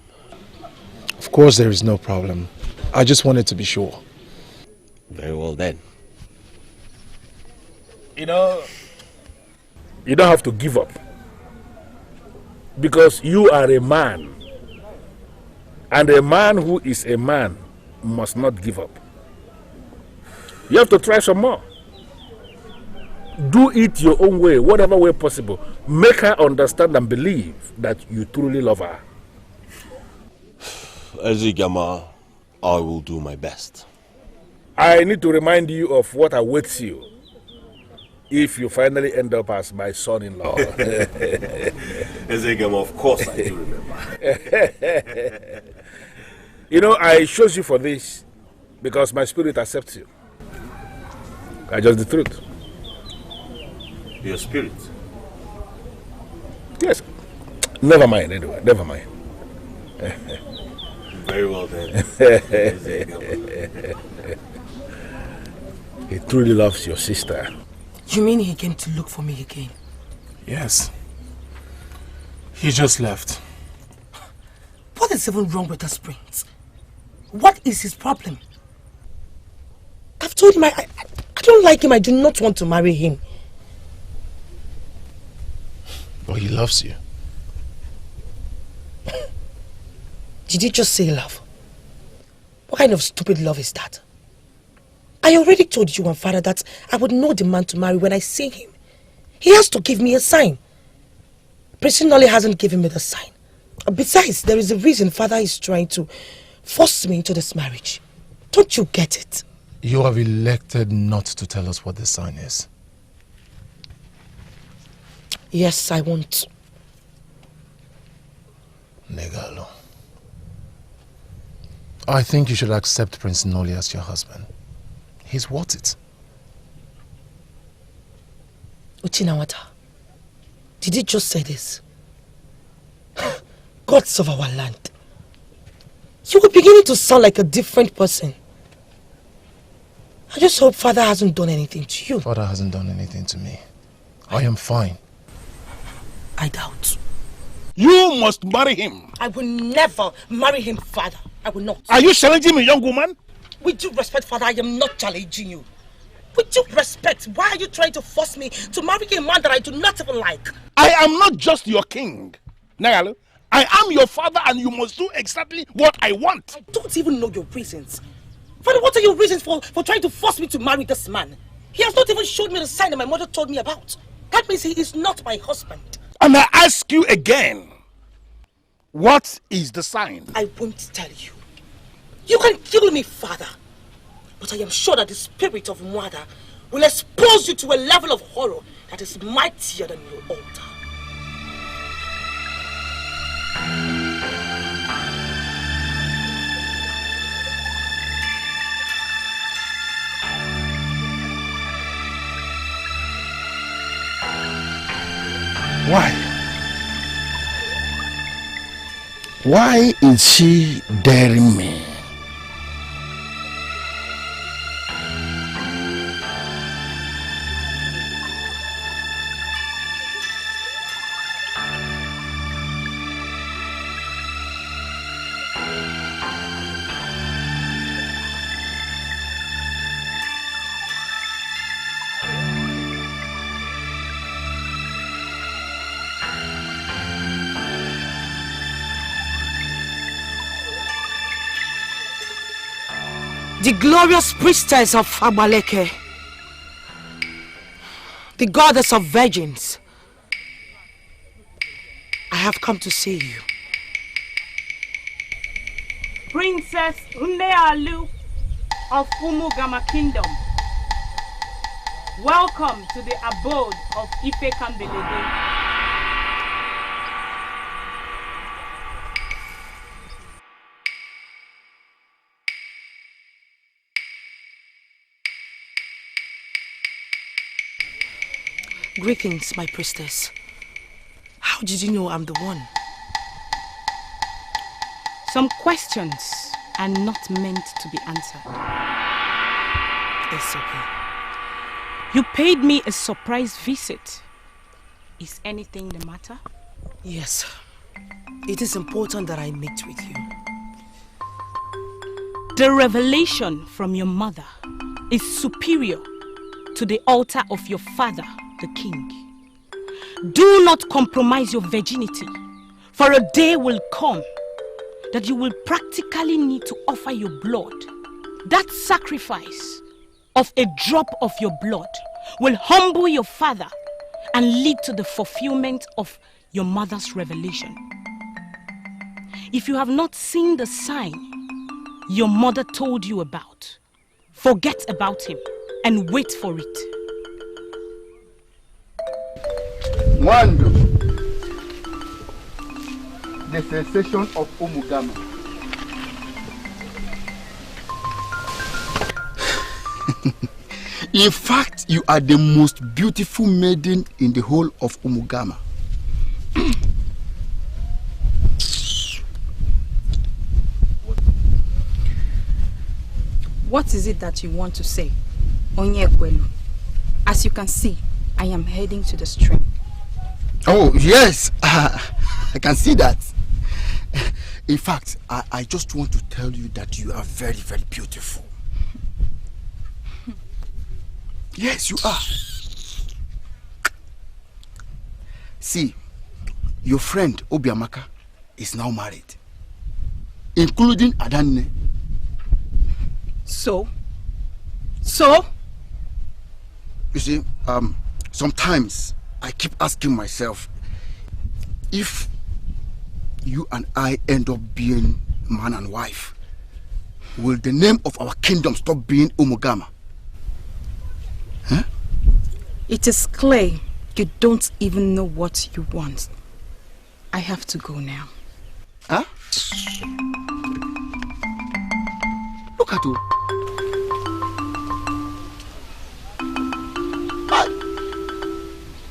Of course there is no problem. I just wanted to be sure. Very well then. You know, you don't have to give up. Because you are a man. And a man who is a man must not give up. You have to try some more. Do it your own way, whatever way possible. Make her understand and believe that you truly love her. Ezigama, I will do my best. I need to remind you of what awaits you if you finally end up as my son-in-law. Ezigama, of course I do remember. You know, I chose you for this because my spirit accepts you. That's just the truth. Your spirit? Yes. Never mind, anyway. Never mind. Very well then. He truly loves your sister. You mean he came to look for me again? Yes. He just left. What is even wrong with this prince? What is his problem? I've told him I don't like him. I do not want to marry him. But he loves you. Did you just say love? What kind of stupid love is that? I already told you and father that I would know the man to marry when I see him. He has to give me a sign. Prince Nolly hasn't given me the sign. Besides, there is a reason father is trying to force me into this marriage. Don't you get it? You have elected not to tell us what the sign is. Yes, I won't. Negalo. I think you should accept Prince Nolly as your husband. He's worth it. Uchinawata, did you just say this? Gods of our land. You were beginning to sound like a different person. I just hope father hasn't done anything to you. Father hasn't done anything to me. I am fine. I doubt. You must marry him. I will never marry him, father. I will not. Are you challenging me, young woman? With due respect, father, I am not challenging you. With due respect, why are you trying to force me to marry a man that I do not even like? I am not just your king, Nagalo. I am your father and you must do exactly what I want. I don't even know your reasons. Father, what are your reasons for trying to force me to marry this man? He has not even showed me the sign that my mother told me about. That means he is not my husband. And I ask you again, what is the sign? I won't tell you. You can kill me, father. But I am sure that the spirit of Mwada will expose you to a level of horror that is mightier than your altar. Why? Why is she daring me? The glorious priestess of Amaleke, the goddess of virgins, I have come to see you. Princess Unealu of Umugama Kingdom, welcome to the abode of Ife Kambelede. Greetings, my priestess. How did you know I'm the one? Some questions are not meant to be answered. It's okay. You paid me a surprise visit. Is anything the matter? Yes. It is important that I meet with you. The revelation from your mother is superior to the altar of your father, the king. Do not compromise your virginity, for a day will come that you will practically need to offer your blood. That sacrifice of a drop of your blood will humble your father and lead to the fulfillment of your mother's revelation. If you have not seen the sign your mother told you about, forget about him and wait for it. Wando, the sensation of Umugama. In fact, you are the most beautiful maiden in the whole of Umugama. What is it that you want to say, Onyekwelu? As you can see, I am heading to the stream. Oh, yes. I can see that. In fact, I just want to tell you that you are very, very beautiful. Yes, you are. See, your friend Obiamaka is now married, including Adanne. So? You see, sometimes I keep asking myself, if you and I end up being man and wife, will the name of our kingdom stop being Umugama? Huh? It is clear you don't even know what you want. I have to go now. Huh? Look at you.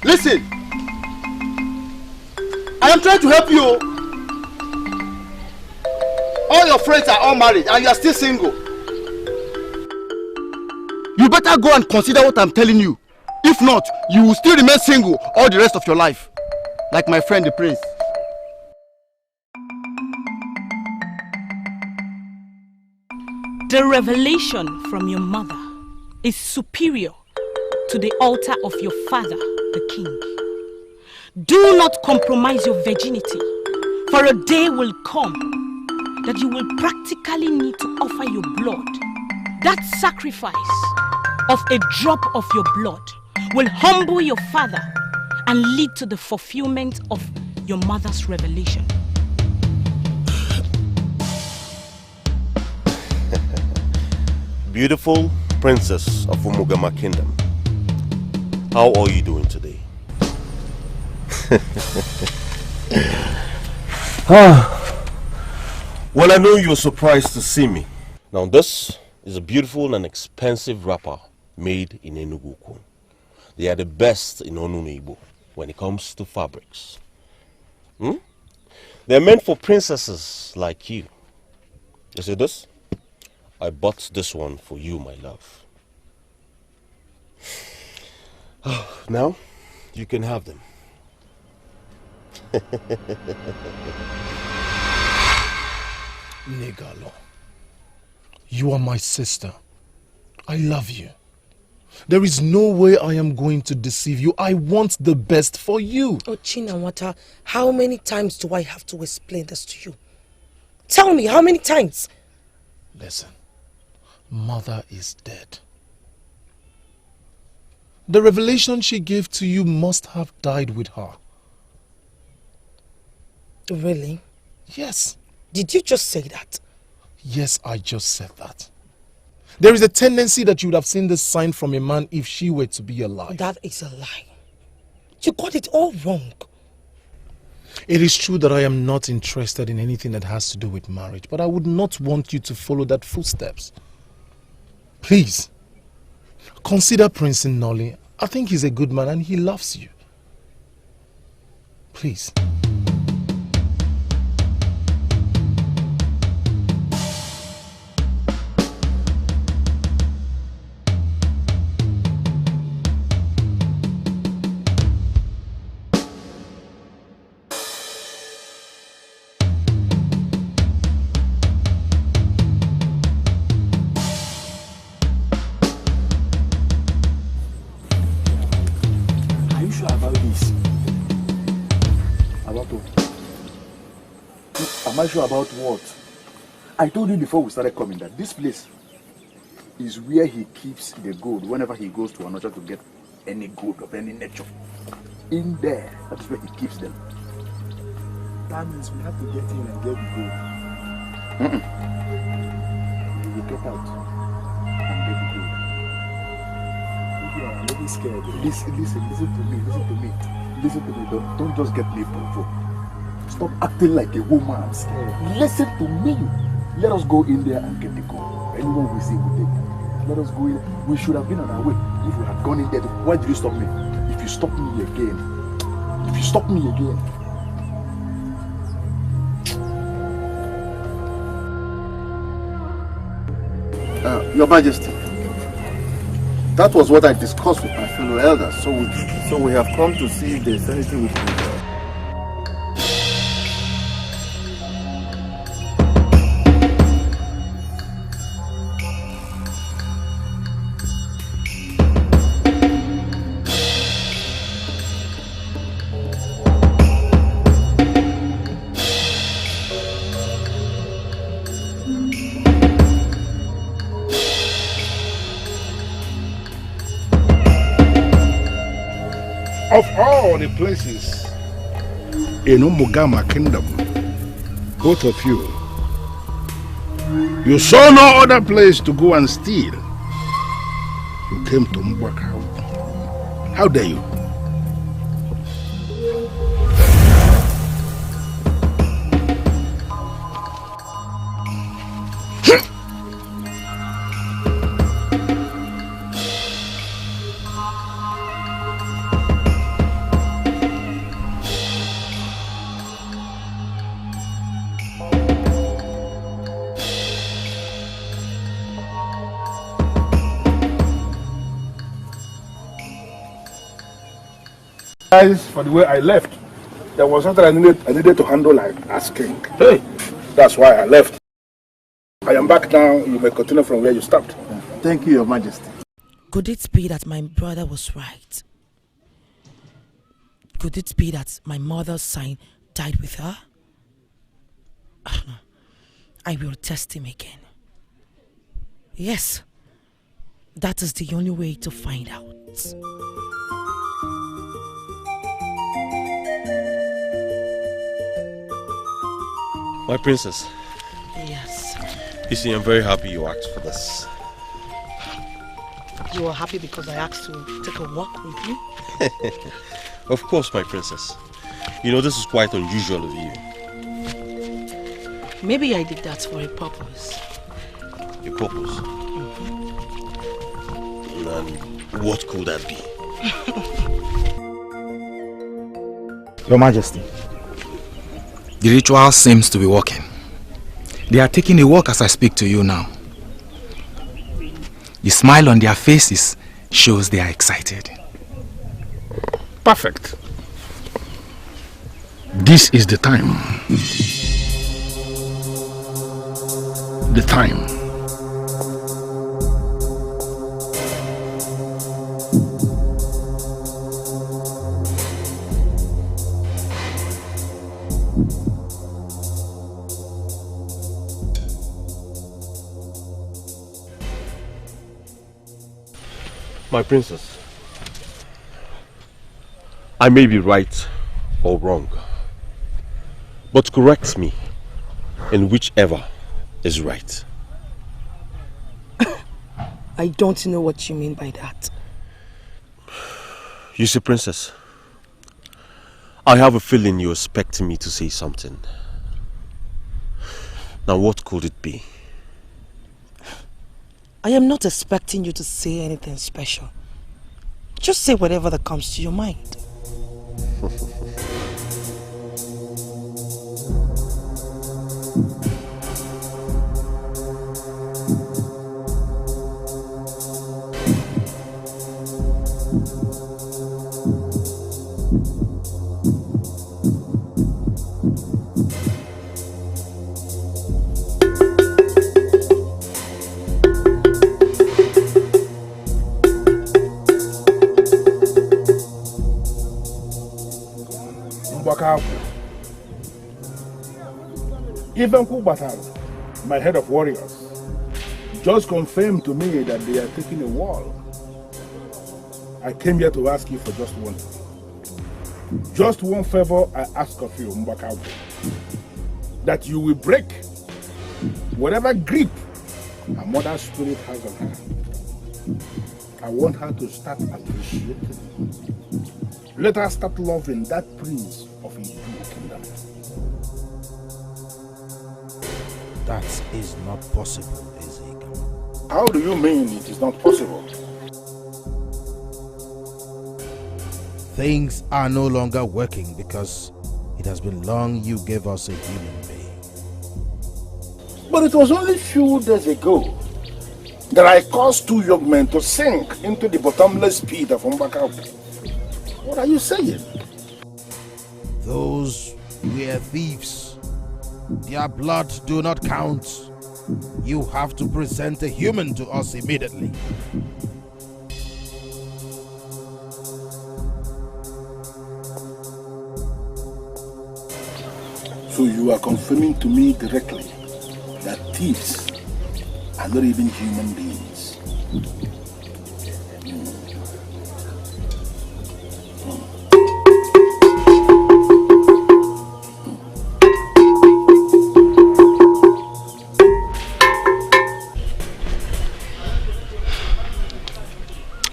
Listen, I am trying to help you. All your friends are all married and you are still single. You better go and consider what I'm telling you. If not, you will still remain single all the rest of your life. Like my friend the prince. The revelation from your mother is superior to the altar of your father, the king. Do not compromise your virginity, for a day will come that you will practically need to offer your blood. That sacrifice of a drop of your blood will humble your father and lead to the fulfillment of your mother's revelation. Beautiful princess of Umugama Kingdom. How are you doing today? Well, I know you're surprised to see me. Now, this is a beautiful and expensive wrapper made in Enugu. They are the best in Onunu when it comes to fabrics. They're meant for princesses like you. You see this? I bought this one for you, my love. Now, you can have them. Negalo, you are my sister. I love you. There is no way I am going to deceive you. I want the best for you. Oh, Chinawata, how many times do I have to explain this to you? Tell me, how many times? Listen, Mother is dead. The revelation she gave to you must have died with her. Really? Yes. Did you just say that? Yes, I just said that. There is a tendency that you would have seen this sign from a man if she were to be alive. That is a lie. You got it all wrong. It is true that I am not interested in anything that has to do with marriage, but I would not want you to follow that footsteps. Please, consider Prince Nolly. I think he's a good man and he loves you. Please. Am I sure about what? I told you before we started coming that this place is where he keeps the gold whenever he goes to another to get any gold of any nature. In there, that's where he keeps them. That means we have to get in and get the gold. We will get out and get the gold. Maybe I'm a little scared. Listen to me. Listen to me. Don't just get me provoked. Stop acting like a woman. I'm scared. Listen to me. Let us go in there and get the gold. Anyone we see will take. Let us go in. We should have been on our way. If we had gone in there, why did you stop me? If you stop me again. Your Majesty, that was what I discussed with my fellow elders. So we have come to see if there's anything we can do. Of all the places in Umugama Kingdom, both of you saw no other place to go and steal. You came to Mbwaka. How dare you? For the way I left, there was something I needed to handle as king. Hey, that's why I left. I am back now. You may continue from where you stopped. Thank you, Your Majesty. Could it be that my brother was right? Could it be that my mother's sign died with her? I will test him again. Yes, that is the only way to find out. My princess. Yes. You see, I'm very happy you asked for this. You are happy because I asked to take a walk with you? Of course, my princess. You know, this is quite unusual of you. Maybe I did that for a purpose. A purpose? And what could that be? Your Majesty, the ritual seems to be working. They are taking a walk as I speak to you now. The smile on their faces shows they are excited. Perfect. This is the time. The time. My princess, I may be right or wrong, but correct me in whichever is right. I don't know what you mean by that. You see, princess, I have a feeling you're expecting me to say something. Now, what could it be? I am not expecting you to say anything special. Just say whatever that comes to your mind. Even Kubatal, my head of warriors, just confirmed to me that they are taking a wall. I came here to ask you for just one thing. Just one favor I ask of you, Mbakawu. That you will break whatever grip a mother's spirit has on her. I want her to start appreciating. Let her start loving that prince of his kingdom. That is not possible, Ezeka. How do you mean it is not possible? Things are no longer working because it has been long you gave us a human being. But it was only a few days ago that I caused two young men to sink into the bottomless pit of Mbakawu. What are you saying? Those were thieves. Their blood do not count. You have to present a human to us immediately. So you are confirming to me directly that thieves are not even human beings.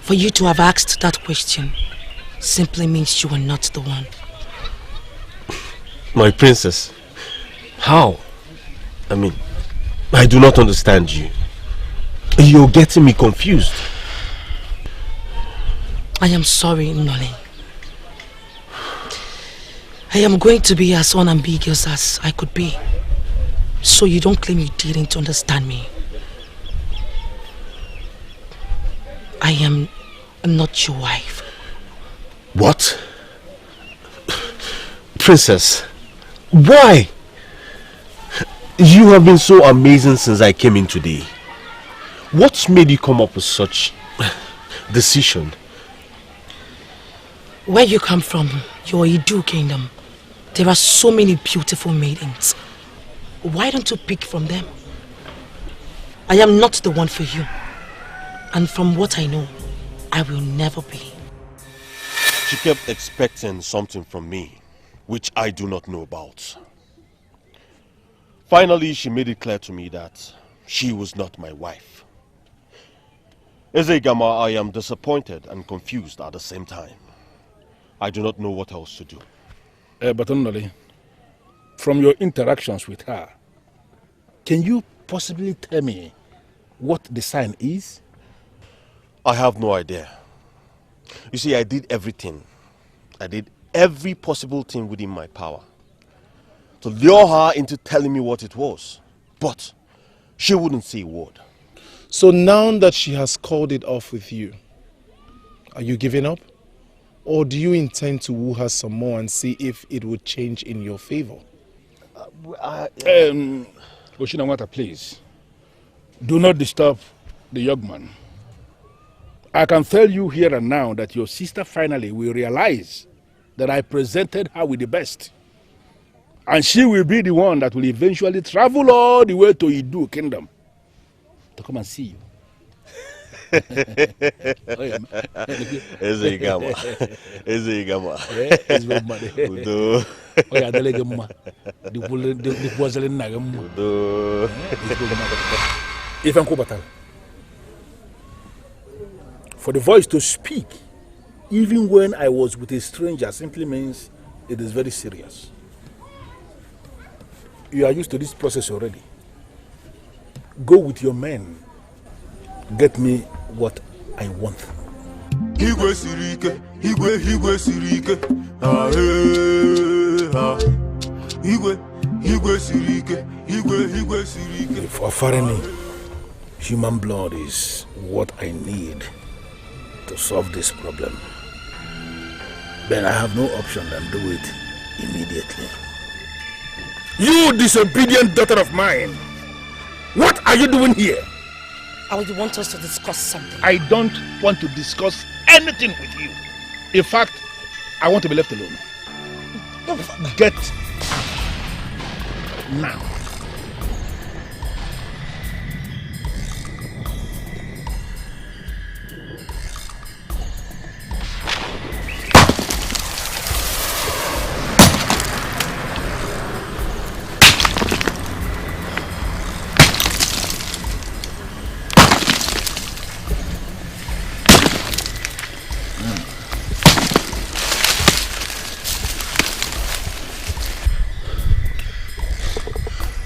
For you to have asked that question simply means you are not the one. My princess, how? I mean, I do not understand you. You're getting me confused. I am sorry, Nolly. I am going to be as unambiguous as I could be, so you don't claim you didn't understand me. I am not your wife. What? Princess, why? You have been so amazing since I came in today. What made you come up with such decision? Where you come from, your Idu kingdom, there are so many beautiful maidens. Why don't you pick from them? I am not the one for you. And from what I know, I will never be. She kept expecting something from me, which I do not know about. Finally, she made it clear to me that she was not my wife. Ezegama, I am disappointed and confused at the same time. I do not know what else to do. But Onole, from your interactions with her, can you possibly tell me what the sign is? I have no idea. You see, I did everything. I did every possible thing within my power to lure her into telling me what it was. But she wouldn't say a word. So now that she has called it off with you, are you giving up? Or do you intend to woo her some more and see if it would change in your favor? Oshinawata, please, do not disturb the young man. I can tell you here and now that your sister finally will realize that I presented her with the best. And she will be the one that will eventually travel all the way to Idu Kingdom to come and see you. Ezegama. Ezegama. Udo. For the voice to speak, even when I was with a stranger, simply means it is very serious. You are used to this process already. Go with your men. Get me what I want. Igwe sirike, igwe sirike. Igwe sirike, igwe sirike. If offering human blood is what I need to solve this problem, then I have no option than do it immediately. You disobedient daughter of mine! What are you doing here? I would want us to discuss something. I don't want to discuss anything with you. In fact, I want to be left alone. Get now.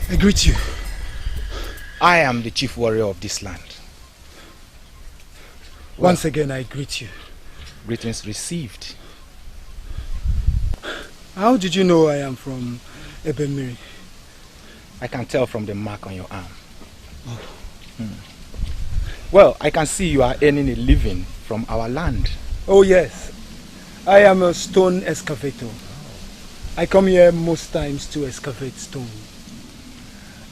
I greet you. I am the chief warrior of this land. Once again, I greet you. Greetings received. How did you know I am from Ebemiri? I can tell from the mark on your arm. Oh. Well, I can see you are earning a living from our land. Oh yes, I am a stone excavator. I come here most times to excavate stone.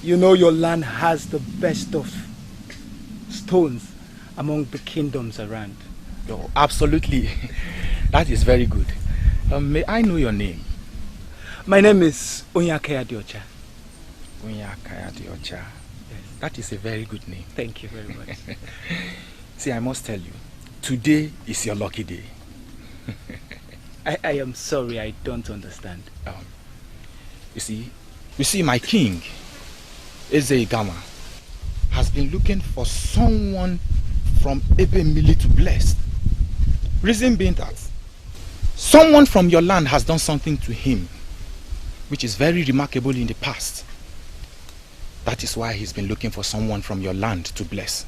You know your land has the best of stones among the kingdoms around. Oh, absolutely. That is very good. May I know your name? My name is Onyakaya Diocha. Onyakaya Diocha. Yes. That is a very good name. Thank you very much. See, I must tell you, today is your lucky day. I am sorry, I don't understand. You see, my king, Ezegama, has been looking for someone from Ebemili to bless. Reason being that someone from your land has done something to him which is very remarkable in the past. That is why he's been looking for someone from your land to bless.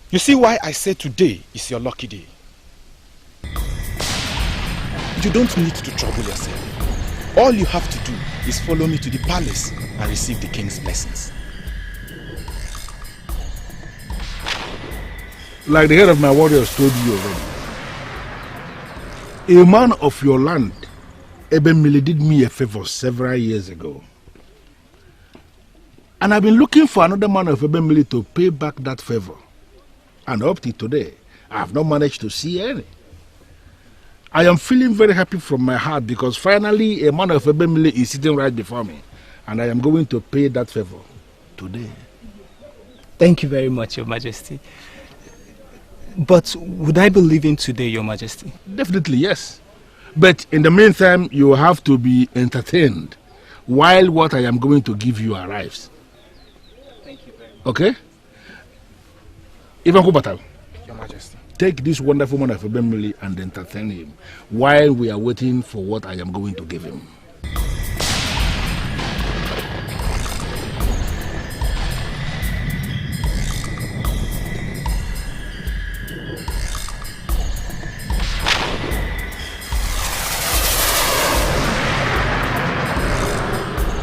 You see why I say today is your lucky day. You don't need to trouble yourself. All you have to do is follow me to the palace and receive the king's blessings. Like the head of my warriors told you already, a man of your land, Ebemili, did me a favor several years ago. And I've been looking for another man of Ebemili to pay back that favor. And up to today, I have not managed to see any. I am feeling very happy from my heart because finally a man of Ebemili is sitting right before me. And I am going to pay that favor today. Thank you very much, Your Majesty. But would I be leaving today, Your Majesty? Definitely, yes. But in the meantime, you have to be entertained while what I am going to give you arrives. Thank you very much. Okay? Even Kubatal. Majesty. Take this wonderful man of Ebemili and entertain him while we are waiting for what I am going to give him.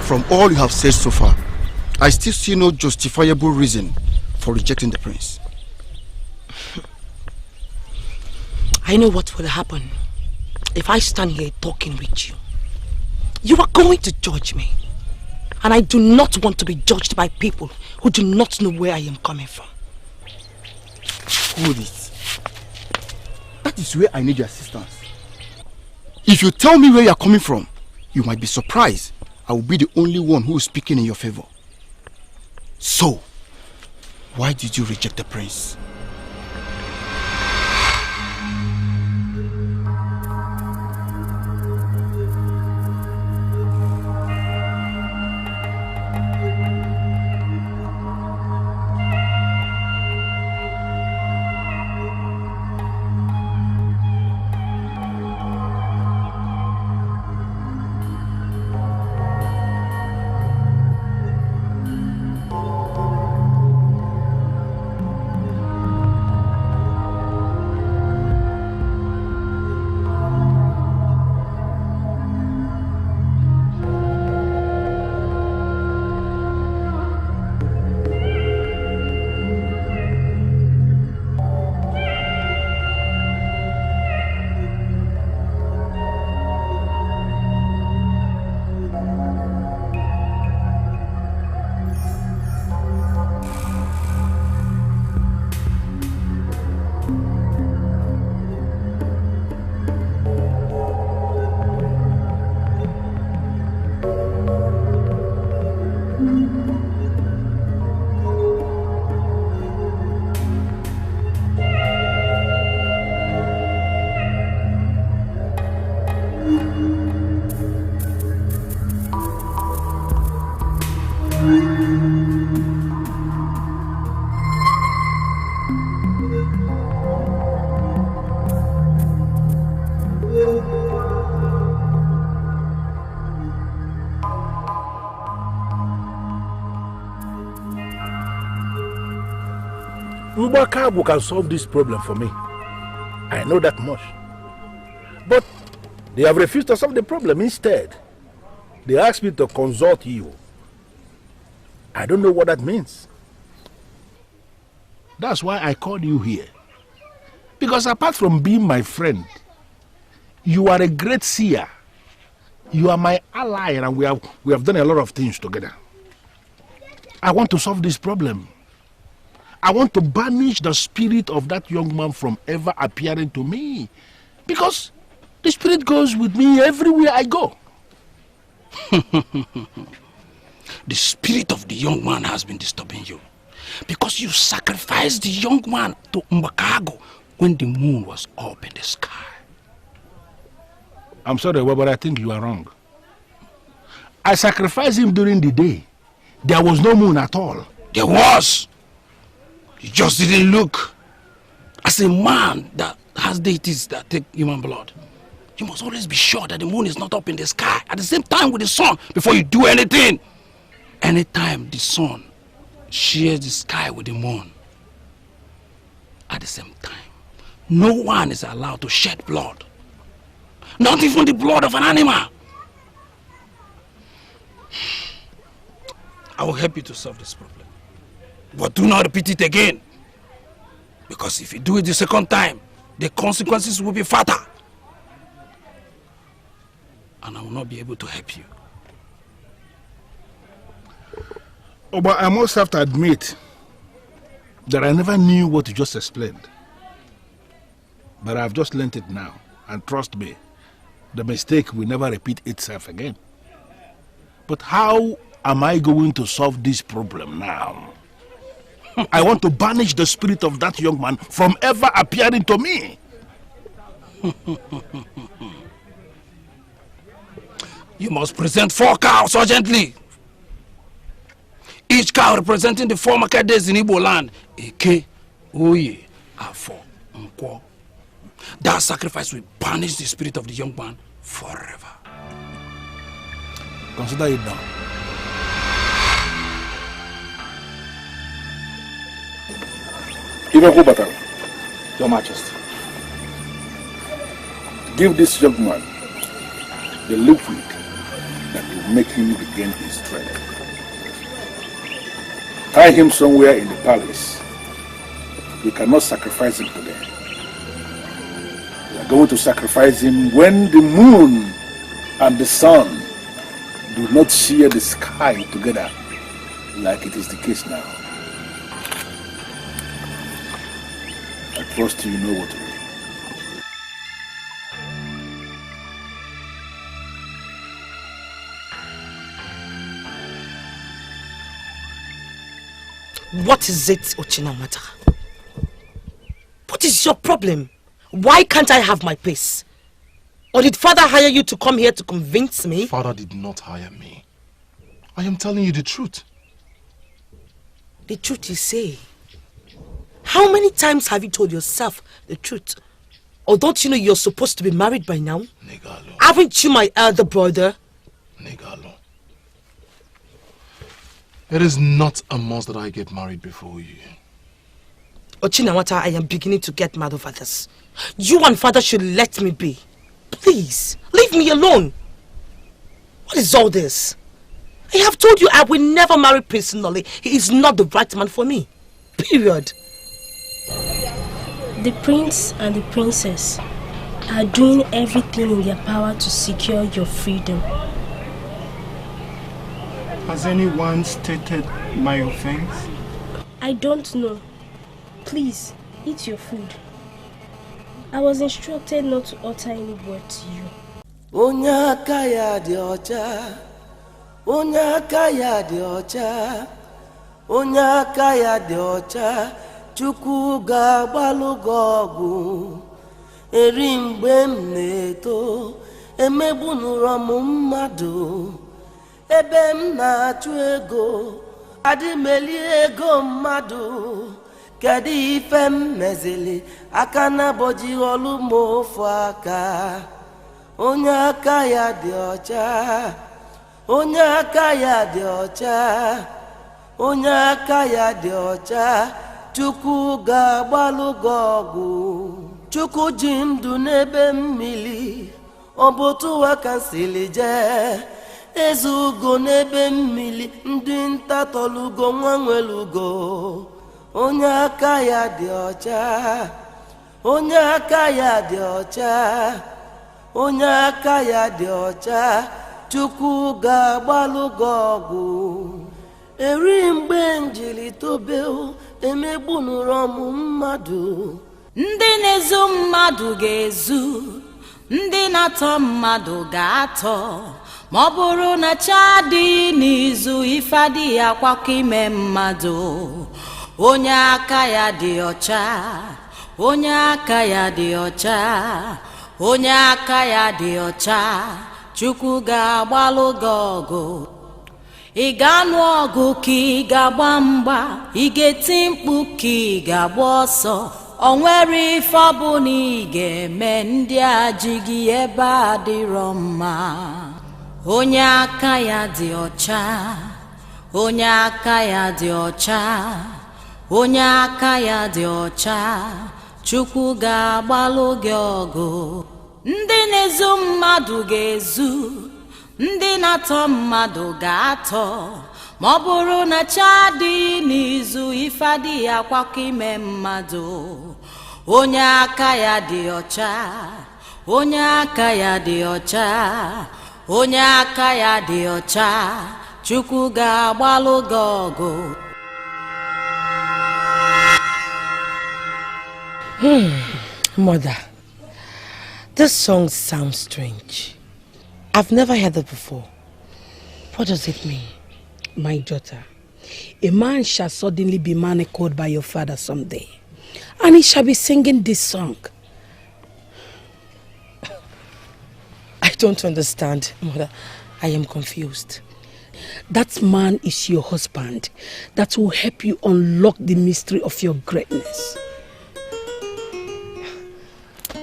From all you have said so far, I still see no justifiable reason for rejecting the prince. I know what will happen if I stand here talking with you. You are going to judge me. And I do not want to be judged by people who do not know where I am coming from. Hold it. That is where I need your assistance. If you tell me where you are coming from, you might be surprised I will be the only one who is speaking in your favor. So, why did you reject the prince? Mbakago can solve this problem for me. I know that much. But they have refused to solve the problem. Instead, they asked me to consult you. I don't know what that means. That's why I called you here. Because apart from being my friend, you are a great seer. You are my ally, and we have done a lot of things together. I want to solve this problem. I want to banish the spirit of that young man from ever appearing to me. Because the spirit goes with me everywhere I go. The spirit of the young man has been disturbing you. Because you sacrificed the young man to Mbakago when the moon was up in the sky. I'm sorry, but I think you are wrong. I sacrificed him during the day. There was no moon at all. There was. You just didn't look. As a man that has deities that take human blood, you must always be sure that the moon is not up in the sky at the same time with the sun before you do anything. Anytime the sun shares the sky with the moon at the same time, no one is allowed to shed blood. Not even the blood of an animal. I will help you to solve this problem. But do not repeat it again. Because if you do it the second time, the consequences will be fatal. And I will not be able to help you. Oh, but I must have to admit that I never knew what you just explained. But I've just learnt it now. And trust me, the mistake will never repeat itself again. But how am I going to solve this problem now? I want to banish the spirit of that young man from ever appearing to me. You must present 4 cows urgently. Each cow representing the 4 market days in Igbo land. Eke, Oye, Afo, That sacrifice will banish the spirit of the young man forever. Consider it done. Your Majesty, give this young man the liquid that will make him regain his strength. Tie him somewhere in the palace. We cannot sacrifice him today. We are going to sacrifice him when the moon and the sun do not share the sky together like it is the case now. I trust you know what to do. What is it, Ochinamata? What is your problem? Why can't I have my peace? Or did father hire you to come here to convince me? Father did not hire me. I am telling you the truth. The truth you say? How many times have you told yourself the truth? Or don't you know you're supposed to be married by now? Negalo. Haven't you my elder brother? Negalo. It is not a must that I get married before you. Ochinawata, I am beginning to get mad over this. You and father should let me be. Please, leave me alone. What is all this? I have told you I will never marry Prince Nolly. He is not the right man for me. Period. The prince and the princess are doing everything in their power to secure your freedom. Has anyone stated my offense? I don't know. Please, eat your food. I was instructed not to utter any word to you. Onyaka ya dị ọcha, onyaka ya dị ọcha, onyaka ya dị ọcha, Chukwu ga-agbalụ gị ọgwụ. Eri mgbe m na-eto, emegbunụrụ m mmadụ. Ebe m na-achụ ego, adị m eli ego mmadụ. Kedu ife m mezili, aka na boji olu m ofu aka. Onye aka ya dị ọcha, onye aka ya dị ọcha, onye aka ya dị ọcha, Chukwu ga-agbalụ gị ọgwụ. Chukwu ji ndụ n'ebe mmiri, ọ bụ otu aka sili jee. Eze ugo n'ebe mmiri, ndị nta tọlugo nwa nwere ugo. Onye aka ya dị ọcha, onye aka ya dị ọcha, onye aka ya dị ọcha, Chukwu ga-agbalụ gị ọgwụ. Eri mgbe njiri tobe, emegbunụrụ m mmadụ. Ndị na-ezu mmadụ ga-ezu, ndị na-atọ mmadụ ga-atọ. Ma ọ bụrụ na cha dị n'izu, ife adịghị akwakọ ime mmadụ. Onye aka ya dị ọcha, onye aka ya dị ọcha, onye aka ya dị ọcha, Chukwu ga-agbalụ gị ọgụ. Ị ga-anụ ọgụ ka ị ga-agba mgba, ị ga-eti mkpu ka ị ga-agba ọsọ. O nwere ife ọbụla ị ga-eme, ndị a ji gị ebe adịrọ mma. Onye aka ya dị ọcha, onye aka ya dị ọcha, onye aka ya dị ọcha, Chukwu ga-agbalụ gị ọgụ. Ndị na-ezu mmadụ ga-ezu, ndị na-atọ mmadụ ga-atọ. Ma ọ bụrụ na cha dị n'izu, ife adịghị akwakọ ime mmadụ. Onye aka ya dị ọcha, onye aka ya dị ọcha, onye aka ya dị ọcha, Chukwu ga-agbalụ gị ọgụ. Mother, this song sounds strange. I've never heard it before. What does it mean? My daughter, a man shall suddenly be manacled by your father someday, and he shall be singing this song. I don't understand, Mother. I am confused. That man is your husband that will help you unlock the mystery of your greatness.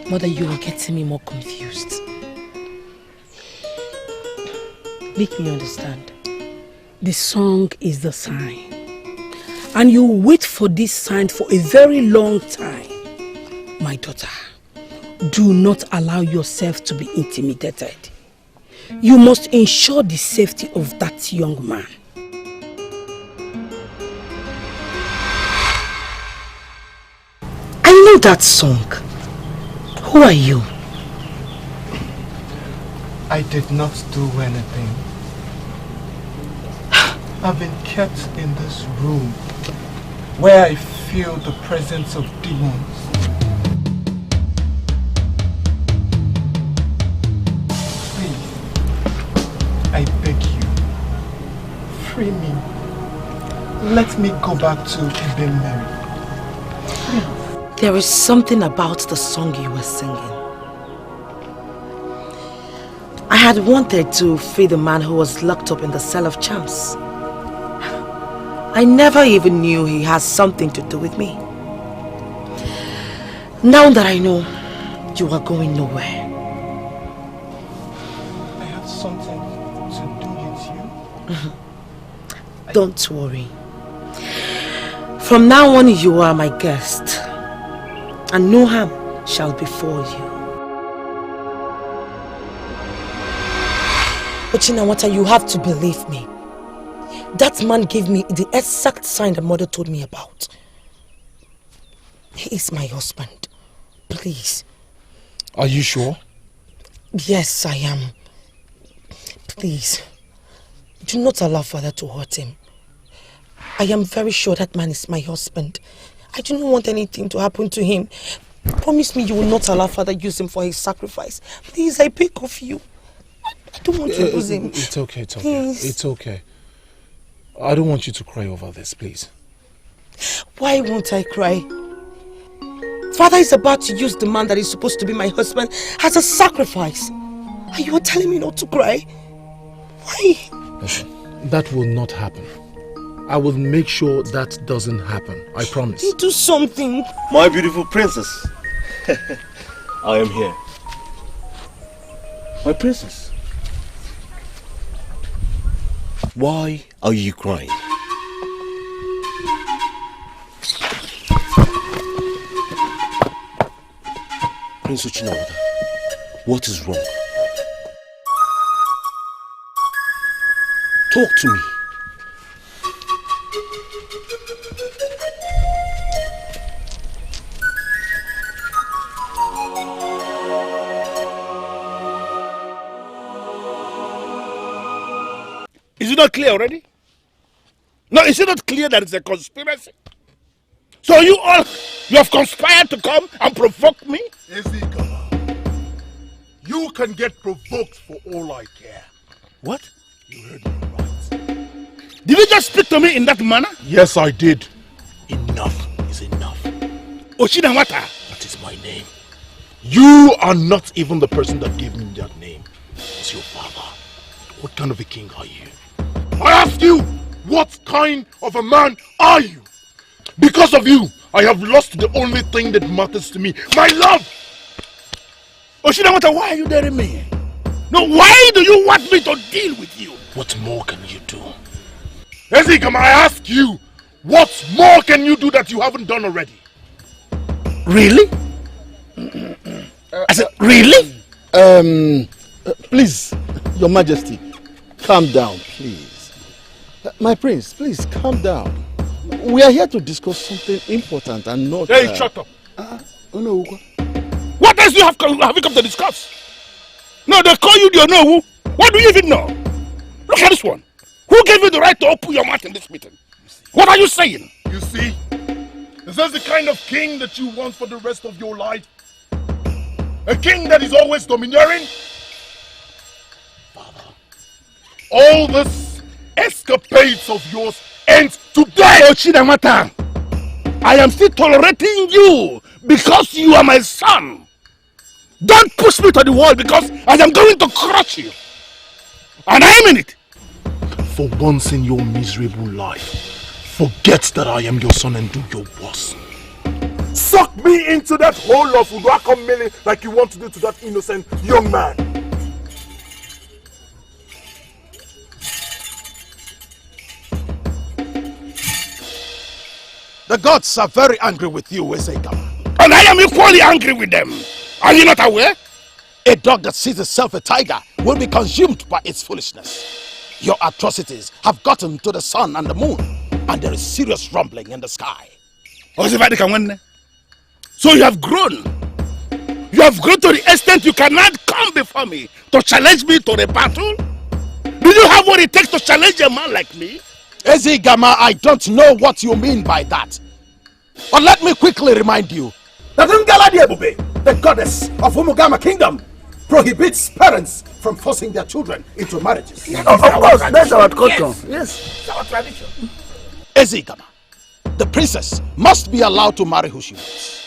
Mother, you are getting me more confused. Make me understand. The song is the sign. And you wait for this sign for a very long time. My daughter, do not allow yourself to be intimidated. You must ensure the safety of that young man. I know that song. Who are you? I did not do anything. I've been kept in this room where I feel the presence of demons. Please, I beg you, free me. Let me go back to Epicmaxtv. There is something about the song you were singing. I had wanted to free the man who was locked up in the cell of charms. I never even knew he has something to do with me. Now that I know, you are going nowhere. I have something to do with you. Don't worry. From now on, you are my guest, and no harm shall befall you. But Chinawata, you have to believe me. That man gave me the exact sign the mother told me about. He is my husband. Please. Are you sure? Yes, I am. Please. Do not allow Father to hurt him. I am very sure that man is my husband. I do not want anything to happen to him. Promise me you will not allow Father use him for his sacrifice. Please, I beg of you. I don't want to lose him. It's okay, it's okay. Please. It's okay. I don't want you to cry over this, please. Why won't I cry? Father is about to use the man that is supposed to be my husband as a sacrifice. And you are telling me not to cry? Why? Listen, that will not happen. I will make sure that doesn't happen. I promise. Do something. My beautiful princess. I am here. My princess. Why are you crying? Prince Uchinawada, what is wrong? Talk to me. Is it not clear already? No, is it not clear that it's a conspiracy? So you have conspired to come and provoke me? You can get provoked for all I care. What? You heard me right. Did you just speak to me in that manner? Yes, I did. Enough is enough. Oshinawata. That is my name. You are not even the person that gave me that name. It's your father. What kind of a king are you? I ask you, what kind of a man are you? Because of you, I have lost the only thing that matters to me, my love! Oshinawata, why are you daring me? No, why do you want me to deal with you? What more can you do? Ezekam, I ask you, what more can you do that you haven't done already? Really? I said, really? Please, Your Majesty, calm down, please. My prince, please calm down. We are here to discuss something important and not... Hey, shut up. No. What else have you come to discuss? No, they call you the Onowu. What do you even know? Look at this one. Who gave you the right to open your mouth in this meeting? What are you saying? You see, is this the kind of king that you want for the rest of your life? A king that is always domineering? Father, all this escapades of yours ends today! Ochinamata, I am still tolerating you because you are my son. Don't push me to the wall because I am going to crush you. And I am in it. For once in your miserable life, forget that I am your son and do your worst. suck me into that hole of Uduaka Mele like you want to do to that innocent young man. The gods are very angry with you, Ezegama. And I am equally angry with them. Are you not aware? A dog that sees itself a tiger will be consumed by its foolishness. Your atrocities have gotten to the sun and the moon, and there is serious rumbling in the sky. So you have grown. You have grown to the extent you cannot come before me to challenge me to the battle? Do you have what it takes to challenge a man like me? Ezegama, I don't know what you mean by that. But let me quickly remind you that Ngaladiebube, the goddess of Umugama Kingdom, prohibits parents from forcing their children into marriages. Of course, that's our custom. Yes, it's our tradition. Ezegama, the princess must be allowed to marry who she wants.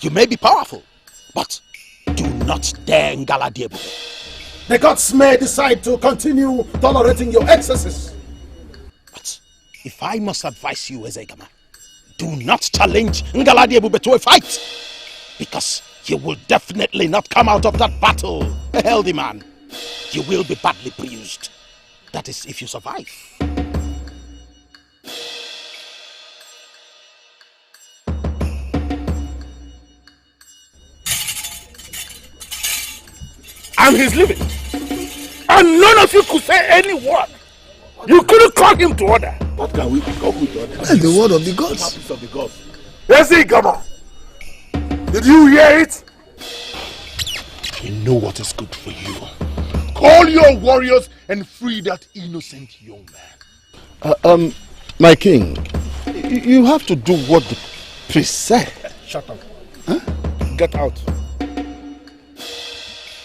You may be powerful, but do not dare Ngaladiebube. The gods may decide to continue tolerating your excesses. But if I must advise you, Ezegama, do not challenge Ngaladiebube to a fight, because you will definitely not come out of that battle a healthy man. You will be badly bruised. That is if you survive. And he's leaving. And none of you could say any word. You couldn't call him to order. What can we come with order? That's the word of the gods. Of the gods. Yes, come on. Did you hear it? You know what is good for you. Call your warriors and free that innocent young man. My king, you have to do what the priest said. Shut up. Huh? Get out.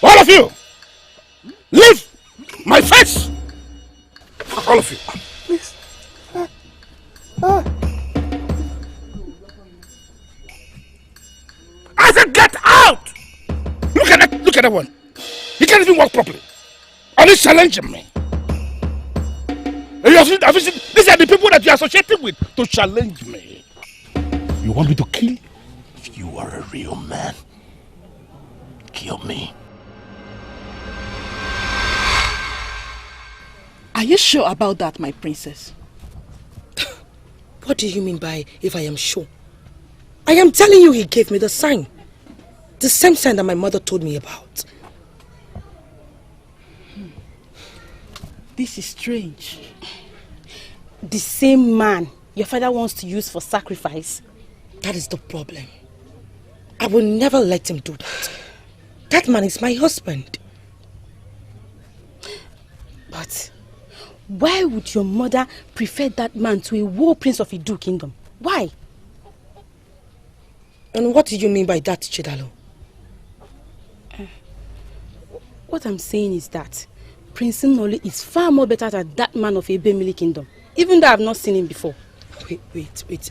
All of you! Leave my face! All of you. Please. I said get out! Look at that one. He can't even walk properly. And he's challenging me. And these are the people that you're associating with to challenge me. You want me to kill? If you are a real man, kill me. Are you sure about that, my princess? What do you mean by if I am sure? I am telling you he gave me the sign. The same sign that my mother told me about. This is strange. The same man your father wants to use for sacrifice. That is the problem. I will never let him do that. That man is my husband. But why would your mother prefer that man to a war prince of Idu kingdom? Why? And what do you mean by that, Chidalo? What I'm saying is that Prince Noli is far more better than that man of Ebemili kingdom, even though I've not seen him before. Wait.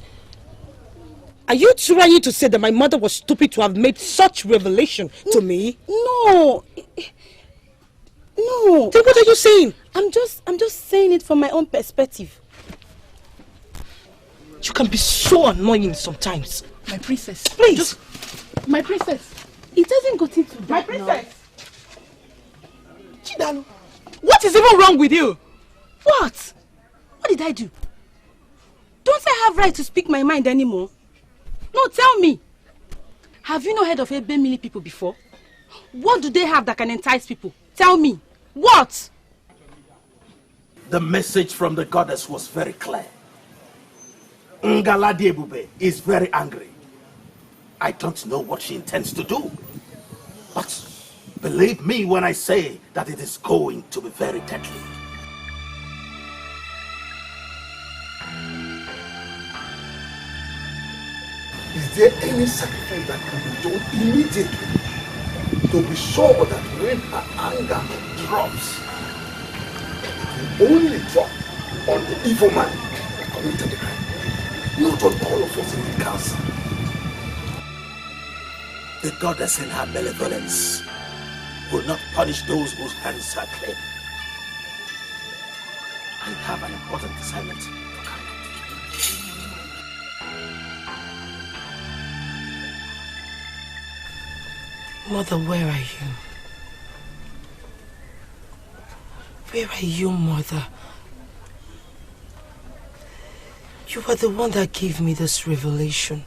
Are you trying to say that my mother was stupid to have made such revelation to me? No. No. Then what are you saying? I'm just saying it from my own perspective. You can be so annoying sometimes. My princess. Please. My princess. It hasn't got into that. My princess. Chidalo, what is even wrong with you? What? What did I do? Don't I have right to speak my mind anymore? No, tell me. Have you not heard of Ebemili people before? What do they have that can entice people? Tell me. What? The message from the goddess was very clear. Ngaladiebube is very angry. I don't know what she intends to do. But believe me when I say that it is going to be very deadly. Is there any sacrifice that can be done immediately to be sure that when her anger drops, it will only drop on the evil man that committed the crime, not on all of us in the council? The goddess in her malevolence will not punish those whose hands are clean. I have an important assignment to carry Mother, where are you? Where are you, Mother? You are the one that gave me this revelation.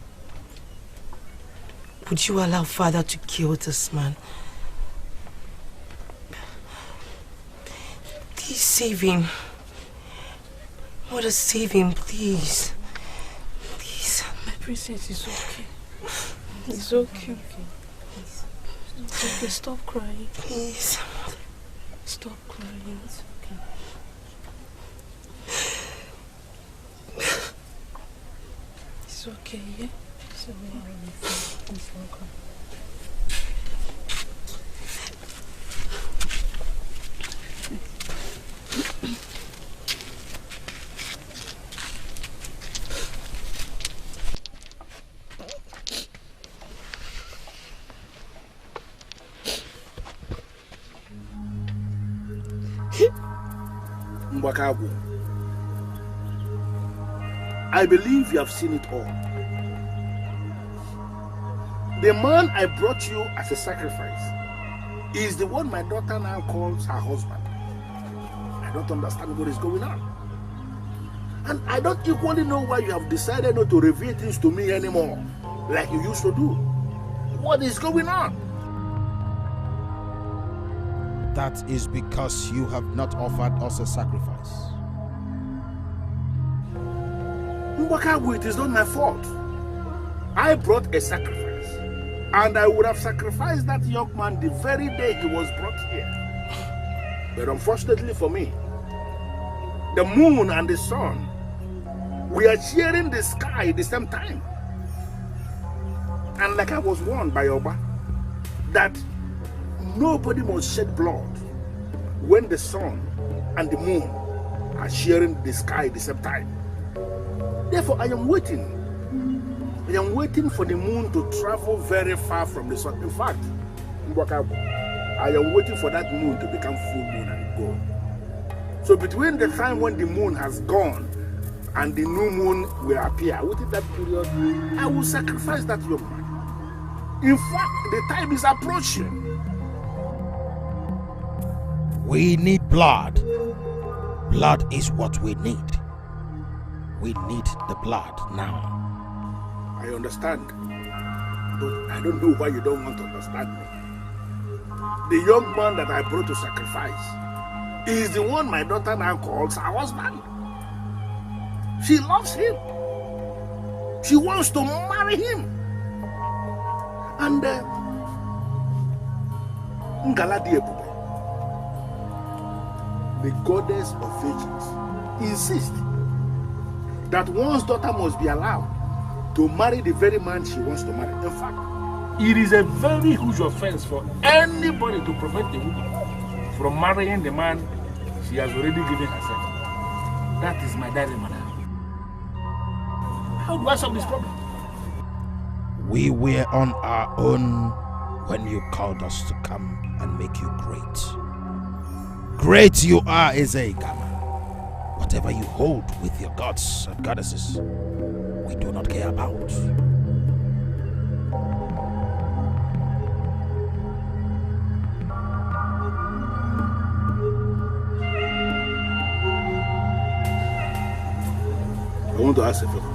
Would you allow Father to kill this man? Please save him. Mother, save him, please. Please. My princess is okay. It's okay. It's okay. Stop crying. Please. Stop crying. It's okay. It's okay, yeah? It's okay. Please don't cry. I believe you have seen it all. The man I brought you as a sacrifice is the one my daughter now calls her husband. I don't understand what is going on. And I don't equally know why you have decided not to reveal things to me anymore, like you used to do. What is going on? That is because you have not offered us a sacrifice. Mbakabu, it is not my fault. I brought a sacrifice, and I would have sacrificed that young man the very day he was brought here. But unfortunately for me, the moon and the sun, we are sharing the sky at the same time. And like I was warned by Oba, that nobody must shed blood when the sun and the moon are sharing the sky at the same time. Therefore, I am waiting. I am waiting for the moon to travel very far from the sun. In fact, I am waiting for that moon to become full moon and go. So between the time when the moon has gone and the new moon will appear, within that period, I will sacrifice that young man. In fact, the time is approaching. We need blood. Blood is what we need. We need the blood now. I understand, but I don't know why you don't want to understand me. The young man that I brought to sacrifice is the one my daughter now calls her husband. She loves him. She wants to marry him. And Ngaladi Ebube, the goddess of virgins, insists that one's daughter must be allowed to marry the very man she wants to marry. In fact, it is a very huge offense for anybody to prevent a woman from marrying the man she has already given herself. That is my diary, madam. How do I solve this problem? We were on our own when you called us to come and make you great. Great you are, Ezekama. Whatever you hold with your gods and goddesses, we do not care about. I want to ask a favor.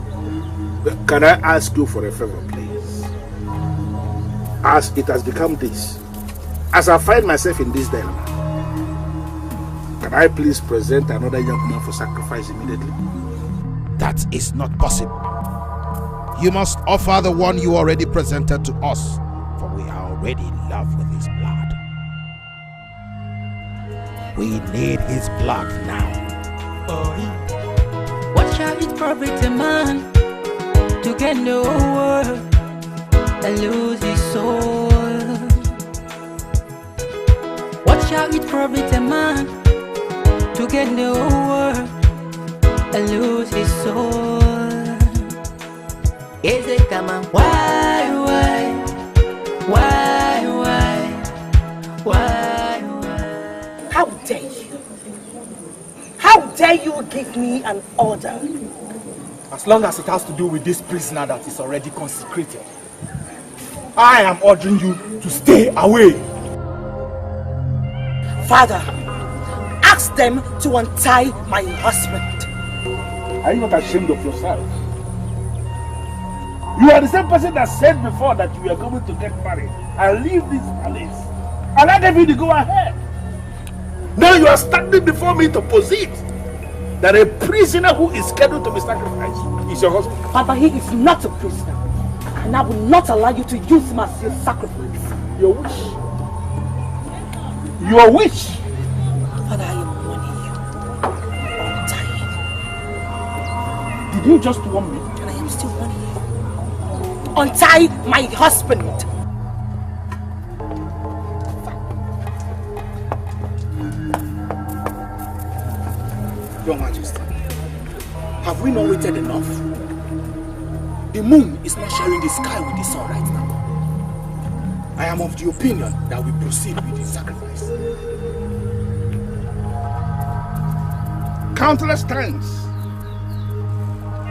Can I ask you for a favor, please? As it has become this, as I find myself in this dilemma, can I please present another young man for sacrifice immediately? That is not possible. You must offer the one you already presented to us, for we are already in love with his blood. We need his blood now. What shall it profit a man to get the whole world and lose his soul? What shall it profit a man to get the whole world and lose his soul? Is it come on? Why? How dare you? How dare you give me an order? As long as it has to do with this prisoner that is already consecrated. I am ordering you to stay away. Father, ask them to untie my husband. Are you not ashamed of yourself? You are the same person that said before that you were going to get married and leave this palace. And I gave you the go ahead. Now you are standing before me to posit that a prisoner who is scheduled to be sacrificed is your husband. Papa, he is not a prisoner. And I will not allow you to use him as your sacrifice. Your wish. Your wish. Father, I am warning you. Untie him. Did you just warn me? And I am still warning you. Untie my husband. Your Majesty, have we not waited enough? The moon is not sharing the sky with the sun right now. I am of the opinion that we proceed with the sacrifice. Countless times,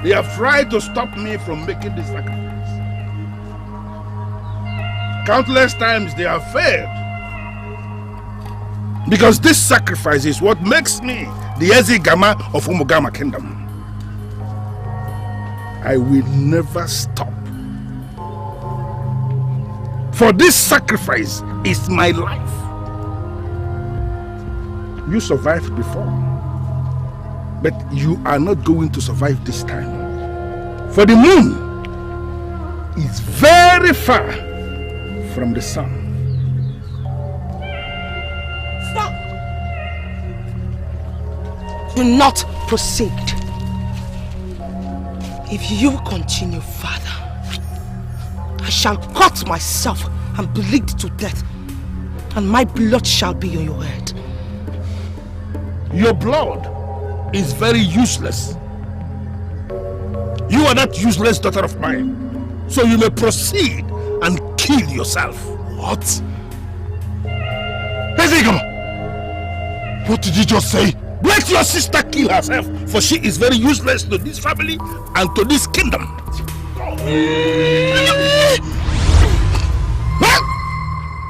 they have tried to stop me from making this sacrifice. Countless times they have failed. Because this sacrifice is what makes me the Eze Gama of Umugama Kingdom. I will never stop. For this sacrifice is my life. You survived before, but you are not going to survive this time. For the moon is very far from the sun. Stop! Do not proceed. If you continue, Father, I shall cut myself and bleed to death, and my blood shall be on your head. Your blood is very useless. You are that useless daughter of mine, so you may proceed and kill yourself. What? Ezegama! What did you just say? Let your sister kill herself, for she is very useless to this family and to this kingdom.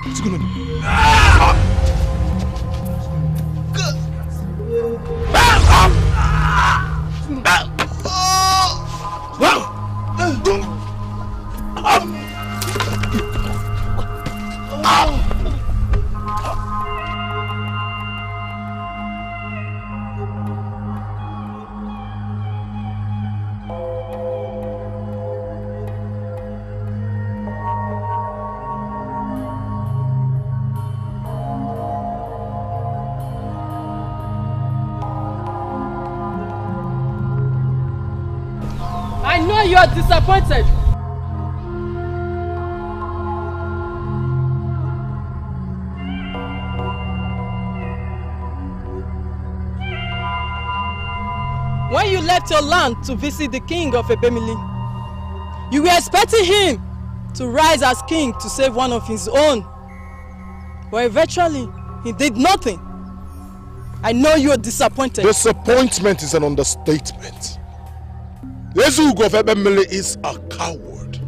What's going on? I know you are disappointed. When you left your land to visit the king of Ebemili, you were expecting him to rise as king to save one of his own. But eventually, he did nothing. I know you are disappointed. Disappointment is an understatement. Ezugo of Ebemili is a coward.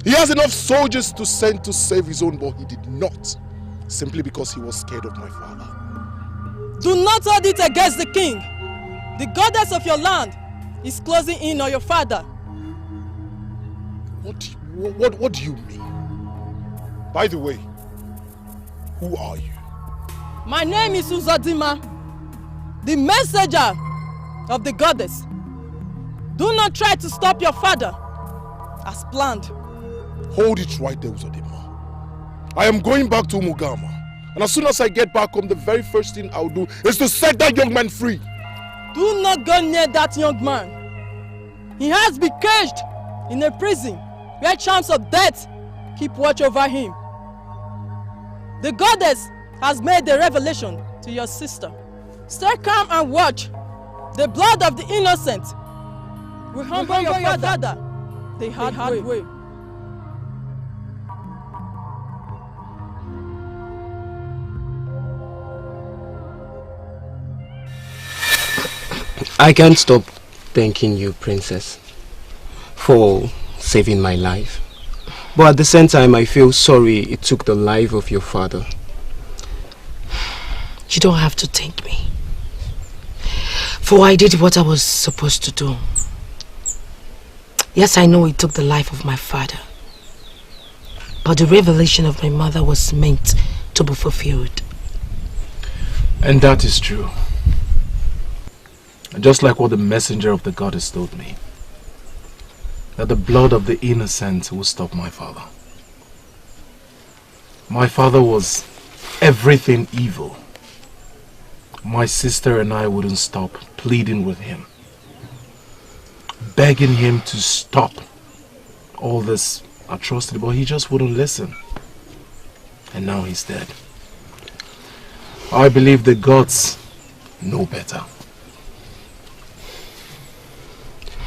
He has enough soldiers to send to save his own, but he did not, simply because he was scared of my father. Do not hold it against the king. The goddess of your land is closing in on your father. What do you mean? By the way, who are you? My name is Uzodima, the messenger of the goddess. Do not try to stop your father, as planned. Hold it right there, Uzodima. I am going back to Umugama, and as soon as I get back home, the very first thing I'll do is to set that young man free. Do not go near that young man. He has been caged in a prison where charms of death keep watch over him. The goddess has made a revelation to your sister. Stay calm and watch. The blood of the innocent will humble your father the hard way. I can't stop thanking you, Princess, for saving my life. But at the same time, I feel sorry it took the life of your father. You don't have to thank me. For I did what I was supposed to do. Yes, I know it took the life of my father. But the revelation of my mother was meant to be fulfilled. And that is true. Just like what the messenger of the goddess told me. That the blood of the innocent will stop my father. My father was everything evil. My sister and I wouldn't stop pleading with him, begging him to stop all this atrocity, but he just wouldn't listen. And now he's dead. I believe the gods know better.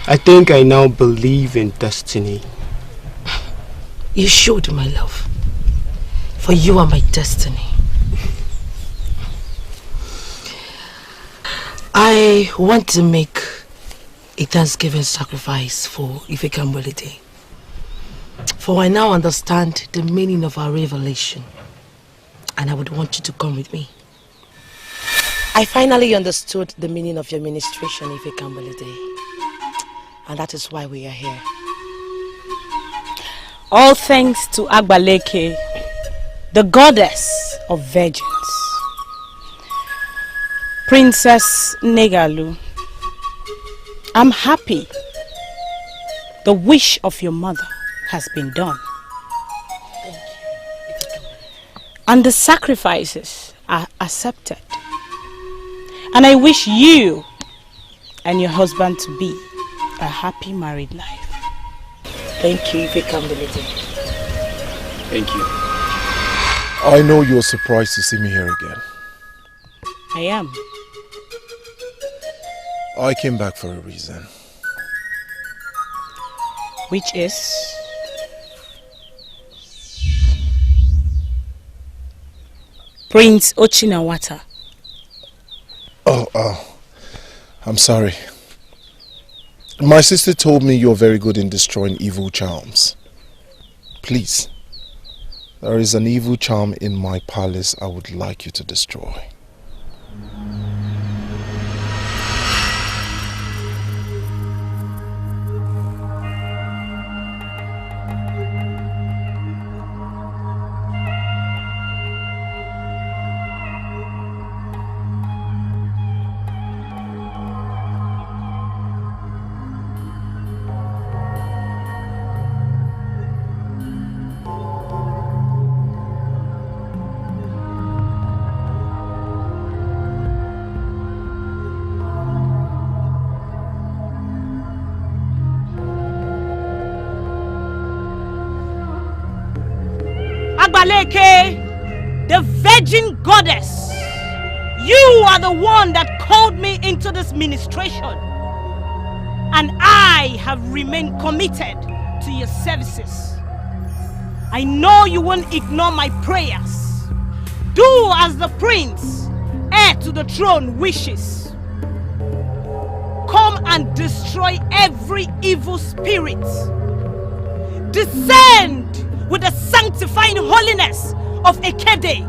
I think I now believe in destiny. You should, my love. For you are my destiny. I want to make a Thanksgiving sacrifice for Epicmaxtv Day. For I now understand the meaning of our revelation. And I would want you to come with me. I finally understood the meaning of your ministration, Epicmaxtv Day. And that is why we are here. All thanks to Agbaleke, the goddess of virgins. Princess Negalu, I'm happy. The wish of your mother has been done. And the sacrifices are accepted. And I wish you and your husband to be a happy married life. Thank you, Epicmaxtv Day. Thank you. I know you're surprised to see me here again. I am. I came back for a reason. Which is? Prince Ochinawata. Oh, I'm sorry. My sister told me you're very good in destroying evil charms. Please, there is an evil charm in my palace I would like you to destroy. The virgin goddess, you are the one that called me into this ministration, and I have remained committed to your services. I know you won't ignore my prayers. Do as the prince, heir to the throne, wishes. Come and destroy every evil spirit. Descend with the sanctifying holiness of Ekede.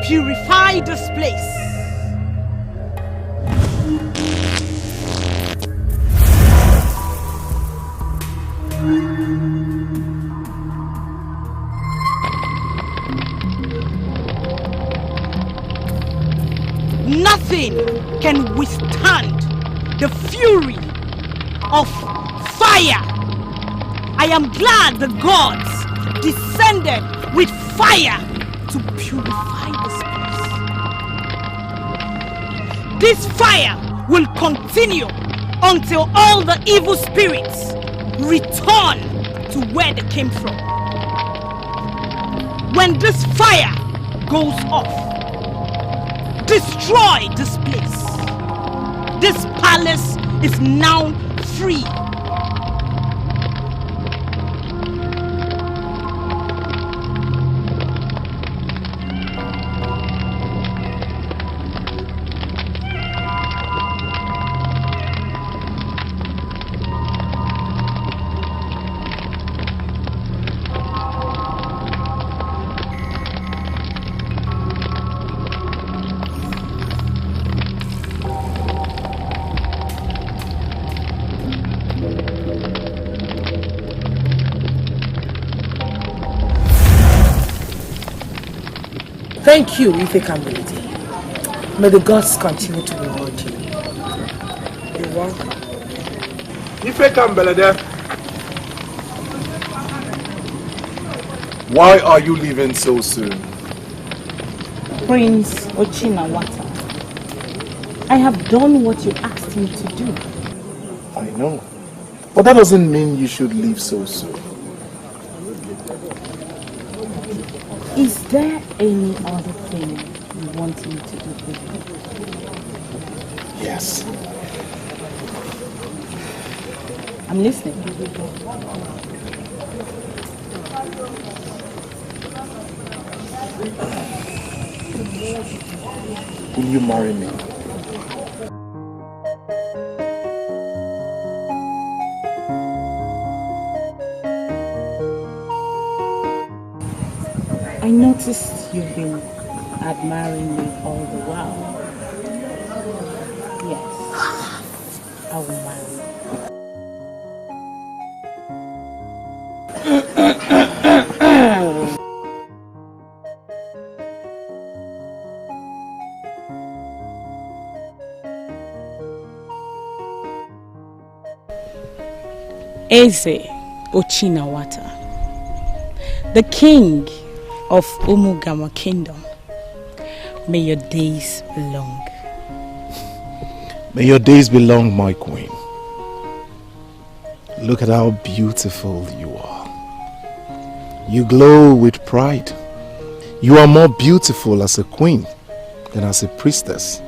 Purify this place. Nothing can withstand the fury of fire. I am glad the gods descended with fire to purify this place. This fire will continue until all the evil spirits return to where they came from. When this fire goes off, destroy this place. This palace is now free. Thank you, Epicmaxtv. May the gods continue to reward you. You're welcome. Epicmaxtv. Why are you leaving so soon? Prince Ochinawata, I have done what you asked me to do. I know. But that doesn't mean you should leave so soon. Is there any other thing you want me to do with you? Yes. I'm listening. Will you marry me? I noticed you've been admiring me all the while. Yes, I will marry you. Eze Ochinawata, the king of Umugama Kingdom, may your days be long. May your days be long, my queen. Look at how beautiful you are. You glow with pride. You are more beautiful as a queen than as a priestess.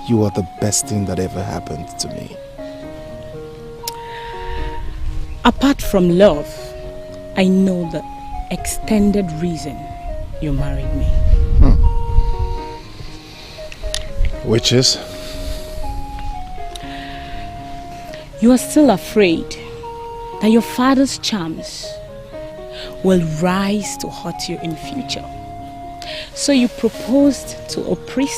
You are the best thing that ever happened to me. Apart from love, I know the extended reason you married me. Which is? You are still afraid that your father's charms will rise to hurt you in future. So you proposed to a priest